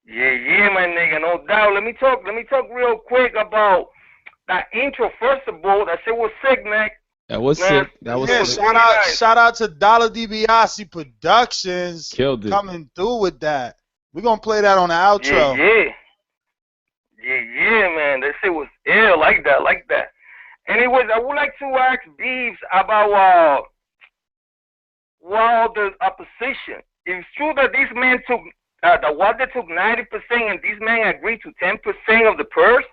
Speaker 16: Yeah, my nigga, no doubt. Let me talk real quick about that intro. First of all, that shit was sick, man.
Speaker 10: That was sick.
Speaker 4: Shout out to Dollar DiBiase Productions.
Speaker 10: Killed it.
Speaker 4: Coming through with that. We're gonna play that on the outro.
Speaker 16: Yeah, man. That shit was ill. Like that. Anyways, I would like to ask Beeves about the opposition. It's true that these men took the Wilder took 90% and these men agreed to 10% of the purse.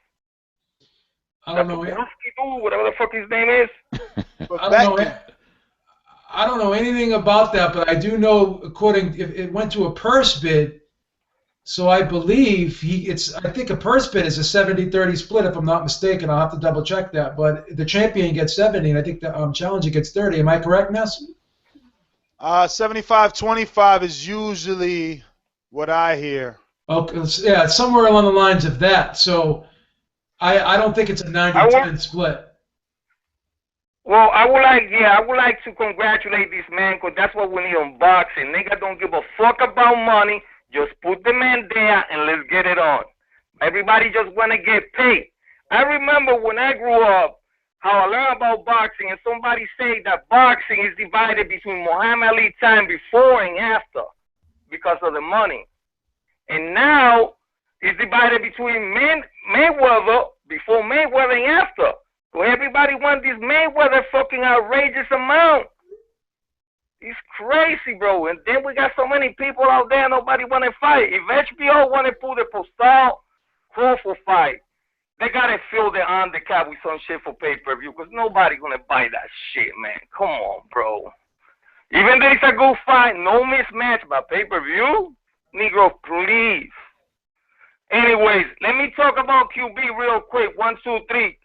Speaker 9: I don't know.
Speaker 16: Whatever the fuck his name is.
Speaker 9: I don't know anything about that, but I do know if it went to a purse bid. So I believe I think a purse bid is a 70-30 split, if I'm not mistaken. I'll have to double check that. But the champion gets 70, and I think the challenger gets 30. Am I correct, Ness?
Speaker 4: 75-25 is usually what I hear.
Speaker 9: Okay, yeah, it's somewhere along the lines of that. So I don't think it's a 90-10 split.
Speaker 16: Well, I would like to congratulate this man, because that's what we need on boxing. Nigga don't give a fuck about money. Just put the man there and let's get it on. Everybody just want to get paid. I remember when I grew up, how I learned about boxing, and somebody said that boxing is divided between Muhammad Ali time before and after because of the money. And now it's divided between Mayweather before Mayweather and after. So everybody wants this Mayweather fucking outrageous amount. It's crazy, bro. And then we got so many people out there, nobody want to fight. If HBO want to put a Postal Crawford fight,
Speaker 19: They gotta fill the undercard with some shit for pay-per-view, because nobody gonna buy that shit, man. Come on, bro. Even though it's a good fight, no mismatch, but pay-per-view? Negro, please. Anyways, let me talk about QB real quick. 1, 2, 3.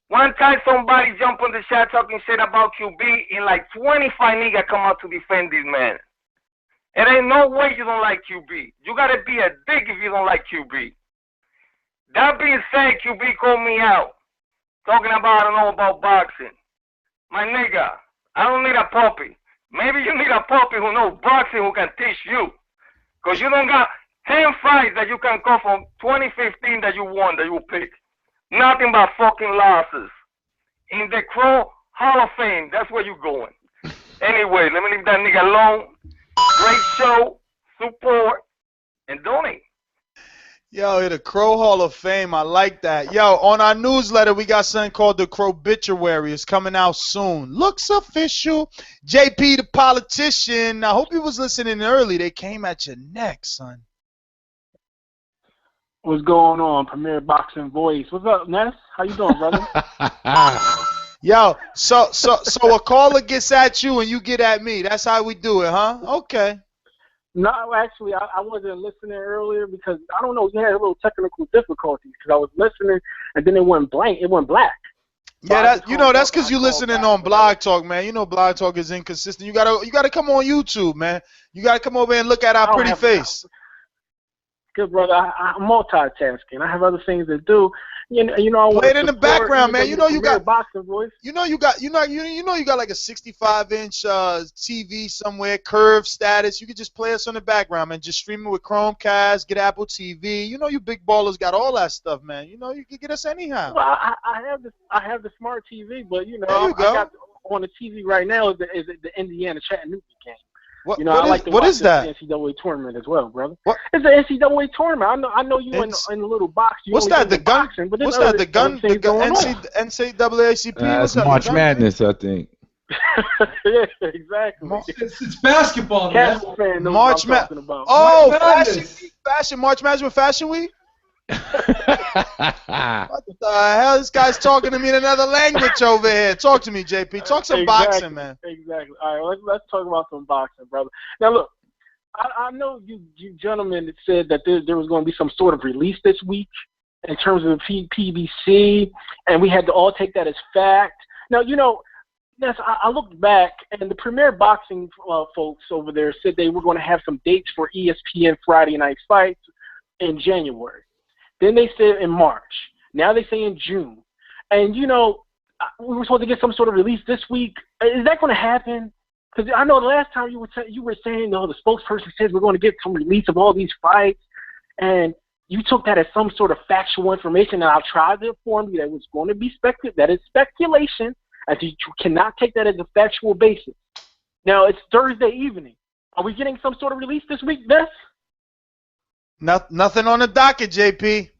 Speaker 19: One time somebody jumped on the chat talking shit about QB, and like 25 niggas come out to defend this man. It ain't no way you don't like QB. You gotta be a dick if you don't like QB. That being said, QB called me out, talking about I don't know about boxing. My nigga, I don't need a puppy. Maybe you need a puppy who knows boxing who can teach you. Because you don't got 10 fights that you can call from 2015 that you won, that you pick. Nothing but fucking losses. In the Crow Hall of Fame, that's where you going. Anyway, let me leave that nigga alone. Great show, support, and donate.
Speaker 4: Yo, the Crow Hall of Fame. I like that. Yo, on our newsletter, we got something called the Crowbituary. It's coming out soon. Looks official. JP, the politician. I hope you was listening early. They came at your neck, son.
Speaker 18: What's going on, Premier Boxing Voice? What's up, Ness? How you doing, brother?
Speaker 4: Yo, so a caller gets at you and you get at me. That's how we do it, huh? Okay.
Speaker 18: No, actually, I wasn't listening earlier because, I don't know, we had a little technical difficulties because I was listening and then it went blank. It went black. So
Speaker 4: yeah, that's because you're listening on Blog Talk, man. You know Blog Talk is inconsistent. You gotta come on YouTube, man. You gotta come over and look at our pretty face.
Speaker 18: Good brother, I'm multitasking. I have other things to do. You know, I
Speaker 4: play it in the background, man. You know you got
Speaker 18: Boxing Voice.
Speaker 4: You know you got like a 65-inch TV somewhere, curved status. You could just play us on the background, man. Just stream it with Chromecast, get Apple TV. You know you big ballers got all that stuff, man. You know you can get us anyhow.
Speaker 18: Well, I have the smart TV, but you know
Speaker 4: I
Speaker 18: got on the TV right now is the Indiana Chattanooga game.
Speaker 4: What,
Speaker 18: you know, I like to watch
Speaker 4: is that?
Speaker 18: The NCAA tournament as well, brother.
Speaker 4: What?
Speaker 18: It's the NCAA tournament. I know you in a little box.
Speaker 4: What's that? The gun?
Speaker 18: Boxing, but
Speaker 4: what's that? The gun? The NCAACP?
Speaker 10: That's March Madness, I think.
Speaker 18: Yeah, exactly.
Speaker 9: It's basketball.
Speaker 18: Casual fan knows
Speaker 4: March
Speaker 18: what I'm talking about.
Speaker 4: Oh, fashion. March Madness with Fashion Week. What the hell? This guy's talking to me in another language over here. Talk to me, JP. Talk some boxing, man.
Speaker 18: Exactly. All right, let's talk about some boxing, brother. Now, look, I know you gentlemen that said that there was going to be some sort of release this week in terms of the PBC, and we had to all take that as fact. Now, you know, yes, I looked back, and the Premier Boxing folks over there said they were going to have some dates for ESPN Friday Night Fights in January. Then they said in March. Now they say in June. And, you know, we were supposed to get some sort of release this week. Is that going to happen? Because I know the last time you were saying, no, the spokesperson says we're going to get some release of all these fights. And you took that as some sort of factual information. And I'll try to inform you that it was going to be that is speculation. As you cannot take that as a factual basis. Now, it's Thursday evening. Are we getting some sort of release this week, Bess?
Speaker 4: Nothing on the docket, JP.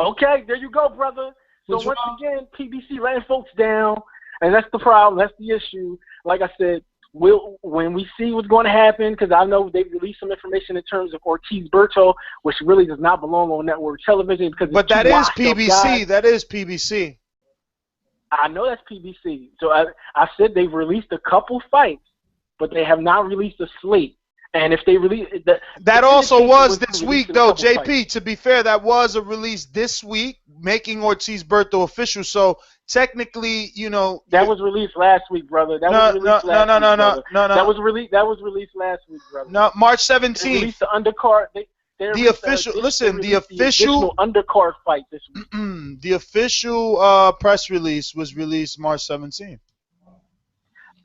Speaker 18: Okay, there you go, brother. So once again, PBC letting folks down, and that's the problem. That's the issue. Like I said, when we see what's going to happen, because I know they've released some information in terms of Ortiz Berto, which really does not belong on network television. But
Speaker 4: that is PBC. That is PBC.
Speaker 18: I know that's PBC. So I said they've released a couple fights, but they have not released a slate. And if they release
Speaker 4: that also was this week, though, JP. Fights. To be fair, that was a release this week, making Ortiz Berto official. So technically, you know,
Speaker 18: that was released last week, brother. That was released last week, brother.
Speaker 4: No, March 17th.
Speaker 18: They released the undercard. The official undercard fight this week.
Speaker 4: The official press release was released March 17th.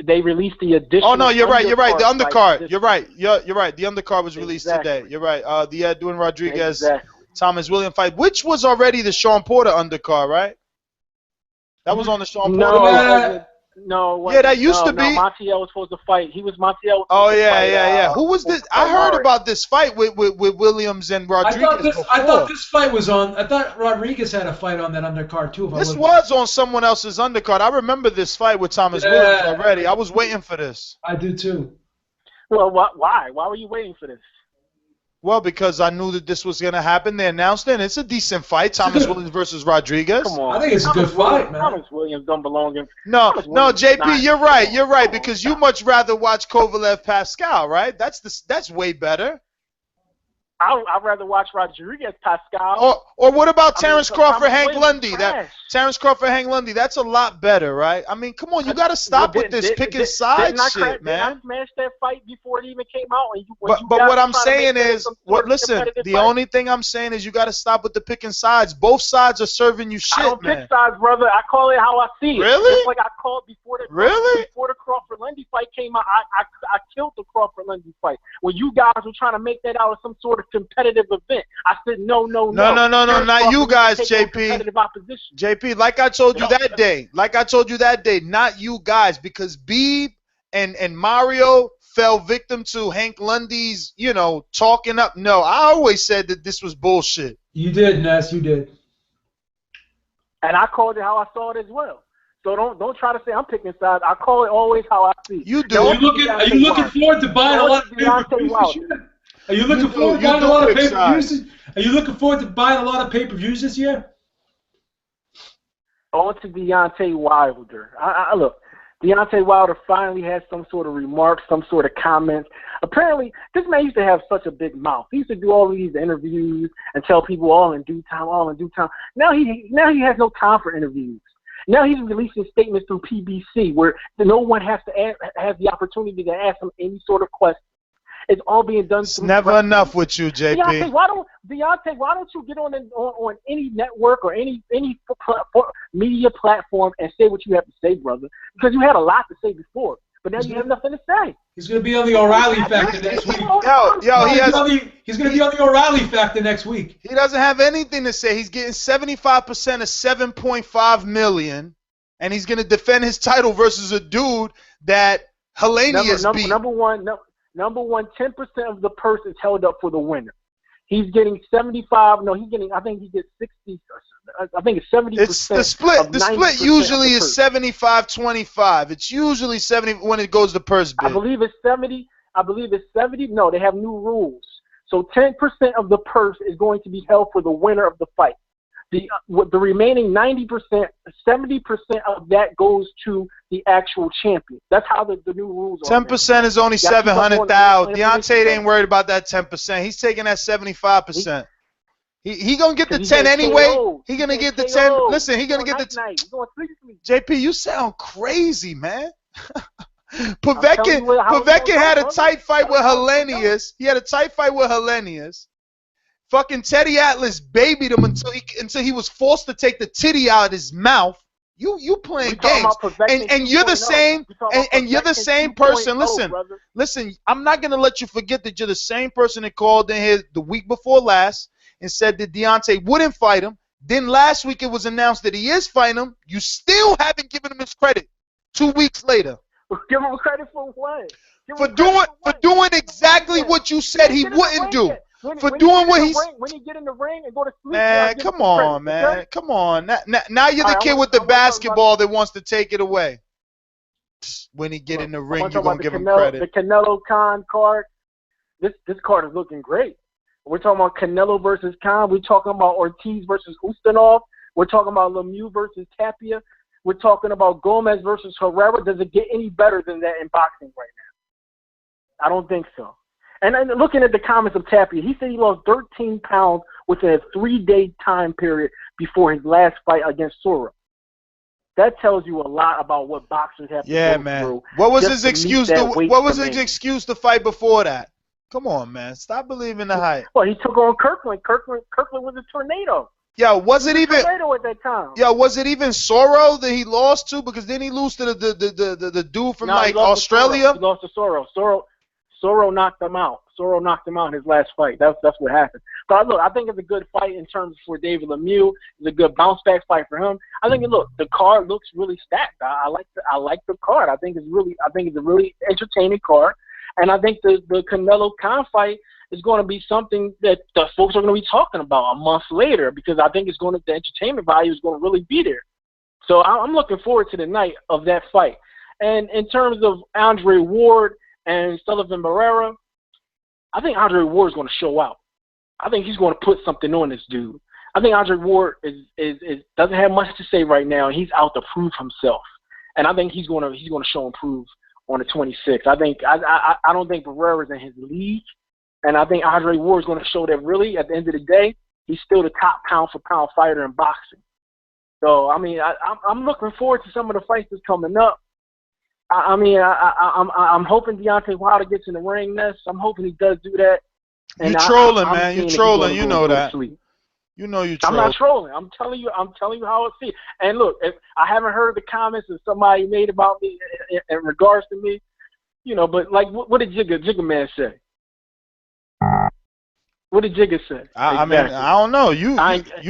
Speaker 18: They released the additional.
Speaker 4: Oh no, you're right. The undercard. You're right. You're right. The undercard was released today. You're right. The Edwin Rodriguez, Thomas Williams fight, which was already the Sean Porter undercard, right? That was on the Sean Porter.
Speaker 18: No.
Speaker 4: Yeah, that used to be.
Speaker 18: Montiel was supposed to fight. Montiel.
Speaker 4: Oh yeah. Who was this? I heard about this fight with Williams and Rodriguez.
Speaker 9: I thought this fight was on. I thought Rodriguez had a fight on that undercard too.
Speaker 4: This was on someone else's undercard. I remember this fight with Thomas Williams already. I was waiting for this.
Speaker 9: I do too.
Speaker 18: Well, why? Why were you waiting for this?
Speaker 4: Well, because I knew that this was going to happen. They announced it, and it's a decent fight. Thomas Williams versus Rodriguez.
Speaker 18: Come on.
Speaker 9: I think it's a good fight, man.
Speaker 18: Thomas Williams don't belong in.
Speaker 4: No, JP, you're right. You're right, because you much rather watch Kovalev Pascal, right? That's way better.
Speaker 18: I'd rather watch Rodriguez Pascal.
Speaker 4: Or what about Terrence Crawford, Hank Lundy?
Speaker 18: Trash.
Speaker 4: Terrence Crawford, Hank Lundy. That's a lot better, right? I mean, come on, you got to stop with this picking sides shit, man.
Speaker 18: Did I smash that fight before it even came out?
Speaker 4: But what I'm saying is, listen, the only thing I'm saying is you got to stop with the picking sides. Both sides are serving you shit,
Speaker 18: I don't
Speaker 4: man.
Speaker 18: pick sides, brother. I call it how I see it.
Speaker 4: Really?
Speaker 18: Just like I called before the Crawford Lundy fight came out. I killed the Crawford Lundy fight. When you guys were trying to make that out of some sort of competitive event, I said no.
Speaker 4: No, not you guys, JP. JP, like I told you that day, not you guys, because Beeb and Mario fell victim to Hank Lundy's, talking up. No, I always said that this was bullshit.
Speaker 9: You did, Ness. You did.
Speaker 18: And I called it how I saw it as well. So don't try to say I'm picking sides. I call it always how I see it.
Speaker 4: You do.
Speaker 9: Are you looking forward to buying a lot of pay-per-views this year? Are you looking forward to buying a lot of pay-per-views? Are you looking forward to buying a lot of pay-per-views this year?
Speaker 18: On to Deontay Wilder. Look, Deontay Wilder finally has some sort of remarks, some sort of comments. Apparently, this man used to have such a big mouth. He used to do all of these interviews and tell people all in due time. Now he has no time for interviews. Now he's releasing statements through PBC where no one has to have the opportunity to ask him any sort of question. It's all being done.
Speaker 4: It's never enough with you, JP.
Speaker 18: Deontay, why don't you get on any network or any media platform and say what you have to say, brother? Because you had a lot to say before, but now you have nothing to say.
Speaker 9: He's going to be on the O'Reilly Factor next week. He's going to be on the O'Reilly Factor next week.
Speaker 4: He doesn't have anything to say. He's getting 75% of $7.5 million, and he's going to defend his title versus a dude that Helenius beat.
Speaker 18: Number one, 10% of the purse is held up for the winner. He's getting 75. No, I think he gets 60. I think it's 70%.
Speaker 4: It's the split. The split usually is 75-25. It's usually 70 when it goes to purse bid.
Speaker 18: I believe it's 70. No, they have new rules. So 10% of the purse is going to be held for the winner of the fight. The remaining 90%, 70% of that goes to the actual champion. That's how the new rules are.
Speaker 4: 10% is only 700,000. Deontay ain't worried about that 10%. He's taking that 75%. He gonna get the 10 anyway. He gonna get the 10. Listen, he gonna get the 10. JP, you sound crazy, man. Povetkin had a tight fight with Helenius. He had a tight fight with Helenius. Fucking Teddy Atlas babied him until he was forced to take the titty out of his mouth. You playing games, and you're the same, and you're the same person. Listen. I'm not gonna let you forget that you're the same person that called in here the week before last and said that Deontay wouldn't fight him. Then last week it was announced that he is fighting him. You still haven't given him his credit. 2 weeks later.
Speaker 18: Give him credit for what?
Speaker 4: For doing exactly what you said he wouldn't do. When he
Speaker 18: get in the ring and go to sleep.
Speaker 4: Man, come on, man. Come on. Now you're the kid with the basketball that wants to take it away. When he get in the ring, you're going to give him credit.
Speaker 18: The Canelo-Khan card, this card is looking great. We're talking about Canelo versus Khan. We're talking about Ortiz versus Ustinov. We're talking about Lemieux versus Tapia. We're talking about Gomez versus Herrera. Does it get any better than that in boxing right now? I don't think so. And looking at the comments of Tapia, he said he lost 13 pounds within a 3-day time period before his last fight against Sora. That tells you a lot about what boxers have to go through.
Speaker 4: What was his excuse? What was his excuse to fight before that? Come on, man. Stop believing the hype.
Speaker 18: Well, he took on Kirkland. Kirkland was a tornado.
Speaker 4: Yeah, was it even
Speaker 18: tornado at that time?
Speaker 4: Yeah, was it even Soro that he lost to? Because then he lost to the dude from Australia.
Speaker 18: He lost to Soro. Soro knocked him out. Soro knocked him out in his last fight. That's what happened. But look, I think it's a good fight in terms for David Lemieux. It's a good bounce back fight for him. I think the card looks really stacked. I like the card. I think it's a really entertaining card. And I think the Canelo-Khan fight is going to be something that the folks are going to be talking about a month later, because I think the entertainment value is going to really be there. So I'm looking forward to the night of that fight. And in terms of Andre Ward and Sullivan Barrera,
Speaker 20: I think Andre Ward is going to show out. I think he's going to put something on this dude. I think Andre Ward doesn't have much to say right now. He's out to prove himself, and I think he's going to show and prove on the 26th. I don't think Barrera's in his league, and I think Andre Ward is going to show that really at the end of the day he's still the top pound for pound fighter in boxing. So I mean I'm looking forward to some of the fights that's coming up. I'm hoping Deontay Wilder gets in the ring next. I'm hoping he does do that.
Speaker 4: You trolling, man. You trolling. You know that. You know you trolling.
Speaker 20: I'm not trolling. I'm telling you how it feels. And look, if I haven't heard the comments that somebody made about me in regards to me, you know, but like, what did Jigga Man say? What did Jigga say?
Speaker 4: I mean, I don't know. You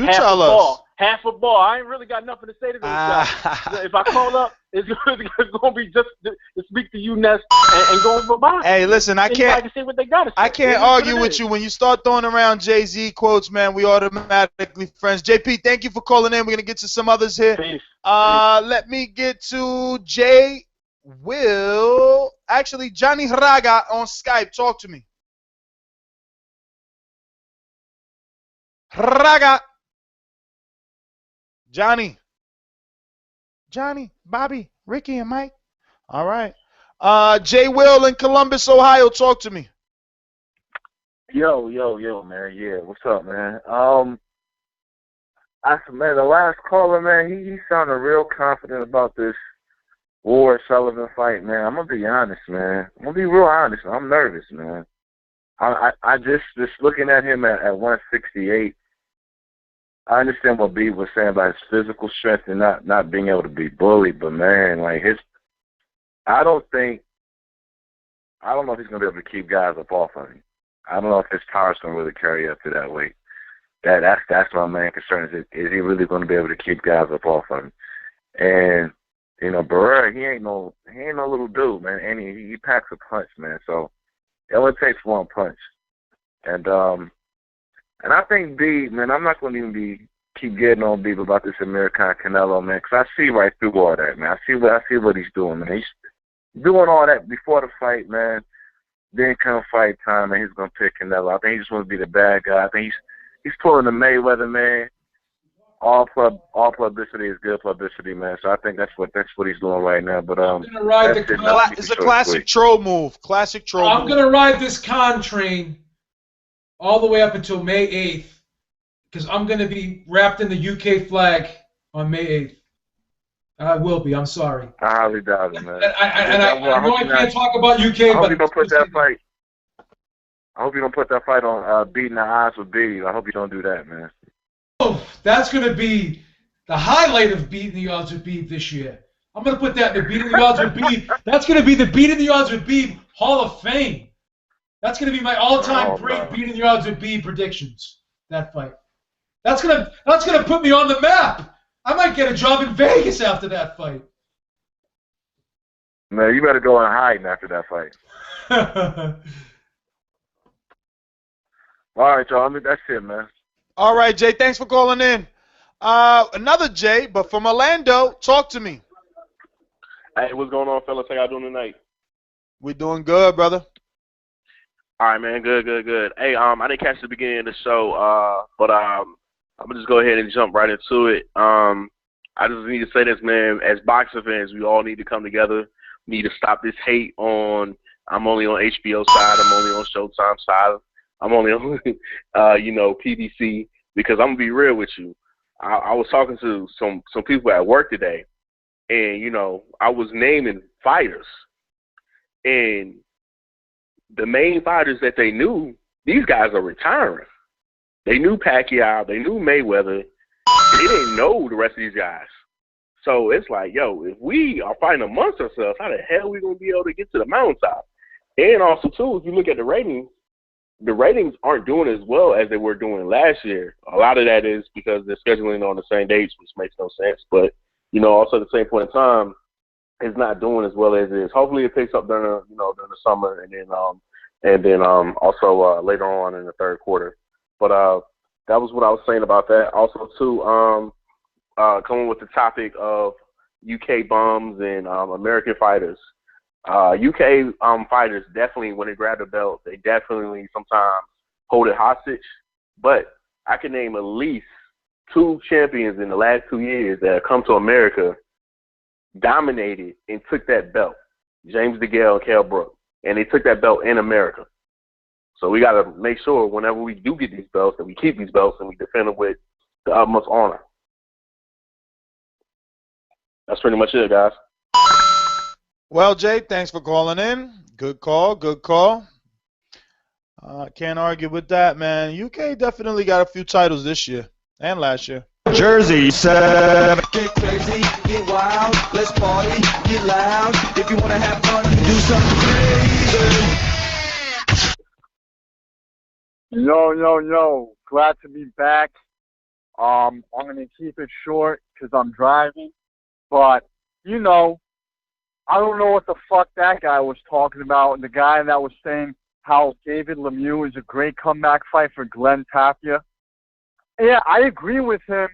Speaker 4: tell us.
Speaker 20: Half a ball. I ain't really got nothing to say to those guys. If I call up, it's going to be just to speak to you, Ness, and go over by.
Speaker 4: Hey, listen, I can't
Speaker 20: say what they gotta say.
Speaker 4: I can't argue with you. When you start throwing around Jay-Z quotes, man, we automatically friends. JP, thank you for calling in. We're going to get to some others here.
Speaker 20: Peace.
Speaker 4: Let me get to Jay Will. Actually, Johnny Raga on Skype. Talk to me. Raga. Johnny, Bobby, Ricky, and Mike. All right. Jay Will in Columbus, Ohio. Talk to me.
Speaker 21: Yo, man. Yeah, what's up, man? Man, the last caller, man, he sounded real confident about this Ward-Sullivan fight, man. I'm gonna be honest, man. I'm gonna be real honest. I'm nervous, man. I just looking at him at 168. I understand what B was saying about his physical strength and not being able to be bullied, but man, like I don't know if he's gonna be able to keep guys up off of him. I don't know if his power's gonna really carry up to that weight. That's my main concern. Is he really gonna be able to keep guys up off of him? And you know, Barrera, he ain't no little dude, man, and he packs a punch, man. So it only takes one punch, and I think B, man, I'm not going to even keep getting on B about this Amir Khan Canelo, man, because I see right through all that, man. I see what he's doing, man. He's doing all that before the fight, man. Then come fight time, and he's going to pick Canelo. I think he just wants to be the bad guy. I think he's pulling the Mayweather, man. All publicity is good publicity, man. So I think that's what he's doing right now. But
Speaker 4: it's a classic troll move. Classic troll.
Speaker 9: I'm going to ride this Khan train all the way up until May 8th, because I'm going to be wrapped in the UK flag on May 8th. I will be. I'm sorry.
Speaker 21: I highly doubt it, man.
Speaker 9: I know I can't talk about UK,
Speaker 21: I hope you don't put that fight. I hope you don't put that fight on beating the odds with B. I hope you don't do that, man.
Speaker 9: Oh, that's going to be the highlight of beating the odds with Beeb this year. I'm going to put that in the beating the odds with Beeb. That's going to be the beating the odds with Beeb Hall of Fame. That's going to be my all-time great beating the odds with B predictions. That fight. That's gonna put me on the map. I might get a job in Vegas after that fight.
Speaker 21: Man, you better go in hiding after that fight. All right, y'all. That's it, man.
Speaker 4: All right, Jay. Thanks for calling in. Another Jay, but from Orlando. Talk to me.
Speaker 22: Hey, what's going on, fellas? How y'all doing tonight?
Speaker 4: We're doing good, brother.
Speaker 22: All right, man. Good. Hey, I didn't catch the beginning of the show, but I'm gonna just go ahead and jump right into it. I just need to say this, man. As boxing fans, we all need to come together. We need to stop this hate on. I'm only on HBO side. I'm only on Showtime side. I'm only on, PBC, because I'm gonna be real with you. I was talking to some people at work today, and I was naming fighters, and the main fighters that they knew, these guys are retiring. They knew Pacquiao, they knew Mayweather. They didn't know the rest of these guys. So it's like, if we are fighting amongst ourselves, how the hell are we going to be able to get to the mountaintop? And also, too, if you look at the ratings aren't doing as well as they were doing last year. A lot of that is because they're scheduling on the same dates, which makes no sense. But, also at the same point in time, it's not doing as well as it is. Hopefully it picks up during the summer and then also later on in the third quarter. But that was what I was saying about that. Also, too, coming with the topic of UK bums and American fighters. UK fighters definitely, when they grab the belt, they definitely sometimes hold it hostage. But I can name at least 2 champions in the last 2 years that have come to America, dominated, and took that belt. James DeGale and Kell Brook. And they took that belt in America. So we got to make sure whenever we do get these belts that we keep these belts and we defend them with the utmost honor. That's pretty much it, guys.
Speaker 4: Well, Jay, thanks for calling in. Good call, good call. Can't argue with that, man. UK definitely got a few titles this year and last year.
Speaker 1: Jersey 7.
Speaker 5: Get crazy, get wild, let's party, get loud. If you want to have fun, do something crazy.
Speaker 18: Yo. Glad to be back. I'm going to keep it short because I'm driving. But, you know, I don't know what the fuck that guy was talking about. The guy that was saying how David Lemieux is a great comeback fight for Glenn Tapia. Yeah, I agree with him.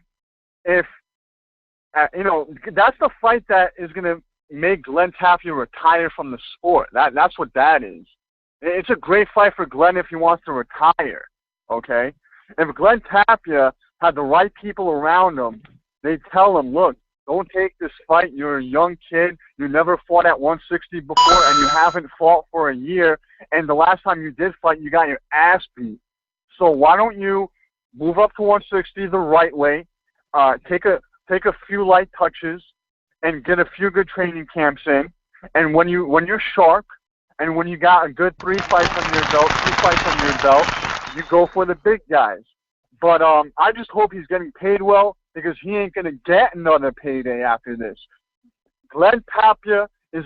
Speaker 18: If, you know, that's the fight that is going to make Glenn Tapia retire from the sport. That's what that is. It's a great fight for Glenn if he wants to retire, okay? If Glenn Tapia had the right people around him, they tell him, look, don't take this fight. You're a young kid. You never fought at 160 before, and you haven't fought for a year. And the last time you did fight, you got your ass beat. So why don't you move up to 160 the right way, take a few light touches, and get a few good training camps in. And when you're sharp, and when you got a good 3 fights under your belt, 2 fights under your belt, you go for the big guys. But I just hope he's getting paid well, because he ain't going to get another payday after this. Glenn Tapia is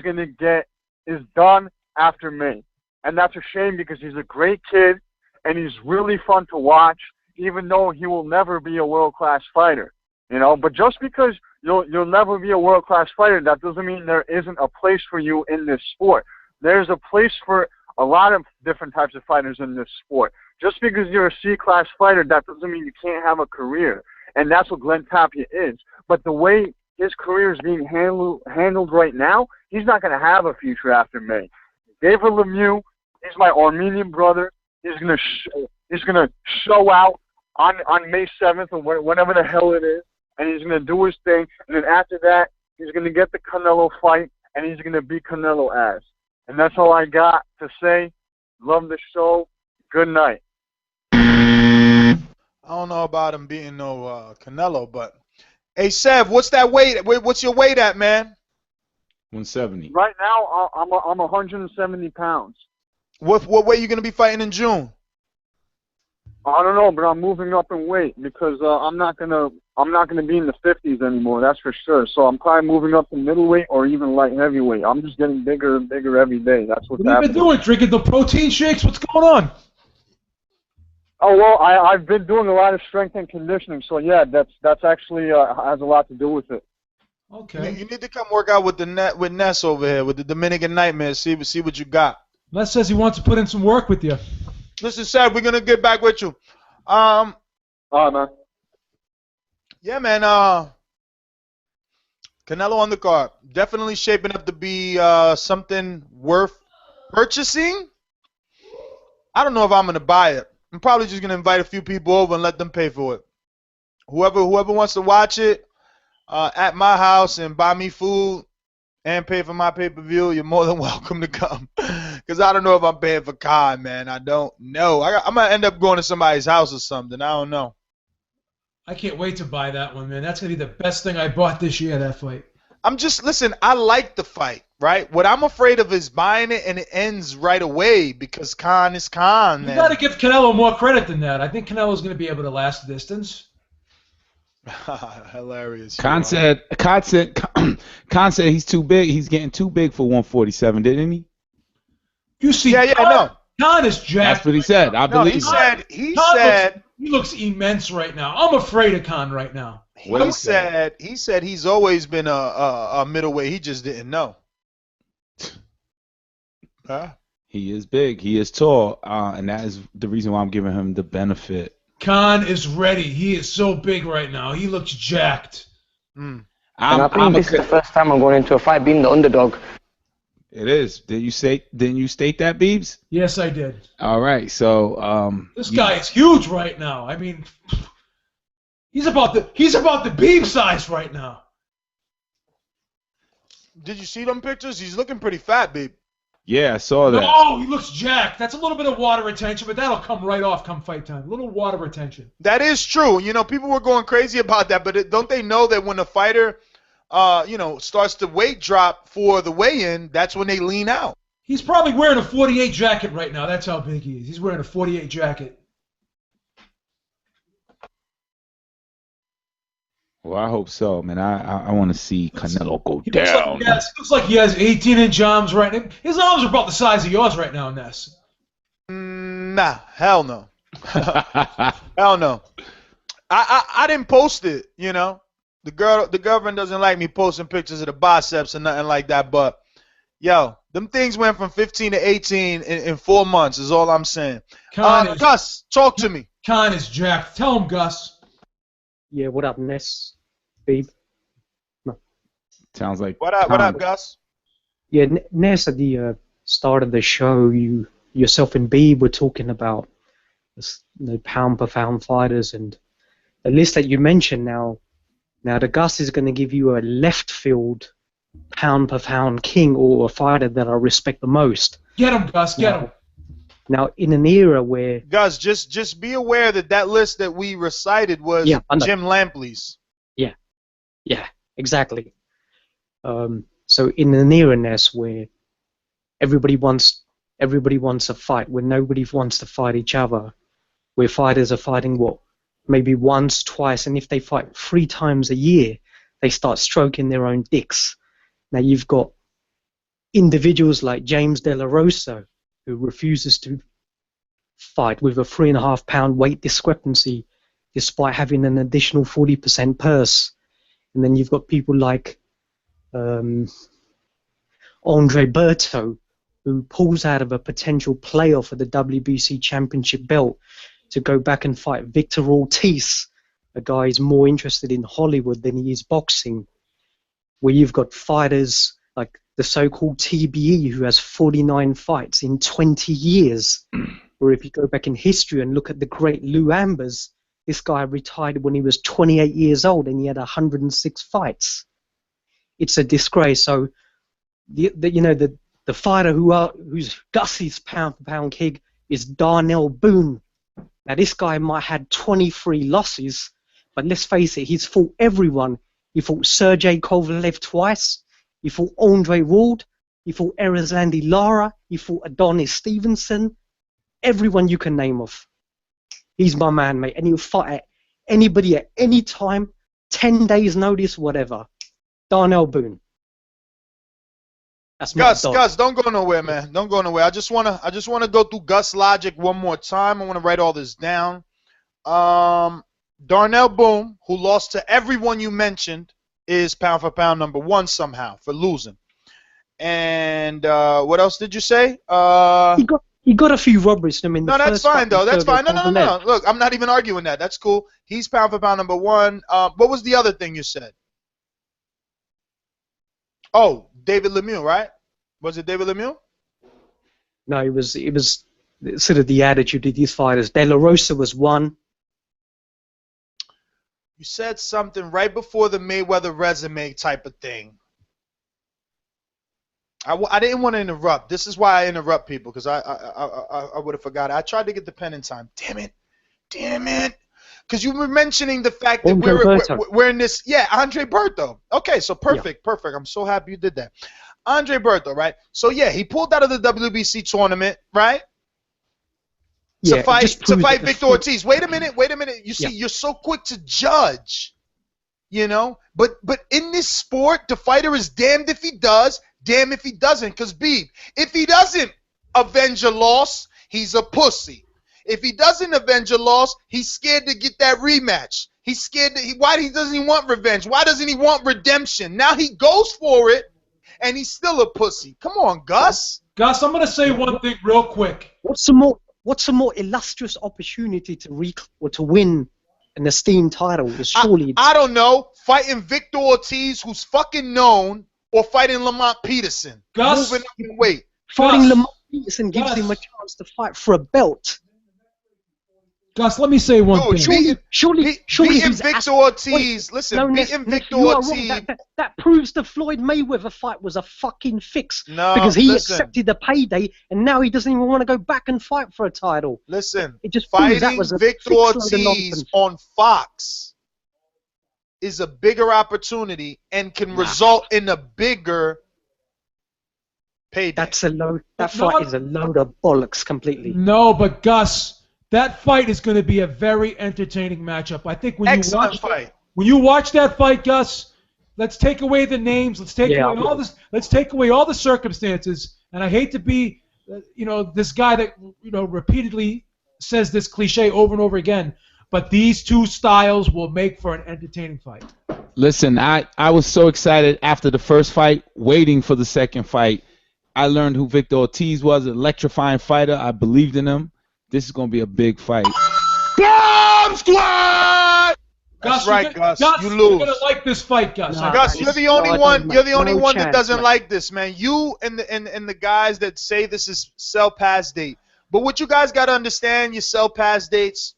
Speaker 18: done after me. And that's a shame because he's a great kid and he's really fun to watch, even though he will never be a world-class fighter. You know, but just because you'll never be a world-class fighter, that doesn't mean there isn't a place for you in this sport. There's a place for a lot of different types of fighters in this sport. Just because you're a C-class fighter, that doesn't mean you can't have a career. And that's what Glenn Tapia is. But the way his career is being handled right now, he's not going to have a future after May. David Lemieux, he's my Armenian brother. He's going to show out on May 7th or whenever the hell it is, and he's going to do his thing. And then after that, he's going to get the Canelo fight, and he's going to beat Canelo ass. And that's all I got to say. Love the show. Good night.
Speaker 4: I don't know about him beating no Canelo, but hey, Sev, what's that weight? What's your weight at, man?
Speaker 10: 170.
Speaker 18: Right now, I'm 170 pounds.
Speaker 4: What weight you gonna be fighting in June?
Speaker 18: I don't know, but I'm moving up in weight because I'm not gonna be in the 50s anymore. That's for sure. So I'm probably moving up to middleweight or even light heavyweight. I'm just getting bigger and bigger every day. That's what's happening.
Speaker 9: What have you been doing? Drinking the protein shakes? What's going on?
Speaker 18: Oh, well, I've been doing a lot of strength and conditioning, so yeah, that's actually has a lot to do with it.
Speaker 9: Okay.
Speaker 4: You need to come work out with Ness over here, with the Dominican Nightmare. See what you got.
Speaker 9: Les says he wants to put in some work with you.
Speaker 4: Listen, Seb, we're gonna get back with you.
Speaker 18: All right, man.
Speaker 4: Yeah, man. Canelo on the card, definitely shaping up to be something worth purchasing. I don't know if I'm gonna buy it. I'm probably just gonna invite a few people over and let them pay for it. Whoever wants to watch it at my house and buy me food and pay for my pay-per-view, you're more than welcome to come. Because I don't know if I'm paying for Khan, man. I don't know. I'm gonna end up going to somebody's house or something. I don't know.
Speaker 9: I can't wait to buy that one, man. That's gonna be the best thing I bought this year. That fight.
Speaker 4: Listen, I like the fight, right? What I'm afraid of is buying it and it ends right away because Khan is Khan, man.
Speaker 9: You got to give Canelo more credit than that. I think Canelo's going to be able to last the distance.
Speaker 4: Hilarious.
Speaker 10: Khan said he's too big. He's getting too big for 147, didn't he?
Speaker 9: You see,
Speaker 4: yeah, no.
Speaker 9: Khan is jacked.
Speaker 10: That's what he said. I believe
Speaker 4: he said
Speaker 9: he looks immense right now. I'm afraid of Khan right now.
Speaker 4: He said he's always been a middleweight. He just didn't know. Huh?
Speaker 10: He is big. He is tall, and that is the reason why I'm giving him the benefit.
Speaker 9: Khan is ready. He is so big right now. He looks jacked.
Speaker 3: I think this is the first time I'm going into a fight being the underdog.
Speaker 10: It is. Didn't you state that, Beebs?
Speaker 9: Yes, I did.
Speaker 10: All right. So
Speaker 9: this guy is huge right now. I mean, he's about the Beeb size right now.
Speaker 4: Did you see them pictures? He's looking pretty fat, Beeb.
Speaker 10: Yeah, I saw that.
Speaker 9: No, he looks jacked. That's a little bit of water retention, but that'll come right off come fight time. A little water retention.
Speaker 4: That is true. You know, people were going crazy about that, but don't they know that when a fighter, starts to weight drop for the weigh-in, that's when they lean out.
Speaker 9: He's probably wearing a 48 jacket right now. That's how big he is. He's wearing a 48 jacket.
Speaker 10: Well, I hope so, man. I want to see Canelo go down.
Speaker 9: Looks like he has 18-inch arms right now. His arms are about the size of yours right now, Ness.
Speaker 4: Nah, hell no. Hell no. I didn't post it, you know. The girlfriend doesn't like me posting pictures of the biceps and nothing like that, but yo, them things went from 15 to 18 in 4 months is all I'm saying. Gus, talk to me.
Speaker 9: Khan is jacked. Tell him, Gus.
Speaker 3: Yeah, what up, Ness? Beeb? No.
Speaker 10: Sounds like
Speaker 4: What up, Gus?
Speaker 3: Yeah, Ness, at the start of the show, yourself and Beeb were talking about the pound-per-pound fighters, and the list that you mentioned now the Gus is going to give you a left field pound-per-pound king, or a fighter that I respect the most.
Speaker 9: Get him, Gus, get him.
Speaker 3: Now, in an era where...
Speaker 4: Gus, just be aware that list that we recited was Jim Lampley's.
Speaker 3: Yeah, exactly. So in an era, Ness, where everybody wants a fight, where nobody wants to fight each other, where fighters are fighting, maybe once, twice, and if they fight 3 times a year, they start stroking their own dicks. Now you've got individuals like James De La Rosa, who refuses to fight with a 3.5 pound weight discrepancy despite having an additional 40% purse. And then you've got people like Andre Berto, who pulls out of a potential playoff for the WBC championship belt to go back and fight Victor Ortiz, a guy who's more interested in Hollywood than he is boxing. Where you've got fighters like the so-called TBE, who has 49 fights in 20 years. Or if you go back in history and look at the great Lou Ambers, this guy retired when he was 28 years old and he had 106 fights. It's a disgrace. So, the fighter who's Gussie's pound-for-pound king is Darnell Boone. Now, this guy might have had 23 losses, but let's face it, he's fought everyone. He fought Sergey Kovalev twice. He fought Andre Ward. He fought Erizlandi Lara. He fought Adonis Stevenson. Everyone you can name off. He's my man, mate. And he'll fight at anybody at any time, 10 days notice, whatever. Darnell Boone. That's my dog.
Speaker 4: Gus, don't go nowhere, man. Don't go nowhere. I just wanna go through Gus logic one more time. I wanna write all this down. Darnell Boone, who lost to everyone you mentioned, is pound for pound number 1 somehow for losing. And what else did you say?
Speaker 3: He got a few robberies. I mean,
Speaker 4: no, that's fine though. That's fine. No. Look, I'm not even arguing that. That's cool. He's pound for pound number 1. What was the other thing you said? Oh, David Lemieux, right? Was it David Lemieux?
Speaker 3: No, it was sort of the attitude of these fighters. De La Rosa was 1.
Speaker 4: You said something right before the Mayweather resume type of thing. I didn't want to interrupt. This is why I interrupt people, because I would have forgot. I tried to get the pen in time. Damn it. Because you were mentioning the fact that we're in this. Yeah, Andre Berto. Okay, so perfect. I'm so happy you did that. Andre Berto, right? So, yeah, he pulled out of the WBC tournament, right? To fight Victor Ortiz. Wait a minute. You see, you're so quick to judge, you know? But in this sport, the fighter is damned if he does, damn if he doesn't. Because, Beeb, if he doesn't avenge a loss, he's a pussy. If he doesn't avenge a loss, he's scared to get that rematch. He's scared. Why doesn't he want revenge? Why doesn't he want redemption? Now he goes for it, and he's still a pussy. Come on, Gus.
Speaker 9: Gus, I'm going to say one thing real quick.
Speaker 3: What's a more illustrious opportunity to win an esteemed title? Surely
Speaker 4: I don't know. Fighting Victor Ortiz, who's fucking known or fighting Lamont Peterson?
Speaker 9: Gus,
Speaker 4: moving up in weight.
Speaker 3: Fighting Lamont Peterson gives him a chance to fight for a belt.
Speaker 9: Gus, let me say one thing.
Speaker 3: Surely
Speaker 4: beating Victor Ortiz. Listen, beating Victor Ortiz.
Speaker 3: That proves the Floyd Mayweather fight was a fucking fix.
Speaker 4: No,
Speaker 3: because he
Speaker 4: listen.
Speaker 3: accepted the payday, and now he doesn't even want to go back and fight for a title.
Speaker 4: Listen,
Speaker 3: it just proves that
Speaker 4: fighting
Speaker 3: was a
Speaker 4: Victor Ortiz on Fox is a bigger opportunity and can result in a bigger payday.
Speaker 3: That's a load. That fight is a load of bollocks completely.
Speaker 9: No, but Gus, that fight is going to be a very entertaining matchup. I think when you watch that fight, Gus, let's take away the names. Let's take away all this. Let's take away all the circumstances. And I hate to be, this guy that repeatedly says this cliche over and over again. But these two styles will make for an entertaining fight.
Speaker 10: Listen, I was so excited after the first fight, waiting for the second fight. I learned who Victor Ortiz was, an electrifying fighter. I believed in him. This is going to be a big fight.
Speaker 4: Bomb Squad! That's right, Gus. You lose.
Speaker 9: You're going to like this fight, Gus.
Speaker 4: Gus, you're the only one. You're the only one that doesn't like this, man. You and the guys that say this is sell pass date. But what you guys got to understand, you sell pass dates.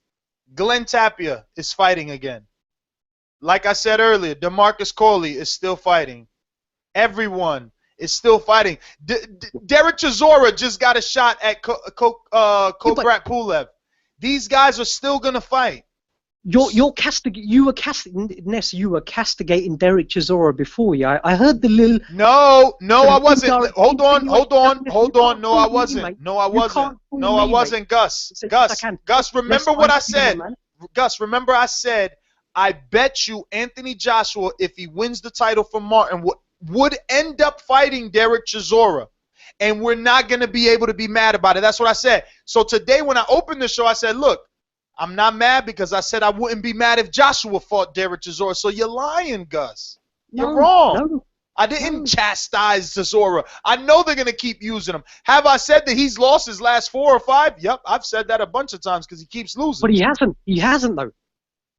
Speaker 4: Glenn Tapia is fighting again. Like I said earlier, DeMarcus Coley is still fighting. Everyone is still fighting. Derek Chisora just got a shot at Kokrat Pulev. These guys are still gonna fight.
Speaker 3: You were castigating Derek Chisora before, yeah. I heard the little.
Speaker 4: No, I wasn't. Hold on. No, I wasn't. Gus, remember what I said. Gus, remember I said I bet you Anthony Joshua, if he wins the title from Martin, would end up fighting Derek Chisora. And we're not going to be able to be mad about it. That's what I said. So today when I opened the show, I said, look, I'm not mad because I said I wouldn't be mad if Joshua fought Derek Chisora. So you're lying, Gus. You're wrong. I didn't chastise Chisora. I know they're going to keep using him. Have I said that he's lost his last 4 or 5? Yep, I've said that a bunch of times because he keeps losing.
Speaker 3: But he hasn't. He hasn't, though.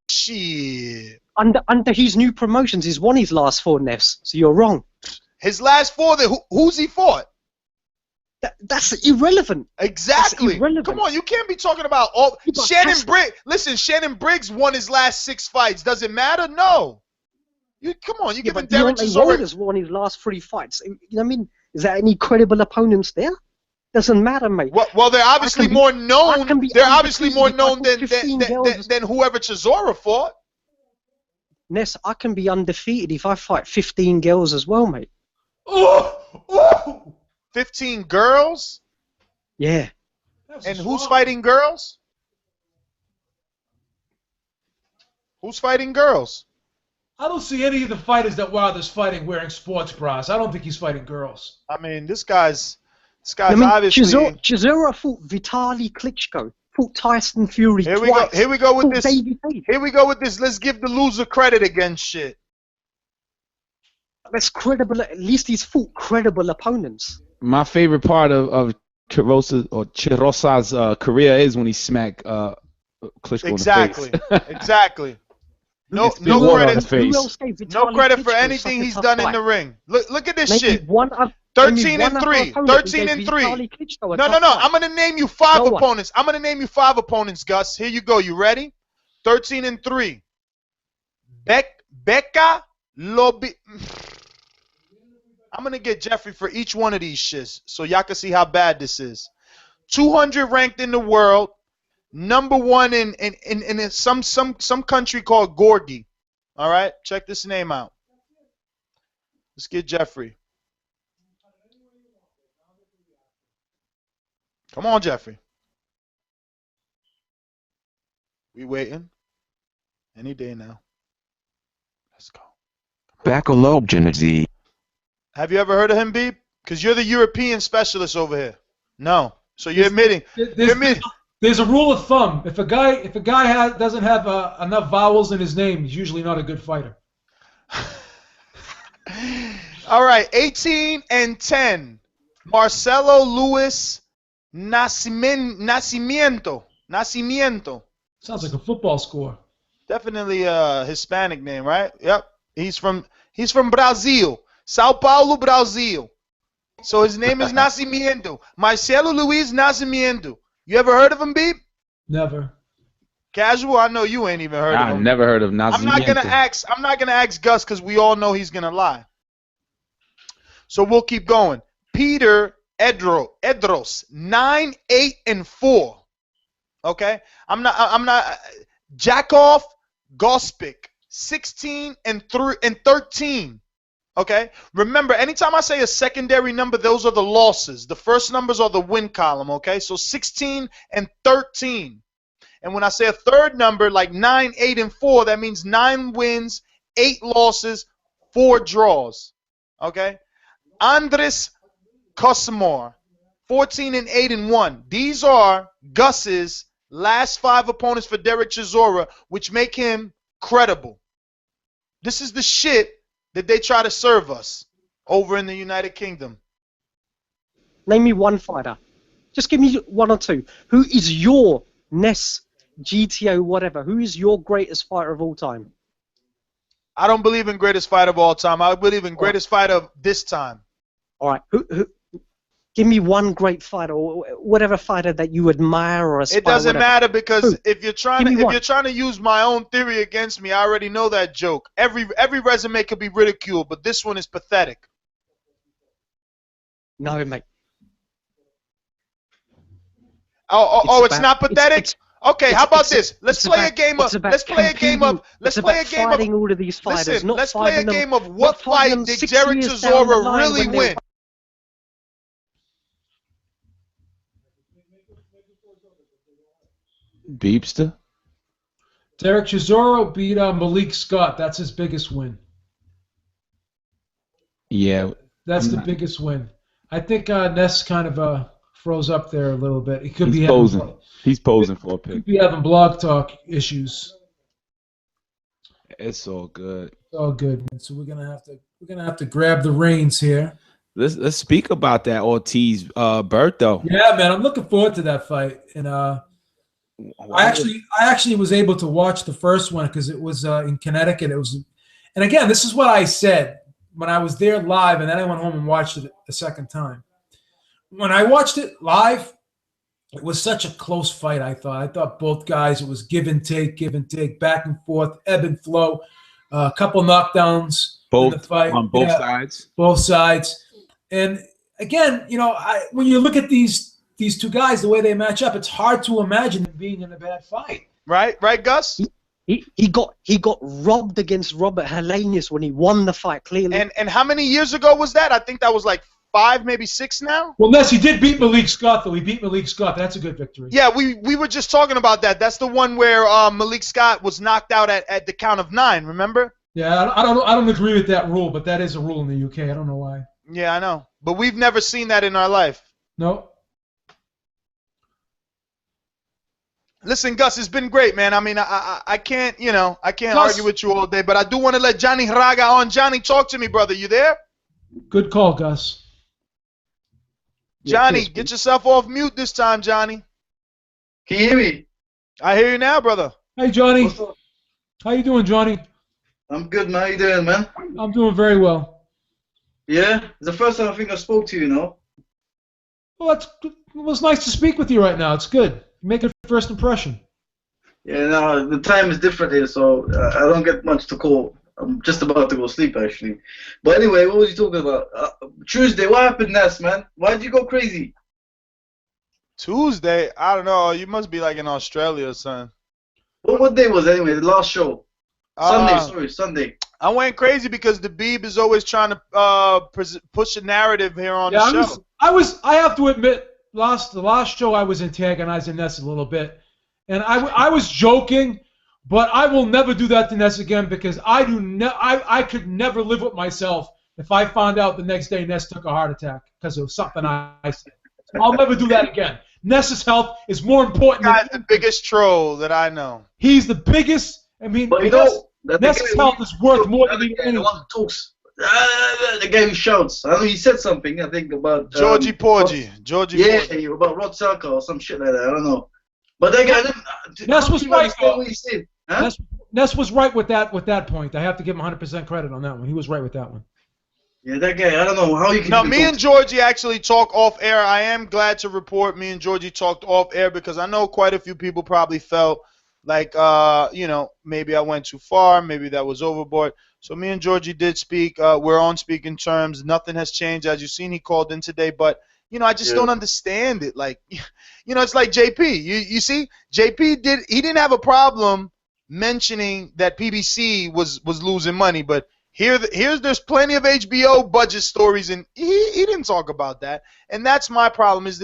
Speaker 4: Shit.
Speaker 3: Under his new promotions, he's won his last 4 Nefs, so you're wrong.
Speaker 4: His last 4, who's he fought?
Speaker 3: That's irrelevant.
Speaker 4: Exactly.
Speaker 3: That's irrelevant.
Speaker 4: Come on, you can't be talking about all. Shannon Briggs. Listen, Shannon Briggs won his last 6 fights. Does it matter? No. Come on, you're giving Derek Chisora.
Speaker 3: Has won his last 3 fights. You know what I mean? Is there any credible opponents there? Doesn't matter, mate.
Speaker 4: Well, they're obviously more known. They're obviously more known than whoever Chisora fought.
Speaker 3: Ness, I can be undefeated if I fight 15 girls as well, mate.
Speaker 4: 15 girls?
Speaker 3: Yeah.
Speaker 4: And who's fighting girls? Who's fighting girls?
Speaker 9: I don't see any of the fighters that Wilder's fighting wearing sports bras. I don't think he's fighting girls.
Speaker 4: I mean, this guy's obviously.
Speaker 3: Chisora fought Vitaly Klitschko. Fought Tyson Fury
Speaker 4: Here
Speaker 3: twice.
Speaker 4: we go with this.
Speaker 3: David Tate.
Speaker 4: Here we go with this. Let's give the loser credit again. Shit.
Speaker 3: That's credible. At least he's fought credible opponents.
Speaker 10: My favorite part of Chirosa's career is when he smacked Klitschko in the face.
Speaker 4: Exactly. No credit. No credit for anything he's done in the ring. Look at this shit. 13 and 3. 13 and 3. No. I'm gonna name you 5 opponents. I'm gonna name you 5 opponents, Gus. Here you go. You ready? 13 and 3. Becca Lobi. I'm gonna get Jeffrey for each one of these shits so y'all can see how bad this is. 200 ranked in the world. Number 1 in some country called Gorgi. All right, check this name out. Let's get Jeffrey. Come on, Jeffrey. We waiting. Any day now. Let's go.
Speaker 1: Bacalobgenezy.
Speaker 4: Have you ever heard of him, Beeb? Because you're the European specialist over here. No. So you're admitting.
Speaker 9: There's a rule of thumb. If a guy doesn't have enough vowels in his name, he's usually not a good fighter.
Speaker 4: All right, 18 and 10. Marcelo Luis Nascimento.
Speaker 9: Sounds like a football score.
Speaker 4: Definitely a Hispanic name, right? Yep. He's from Brazil. Sao Paulo, Brazil. So his name is Nascimento. Marcelo Luis Nascimento. You ever heard of him, Beep?
Speaker 9: Never.
Speaker 4: Casual, I know you ain't even heard of
Speaker 10: I've
Speaker 4: him.
Speaker 10: never heard of Nascimento.
Speaker 4: I'm not gonna ask Gus because we all know he's gonna lie. So we'll keep going. Peter Edros, 9-8-4. Okay? I'm not Jakov Gospic, 16-13. Okay? Remember, anytime I say a secondary number, those are the losses. The first numbers are the win column, okay? So 16-13. And when I say a third number, like 9-8-4, that means 9 wins, 8 losses, 4 draws. Okay? Andres Kosimor, 14-8-1. These are Gus's last 5 opponents for Derek Chisora, which make him credible. This is the shit that they try to serve us over in the United Kingdom.
Speaker 3: Name me one fighter. Just give me one or two. Who is your NES, GTO, whatever? Who is your greatest fighter of all time?
Speaker 4: I don't believe in greatest fighter of all time. I believe in greatest fighter of this time.
Speaker 3: All right. Who? Give me one great fighter, or whatever fighter that you admire or aspire.
Speaker 4: It doesn't matter because
Speaker 3: Who?
Speaker 4: if you're trying to use my own theory against me, I already know that joke. Every resume could be ridiculed, but this one is pathetic.
Speaker 3: No, mate.
Speaker 4: It's not pathetic. Okay, how about this? Let's play a game of. Let's play a game of
Speaker 3: all of these fighters.
Speaker 4: Listen,
Speaker 3: not
Speaker 4: let's play a
Speaker 3: them,
Speaker 4: game of what fight did Derek Chisora really win?
Speaker 10: Beepster.
Speaker 9: Derek Chisora beat Malik Scott. That's his biggest win.
Speaker 10: Yeah.
Speaker 9: That's the biggest win. I think Ness kind of froze up there a little bit. He could
Speaker 10: He's
Speaker 9: be
Speaker 10: posing. He's posing for a pick.
Speaker 9: Could be having blog talk issues.
Speaker 10: It's all good.
Speaker 9: It's all good, man. So we're gonna have to grab the reins here.
Speaker 10: Let's speak about that Ortiz Berto.
Speaker 9: Yeah, man, I'm looking forward to that fight. And I actually was able to watch the first one because it was in Connecticut. It was, and again, this is what I said when I was there live, and then I went home and watched it a second time. When I watched it live, it was such a close fight. I thought both guys, it was give and take, back and forth, ebb and flow, a couple knockdowns in the fight
Speaker 10: on both sides.
Speaker 9: Both sides, and again, when you look at these two guys, the way they match up, it's hard to imagine them being in a bad fight.
Speaker 4: Right, Gus?
Speaker 3: He got robbed against Robert Helenius when he won the fight, clearly.
Speaker 4: And how many years ago was that? I think that was like 5, maybe 6 now.
Speaker 9: Well, Ness, he did beat Malik Scott, though. He beat Malik Scott. That's a good victory.
Speaker 4: Yeah, we were just talking about that. That's the one where Malik Scott was knocked out at the count of 9. Remember?
Speaker 9: Yeah, I don't agree with that rule, but that is a rule in the UK. I don't know why.
Speaker 4: Yeah, I know, but we've never seen that in our life.
Speaker 9: No.
Speaker 4: Listen, Gus, it's been great, man. I mean, I can't, I can't argue with you all day, but I do want to let Johnny Raga on. Johnny, talk to me, brother. You there?
Speaker 9: Good call, Gus.
Speaker 4: Johnny, get yourself off mute this time, Johnny.
Speaker 6: Can you hear me?
Speaker 4: I hear you now, brother.
Speaker 9: Hey, Johnny. How you doing, Johnny?
Speaker 6: I'm good, man. How you doing, man?
Speaker 9: I'm doing very well.
Speaker 6: Yeah? It's the first time I think I spoke to you,
Speaker 9: Well, it was nice to speak with you right now. It's good. Make a first impression.
Speaker 6: Yeah, no, the time is different here, so I don't get much to call. I'm just about to go sleep, actually. But anyway, what was you talking about? Tuesday, what happened, Ness, man? Why did you go crazy?
Speaker 4: Tuesday? I don't know. You must be like in Australia or something.
Speaker 6: What day was it anyway? The last show? Sunday.
Speaker 4: I went crazy because the Beeb is always trying to push a narrative here on the show.
Speaker 9: I have to admit, the last show I was antagonizing Ness a little bit, and I was joking, but I will never do that to Ness again because I could never live with myself if I found out the next day Ness took a heart attack because of something I said. So I'll never do that again. Ness's health is more important.
Speaker 4: Guy's the biggest troll that I know.
Speaker 9: He's the biggest. I mean, Ness's health is worth more than anything.
Speaker 6: The one who talks. The guy who shouts. I know he said something. I think about
Speaker 4: Georgie Porgy.
Speaker 6: Yeah, about Rod Sarkar or some shit like that. I don't know. But that guy.
Speaker 9: Ness was right.
Speaker 6: What he said. Huh?
Speaker 9: Ness was right with that point. I have to give him 100% credit on that one. He was right with that one.
Speaker 6: Yeah, that guy. I don't know how you can.
Speaker 4: No, me and Georgie actually talk off air. I am glad to report me and Georgie talked off air because I know quite a few people probably felt like, you know, maybe I went too far, maybe that was overboard. So me and Georgie did speak. We're on speaking terms. Nothing has changed. As you've seen, he called in today, but you know, I just don't understand it. Like, you know, it's like JP. You see, JP didn't have a problem mentioning that PBC was losing money, but there's plenty of HBO budget stories, and he didn't talk about that. And that's my problem is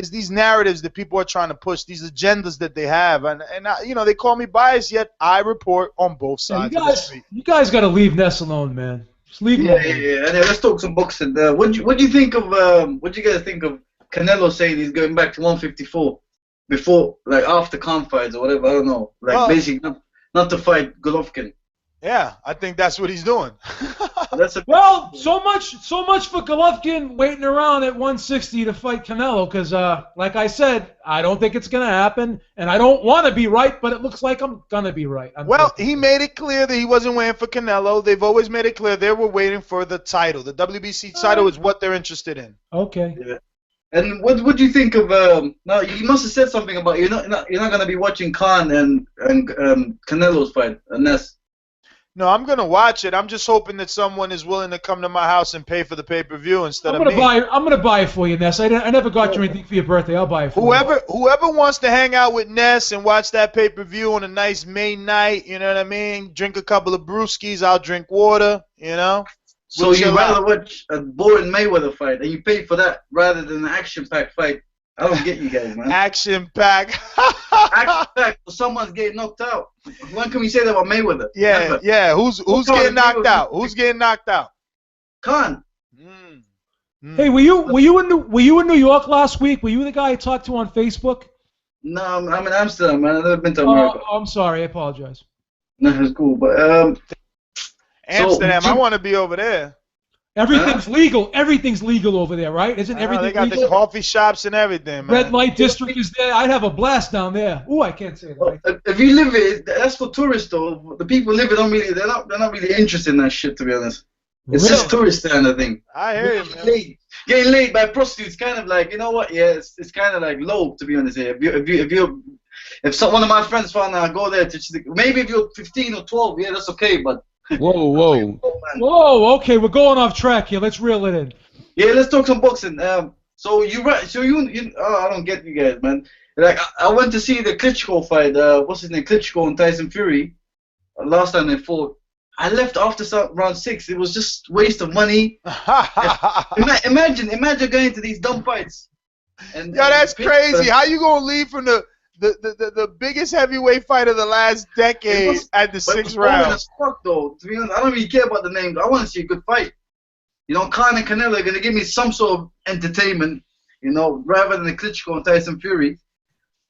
Speaker 4: these narratives that people are trying to push, these agendas that they have, and I, you know, they call me biased, yet I report on both sides of the street.
Speaker 9: You guys got to leave Ness alone, man. Just leave him alone.
Speaker 6: Yeah. Anyway, let's talk some boxing. What do you think of what do you guys think of Canelo saying he's going back to 154 before, like after Khan fights or whatever? I don't know. Like basically not to fight Golovkin.
Speaker 4: Yeah, I think that's what he's doing.
Speaker 9: Well, so much for Golovkin waiting around at 160 to fight Canelo, because like I said, I don't think it's gonna happen, and I don't want to be right, but it looks like I'm gonna be right.
Speaker 4: He made it clear that he wasn't waiting for Canelo. They've always made it clear they were waiting for the title. The WBC title is what they're interested in.
Speaker 9: Okay.
Speaker 6: Yeah. And what do you think of? Now you must have said something about you're not gonna be watching Khan and Canelo's fight, unless.
Speaker 4: No, I'm gonna watch it. I'm just hoping that someone is willing to come to my house and pay for the pay-per-view instead of me.
Speaker 9: I'm gonna buy it for you, Ness. I never got you anything for your birthday. I'll buy it for you.
Speaker 4: Whoever wants to hang out with Ness and watch that pay-per-view on a nice May night, you know what I mean? Drink a couple of brewskis. I'll drink water. You know.
Speaker 6: So you'd rather watch a boring Mayweather fight and you pay for that rather than an action-packed fight? I don't get you guys, man.
Speaker 4: Action-packed.
Speaker 6: Action-packed. Someone's getting knocked out. When can we say that about Mayweather?
Speaker 4: Yeah, yeah. Who's getting knocked out? Who's getting knocked out?
Speaker 6: Khan.
Speaker 9: Hey, were you in New York last week? Were you the guy I talked to on Facebook?
Speaker 6: No, I'm in Amsterdam, man. I've never been to America.
Speaker 9: Oh, I'm sorry. I apologize.
Speaker 6: No, it's cool, but
Speaker 4: Amsterdam. I want to be over there.
Speaker 9: Everything's legal. Everything's legal over there, right? Isn't everything
Speaker 4: legal? They got the coffee shops and everything, man.
Speaker 9: Red light district is there. I'd have a blast down there. Ooh, I can't say that.
Speaker 6: If you live it, that's for tourists, though. The people live it they're not really interested in that shit, to be honest. It's just tourist kind of thing.
Speaker 4: I hear you, man.
Speaker 6: Getting laid by prostitutes, kind of like, you know what? Yeah, it's kind of like low, to be honest. Here, if one of my friends found out, I go there maybe if you're 15 or 12, yeah, that's okay, but.
Speaker 9: Whoa, okay, we're going off track here. Let's reel it in.
Speaker 6: Yeah, let's talk some boxing. So you I don't get you guys, man. Like I went to see the Klitschko fight. What's his name? Klitschko and Tyson Fury. Last time they fought, I left after round 6. It was just waste of money. Imagine going to these dumb fights. And
Speaker 4: that's crazy. How you gonna leave from the biggest heavyweight fight of the last decade at the 6th round?
Speaker 6: Though, to be honest, I don't really care about the names. I want to see a good fight. You know, Khan and Canelo are going to give me some sort of entertainment, you know, rather than the Klitschko and Tyson Fury.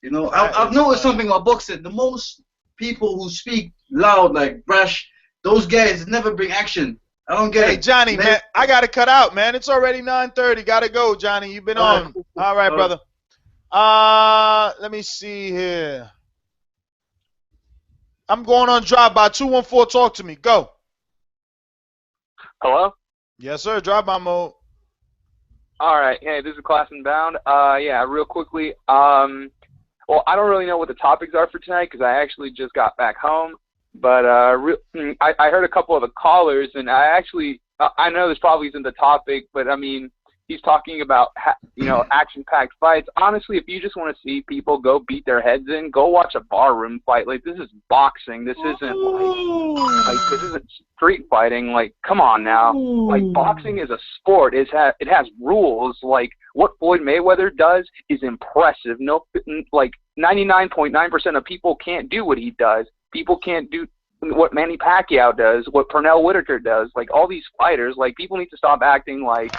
Speaker 6: You know, I've noticed something about boxing. The most people who speak loud, like brash, those guys never bring action. I don't get it.
Speaker 4: Hey, Johnny, man, I got to cut out, man. It's already 9:30. Got to go, Johnny. You've been on. All right, brother. Let me see here. I'm going on drive-by. 214, talk to me. Go.
Speaker 2: Hello?
Speaker 4: Yes, sir. Drive-by mode.
Speaker 2: All right. Hey, this is Class and Bound. Yeah, real quickly. Well, I don't really know what the topics are for tonight because I actually just got back home. But I heard a couple of the callers, and I know this probably isn't the topic, but I mean, he's talking about, action-packed fights. Honestly, if you just want to see people go beat their heads in, go watch a barroom fight. Like, this is boxing. This isn't like this isn't street fighting. Like, come on now. Like, boxing is a sport. It has rules. Like, what Floyd Mayweather does is impressive. No, like 99.9% of people can't do what he does. People can't do what Manny Pacquiao does, what Pernell Whitaker does. Like, all these fighters, like, people need to stop acting like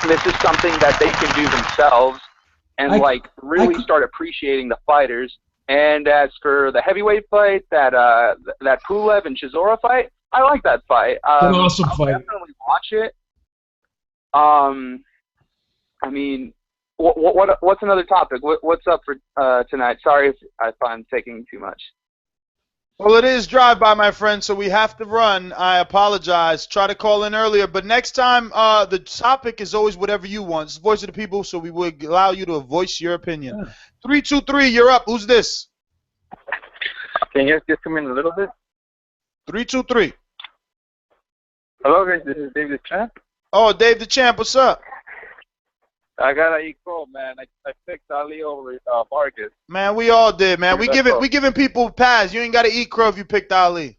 Speaker 2: this is something that they can do themselves and really start appreciating the fighters. And as for the heavyweight fight, that Pulev and Chisora fight, I like that fight.
Speaker 9: An awesome fight.
Speaker 2: I'll definitely watch it. I mean, what's another topic? What's up for tonight? Sorry if I'm taking too much.
Speaker 4: Well, it is drive-by, my friend, so we have to run. I apologize. Try to call in earlier, but next time the topic is always whatever you want. It's the voice of the people, so we will allow you to voice your opinion. 323, you're up. Who's this?
Speaker 17: Can you guys just come in a little bit?
Speaker 4: 323.
Speaker 17: Hello, guys. This is Dave the Champ.
Speaker 4: Oh, Dave the Champ, what's up?
Speaker 17: I gotta eat crow, man. I picked Ali over Vargas.
Speaker 4: Man, we all did, man. We giving people pass. You ain't got to eat crow if you picked Ali.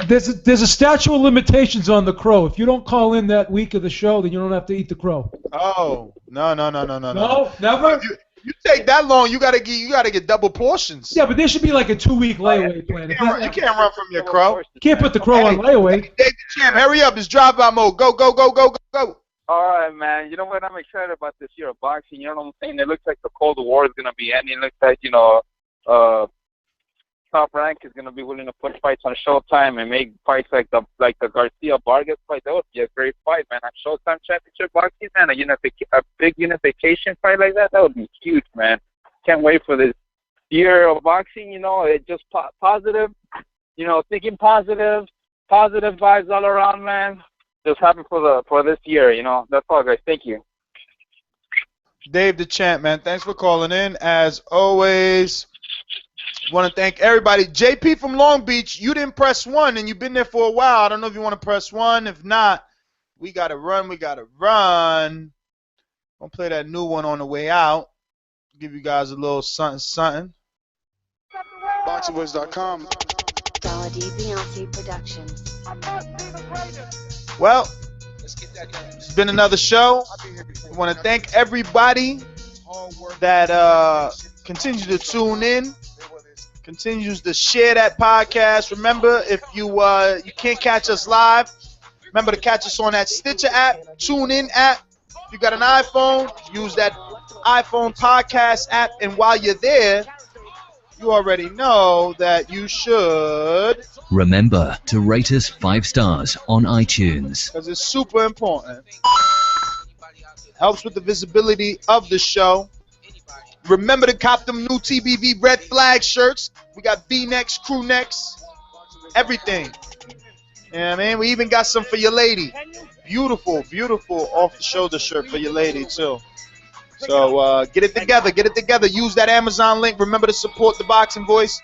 Speaker 9: There's a statute of limitations on the crow. If you don't call in that week of the show, then you don't have to eat the crow.
Speaker 4: Oh, no.
Speaker 9: No, never.
Speaker 4: You take that long, you gotta get double portions.
Speaker 9: Yeah, but there should be like a 2-week layaway plan.
Speaker 4: You can't run from your crow.
Speaker 9: You can't put the crow on layaway.
Speaker 4: Dave the Champ, hurry up! It's drive-by mode. Go.
Speaker 17: All right, man. You know what? I'm excited about this year of boxing. You know what I'm saying? It looks like the Cold War is gonna be ending. It looks like Top Rank is gonna be willing to put fights on Showtime and make fights like the Garcia Vargas fight. That would be a great fight, man. On Showtime Championship boxing, man. A big unification fight like that would be huge, man. Can't wait for this year of boxing. You know, it's just positive. You know, thinking positive vibes all around, man. Just happy for this year. You know, that's all, guys. Thank you.
Speaker 4: Dave the Champ, man. Thanks for calling in. As always, want to thank everybody. JP from Long Beach, you didn't press 1, and you've been there for a while. I don't know if you want to press 1. If not, we got to run. I'll play that new one on the way out. Give you guys a little something.
Speaker 7: ThaBoxingvoice.com.
Speaker 4: Well, it's been another show. I want to thank everybody that continues to tune in, continues to share that podcast. Remember, if you can't catch us live, remember to catch us on that Stitcher app, TuneIn app. If you got an iPhone, use that iPhone podcast app, and while you're there, you already know that you should
Speaker 8: remember to rate us 5 stars on iTunes,
Speaker 4: because it's super important. Helps with the visibility of the show. Remember to cop them new TBV red flag shirts. We got V-necks, crew necks, everything. You know what I mean? We even got some for your lady. Beautiful off-the-shoulder shirt for your lady, too. So get it together. Use that Amazon link. Remember to support the Boxing Voice.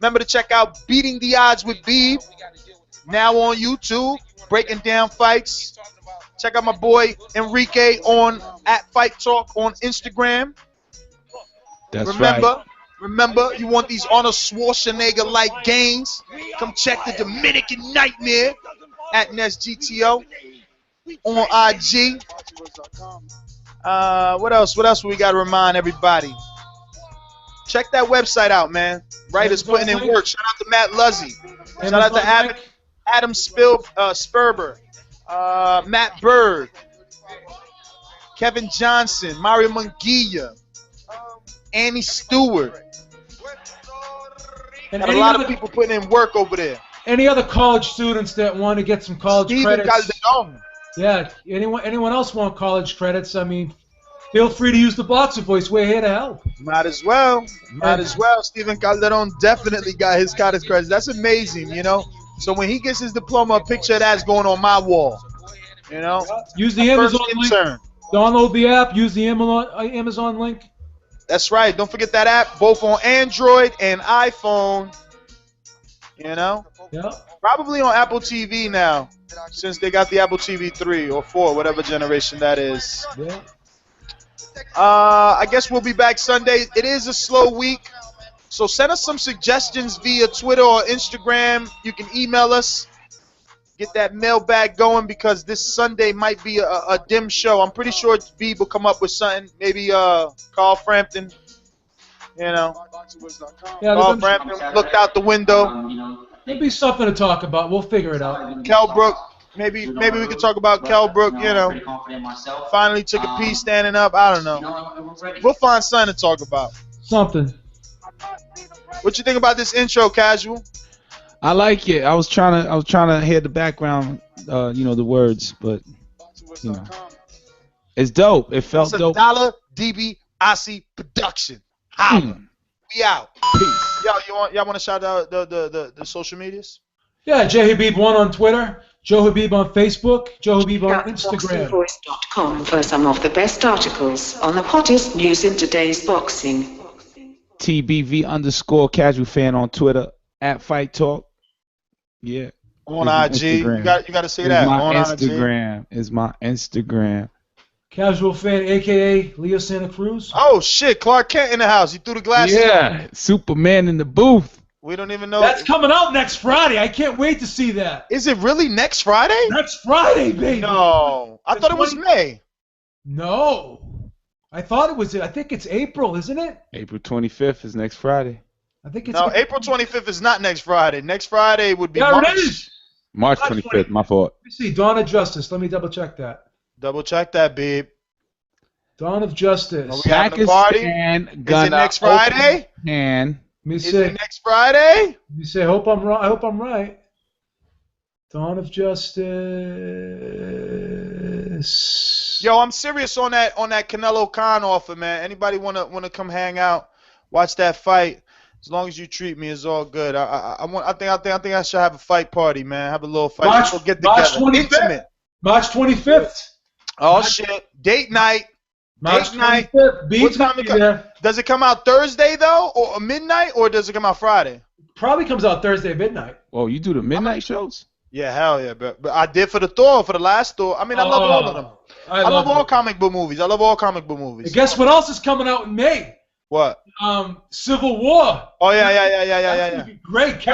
Speaker 4: Remember to check out Beating the Odds with Beeb, now on YouTube, breaking down fights. Check out my boy Enrique on @FightTalk on Instagram.
Speaker 10: That's right.
Speaker 4: Remember, you want these Arnold Schwarzenegger-like gains? Come check the Dominican Nightmare at NestGTO on IG. What else we got to remind everybody? Check that website out, man. Writers putting in work. Shout out to Matt Luzzy. Shout out to Adam Sperber, Matt Bird, Kevin Johnson, Mario Mungia, Annie Stewart. And a lot of people putting in work over there.
Speaker 9: Any other college students that want to get some college credits?
Speaker 4: Calderon.
Speaker 9: Yeah, anyone else want college credits? I mean, feel free to use the Boxing Voice. We're here to help.
Speaker 4: Might as well. Steven Calderon definitely got his college credits. That's amazing, you know. So when he gets his diploma, a picture of that's going on my wall. You know.
Speaker 9: Use the Amazon link. Download the app. Use the Amazon link.
Speaker 4: That's right. Don't forget that app, both on Android and iPhone. You know?
Speaker 9: Yeah.
Speaker 4: Probably on Apple TV now, since they got the Apple TV 3 or 4, whatever generation that is.
Speaker 9: Yeah.
Speaker 4: I guess we'll be back Sunday. It is a slow week, so send us some suggestions via Twitter or Instagram. You can email us. Get that mailbag going, because this Sunday might be a dim show. I'm pretty sure Beeb will come up with something. Maybe Carl Frampton. You know.
Speaker 9: Yeah,
Speaker 4: Carl Frampton looked out the window.
Speaker 9: There'll be something to talk about. We'll figure it out.
Speaker 4: Kell Brook. Maybe we could talk about Kell Brook, you know. Finally took a piece standing up. I don't know. We'll find something to talk about.
Speaker 9: Something.
Speaker 4: What you think about this intro, Casual?
Speaker 10: I like it. I was trying to hear the background, the words, but it's dope. It felt dope.
Speaker 4: Dollar DB Aussie production. Holla. We out.
Speaker 10: Peace.
Speaker 4: Y'all want to shout out the social medias?
Speaker 9: Yeah, JHabib1 on Twitter, Joe Habib on Facebook, Joe Habib on Instagram.
Speaker 7: ThaBoxingvoice.com for some of the best articles on the hottest news in today's boxing.
Speaker 10: TBV _ casual fan on Twitter, at Fight Talk. Yeah.
Speaker 4: On IG. You got to say that.
Speaker 10: My
Speaker 4: on
Speaker 10: Instagram
Speaker 4: IG.
Speaker 10: is my Instagram.
Speaker 9: Casual fan, a.k.a. Leo Santa Cruz.
Speaker 4: Oh, shit. Clark Kent in the house. He threw the glasses
Speaker 10: Yeah. Superman in the booth.
Speaker 4: We don't even know.
Speaker 9: That's coming out next Friday. I can't wait to see that.
Speaker 4: Is it really next Friday?
Speaker 9: Next Friday, baby.
Speaker 4: No. I thought it was May.
Speaker 9: No. I thought it was. I think it's April, isn't it?
Speaker 10: April 25th is next Friday.
Speaker 9: I think it's.
Speaker 4: No, April 25th is not next Friday. Next Friday would be
Speaker 9: Yeah,
Speaker 4: March.
Speaker 9: it is.
Speaker 10: March 25th, my fault.
Speaker 9: Let me see. Dawn of Justice. Let me double check that.
Speaker 4: Double check that, babe.
Speaker 9: Dawn of Justice.
Speaker 4: Are we having a party? Is it next Friday? Is it next Friday?
Speaker 9: You say, hope I'm right. I hope I'm right. Dawn of Justice.
Speaker 4: Yo, I'm serious on that Canelo-Khan offer, man. Anybody wanna come hang out, watch that fight? As long as you treat me, it's all good. I think I should have a fight party, man. Have a little fight.
Speaker 9: March,
Speaker 4: We'll get
Speaker 9: March
Speaker 4: together.
Speaker 9: 25th.
Speaker 4: Intimate.
Speaker 9: March 25th.
Speaker 4: Oh shit! Date night.
Speaker 9: March
Speaker 4: Date night.
Speaker 9: 25th.
Speaker 4: What time does it come out? Thursday though, or midnight, or does it come out Friday?
Speaker 9: Probably comes out Thursday midnight.
Speaker 10: Oh, you do the midnight shows?
Speaker 4: Yeah, hell yeah, but I did for the last Thor. I mean, I love all of them. I love all comic book movies. I love all comic book movies.
Speaker 9: And guess what else is coming out in May?
Speaker 4: What?
Speaker 9: Civil War.
Speaker 4: Oh yeah.
Speaker 9: That's gonna be great.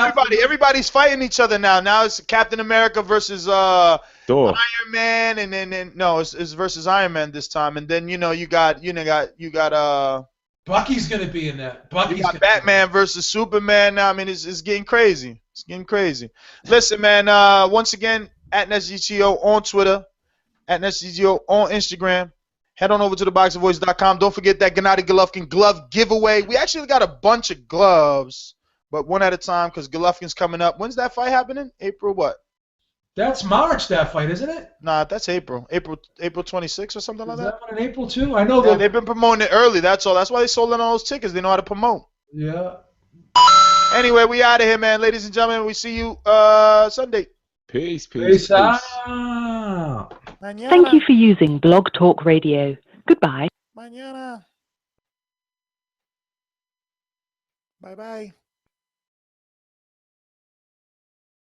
Speaker 4: Everybody's fighting each other now. Now it's Captain America versus
Speaker 10: Thor.
Speaker 4: Iron Man, and then no, it's versus Iron Man this time. And then you got
Speaker 9: Bucky's gonna be in that.
Speaker 4: You got Batman versus Superman now. I mean, it's getting crazy. It's getting crazy. Listen, man. Once again, at NestGTO on Twitter, at NestGTO on Instagram. Head on over to ThaBoxingvoice.com. Don't forget that Gennady Golovkin glove giveaway. We actually got a bunch of gloves, but one at a time because Golovkin's coming up. When's that fight happening? April what?
Speaker 9: That's March, that fight, isn't it?
Speaker 4: Nah, that's April. April 26th or something like that.
Speaker 9: Is that one in April too? I know
Speaker 4: they've been promoting it early. That's all. That's why they sold in all those tickets. They know how to promote.
Speaker 9: Yeah.
Speaker 4: Anyway, we out of here, man. Ladies and gentlemen, we see you Sunday.
Speaker 10: Peace.
Speaker 9: Peace out.
Speaker 11: Thank you for using Blog Talk Radio. Goodbye.
Speaker 4: Mañana. Bye-bye.